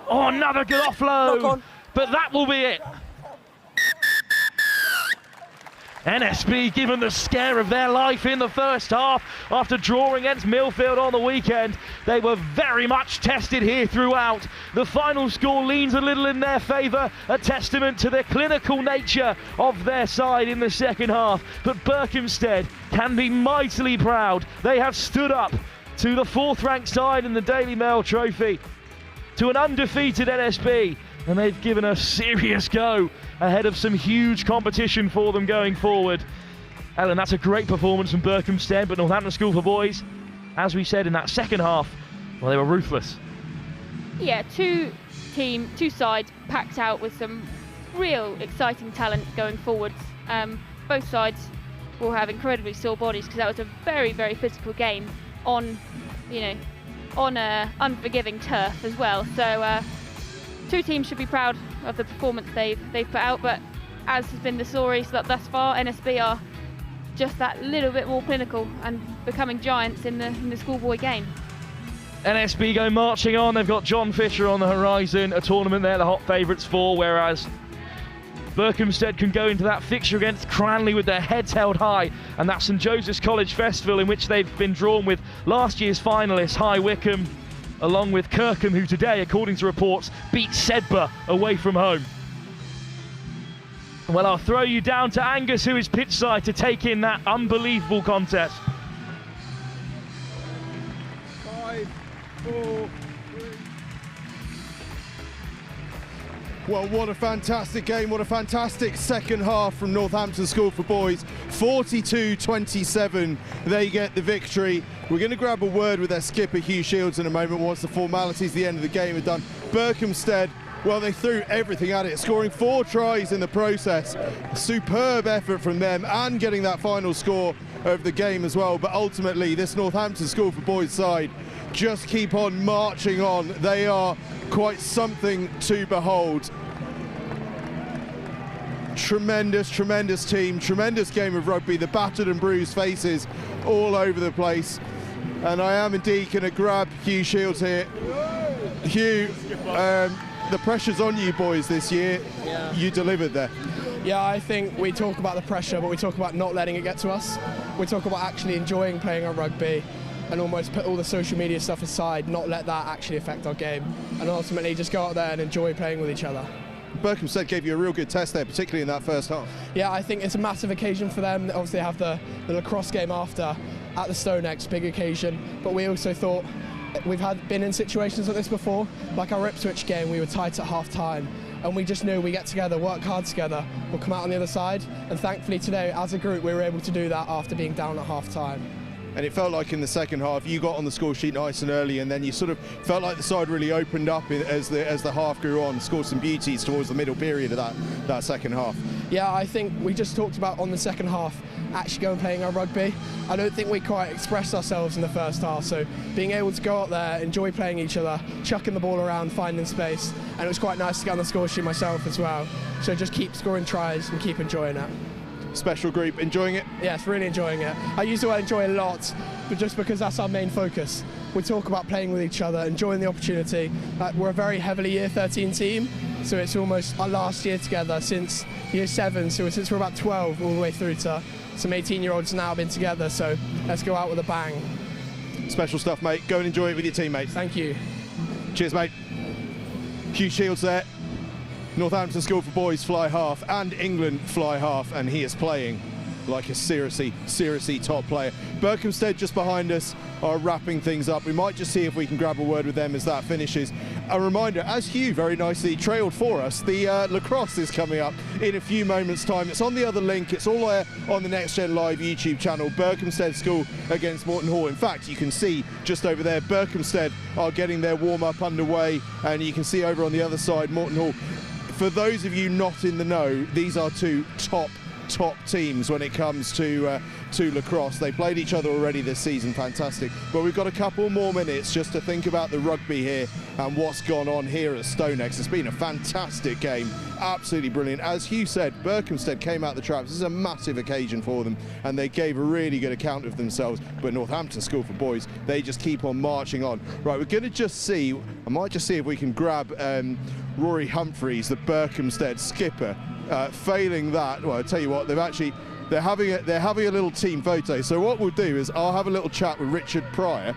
Oh, another good offload. But that will be it. NSB given the scare of their life in the first half after drawing against Millfield on the weekend. They were very much tested here throughout. The final score leans a little in their favour, a testament to the clinical nature of their side in the second half. But Berkhamsted can be mightily proud. They have stood up to the 4th ranked side in the Daily Mail Trophy, to an undefeated NSB. And they've given a serious go ahead of some huge competition for them going forward. Ellen, that's a great performance from Berkhamsted, but Northampton School for Boys, as we said in that second half, well, they were ruthless. Yeah, two sides packed out with some real exciting talent going forwards. Both sides will have incredibly sore bodies because that was a very, very physical game on unforgiving turf as well. So two teams should be proud of the performance they've put out, but as has been the story thus far, NSB are just that little bit more clinical and becoming giants in the schoolboy game. NSB go marching on. They've got John Fisher on the horizon, a tournament they're the hot favourites for, whereas Berkhamsted can go into that fixture against Cranley with their heads held high, and that's St Joseph's College Festival, in which they've been drawn with last year's finalists High Wycombe, along with Kirkham, who today, according to reports, beat Sedbergh away from home. Well, I'll throw you down to Angus, who is pitchside, to take in that unbelievable contest. 5, 4, 3. Well, what a fantastic game, what a fantastic second half from Northampton School for Boys. 42-27, they get the victory. We're going to grab a word with their skipper, Hugh Shields, in a moment once the formalities at the end of the game are done. Berkhamsted, well, they threw everything at it, scoring 4 tries in the process. A superb effort from them and getting that final score of the game as well. But ultimately, this Northampton School for Boys side just keep on marching on. They are quite something to behold. Tremendous, tremendous team, tremendous game of rugby. The battered and bruised faces all over the place. And I am indeed going to grab Hugh Shields here. Hugh, the pressure's on you boys this year. Yeah. You delivered there. Yeah, I think we talk about the pressure, but we talk about not letting it get to us. We talk about actually enjoying playing our rugby and almost put all the social media stuff aside, not let that actually affect our game, and ultimately just go out there and enjoy playing with each other. Berkhamsted gave you a real good test there, particularly in that first half. Yeah, I think it's a massive occasion for them. Obviously, they have the lacrosse game after at the STONEX, big occasion, but we also thought we've been in situations like this before, like our Ipswich game, we were tight at half time, and we just knew we get together, work hard together, we'll come out on the other side, and thankfully today, as a group, we were able to do that after being down at half time. And it felt like in the second half you got on the score sheet nice and early, and then you sort of felt like the side really opened up as the half grew on, scored some beauties towards the middle period of that second half. Yeah, I think we just talked about on the second half actually going and playing our rugby. I don't think we quite expressed ourselves in the first half, so being able to go out there, enjoy playing each other, chucking the ball around, finding space, and it was quite nice to get on the score sheet myself as well. So just keep scoring tries and keep enjoying it. Special group, enjoying it? Yes, really enjoying it. I use the word enjoy a lot, but just because that's our main focus. We talk about playing with each other, enjoying the opportunity. We're a very heavily Year 13 team, so it's almost our last year together since Year 7, so since we're about 12 all the way through to some 18-year-olds now been together, so let's go out with a bang. Special stuff, mate. Go and enjoy it with your teammates. Thank you. Cheers, mate. Hugh Shields there. Northampton School for Boys fly half and England fly half, and he is playing like a seriously top player. Berkhamsted just behind us are wrapping things up. We might just see if we can grab a word with them as that finishes. A reminder, as Hugh very nicely trailed for us, the lacrosse is coming up in a few moments' time. It's on the other link. It's all there on the Next Gen Live YouTube channel. Berkhamsted School against Moreton Hall. In fact, you can see just over there, Berkhamsted are getting their warm-up underway, and you can see over on the other side, Moreton Hall. For those of you not in the know, these are two top teams when it comes to lacrosse. They played each other already this season, fantastic. But we've got a couple more minutes just to think about the rugby here and what's gone on here at STONEX. It's been a fantastic game, absolutely brilliant. As Hugh said, Berkhamsted came out the traps. This is a massive occasion for them, and they gave a really good account of themselves. But Northampton School for Boys, they just keep on marching on. Right, we're going to just see, I might just see if we can grab Rory Humphreys, the Berkhamsted skipper. Failing that, well, I'll tell you what, they're having a little team photo. So what we'll do is I'll have a little chat with Richard Pryor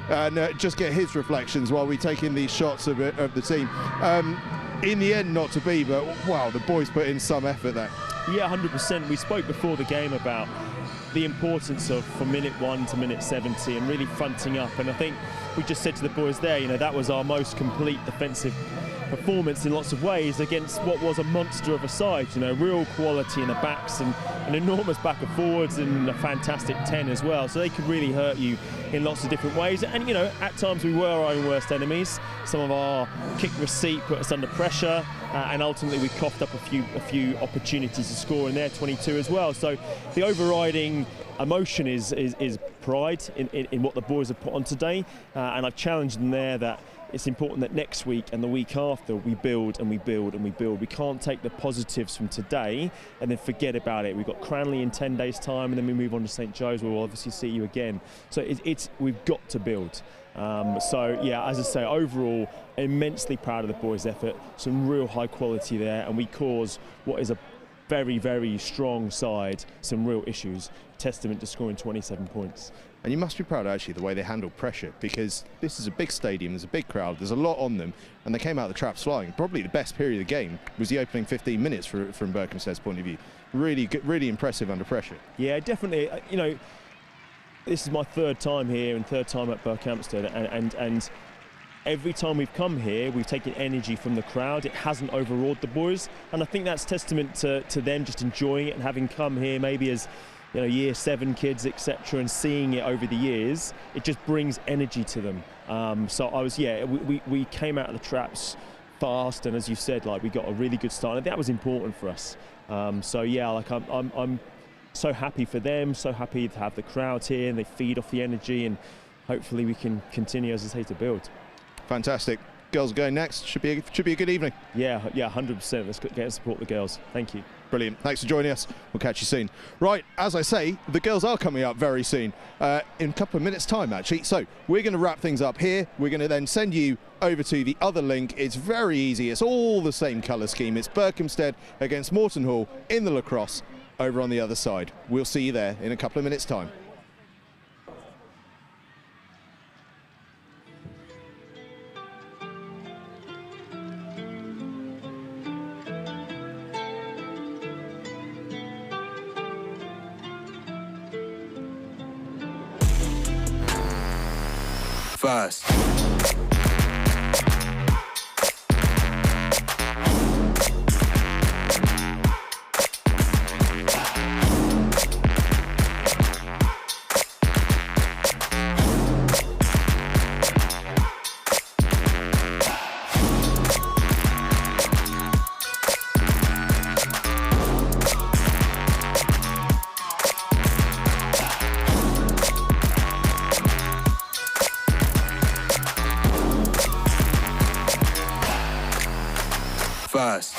and just get his reflections while we take in these shots of the team. In the end, not to be, but wow, the boys put in some effort there. Yeah, 100%. We spoke before the game about the importance of from minute 1 to minute 70 and really fronting up, and I think we just said to the boys there, you know, that was our most complete defensive performance in lots of ways against what was a monster of a side. You know, real quality in the backs and an enormous back and forwards and a fantastic 10 as well. So they could really hurt you in lots of different ways. And you know, at times we were our own worst enemies. Some of our kick receipt put us under pressure, and ultimately we coughed up a few opportunities to score in their 22 as well. So the overriding emotion is pride in what the boys have put on today, and I've challenged them there that it's important that next week and the week after we build and we build and we build. We can't take the positives from today and then forget about it. We've got Cranley in 10 days' time, and then we move on to St Joe's, where we'll obviously see you again. So we've got to build. So yeah, as I say, overall immensely proud of the boys' effort. Some real high quality there, and we cause what is a very, very strong side some real issues. Testament to scoring 27 points. And you must be proud, actually, the way they handled pressure, because this is a big stadium, there's a big crowd, there's a lot on them, and they came out of the traps flying. Probably the best period of the game was the opening 15 minutes from Berkhamsted's point of view. Really good, really impressive under pressure. Yeah, definitely. You know, this is my third time here and third time at Berkhamsted, and every time we've come here, we've taken energy from the crowd. It hasn't overawed the boys, and I think that's testament to them just enjoying it and having come here maybe as, you know, year 7 kids, etc., and seeing it over the years. It just brings energy to them. So we came out of the traps fast, and as you said, like, we got a really good start, and that was important for us. So yeah, like I'm so happy for them, so happy to have the crowd here, and they feed off the energy, and hopefully we can continue, as I say, to build. Fantastic. Girls are going next. Should be a good evening. Yeah, 100%. Let's get and support the girls. Thank you. Brilliant. Thanks for joining us. We'll catch you soon. Right, as I say, the girls are coming up very soon, in a couple of minutes' time, actually. So we're going to wrap things up here. We're going to then send you over to the other link. It's very easy. It's all the same colour scheme. It's Berkhamsted against Moreton Hall in the lacrosse over on the other side. We'll see you there in a couple of minutes' time. First. First.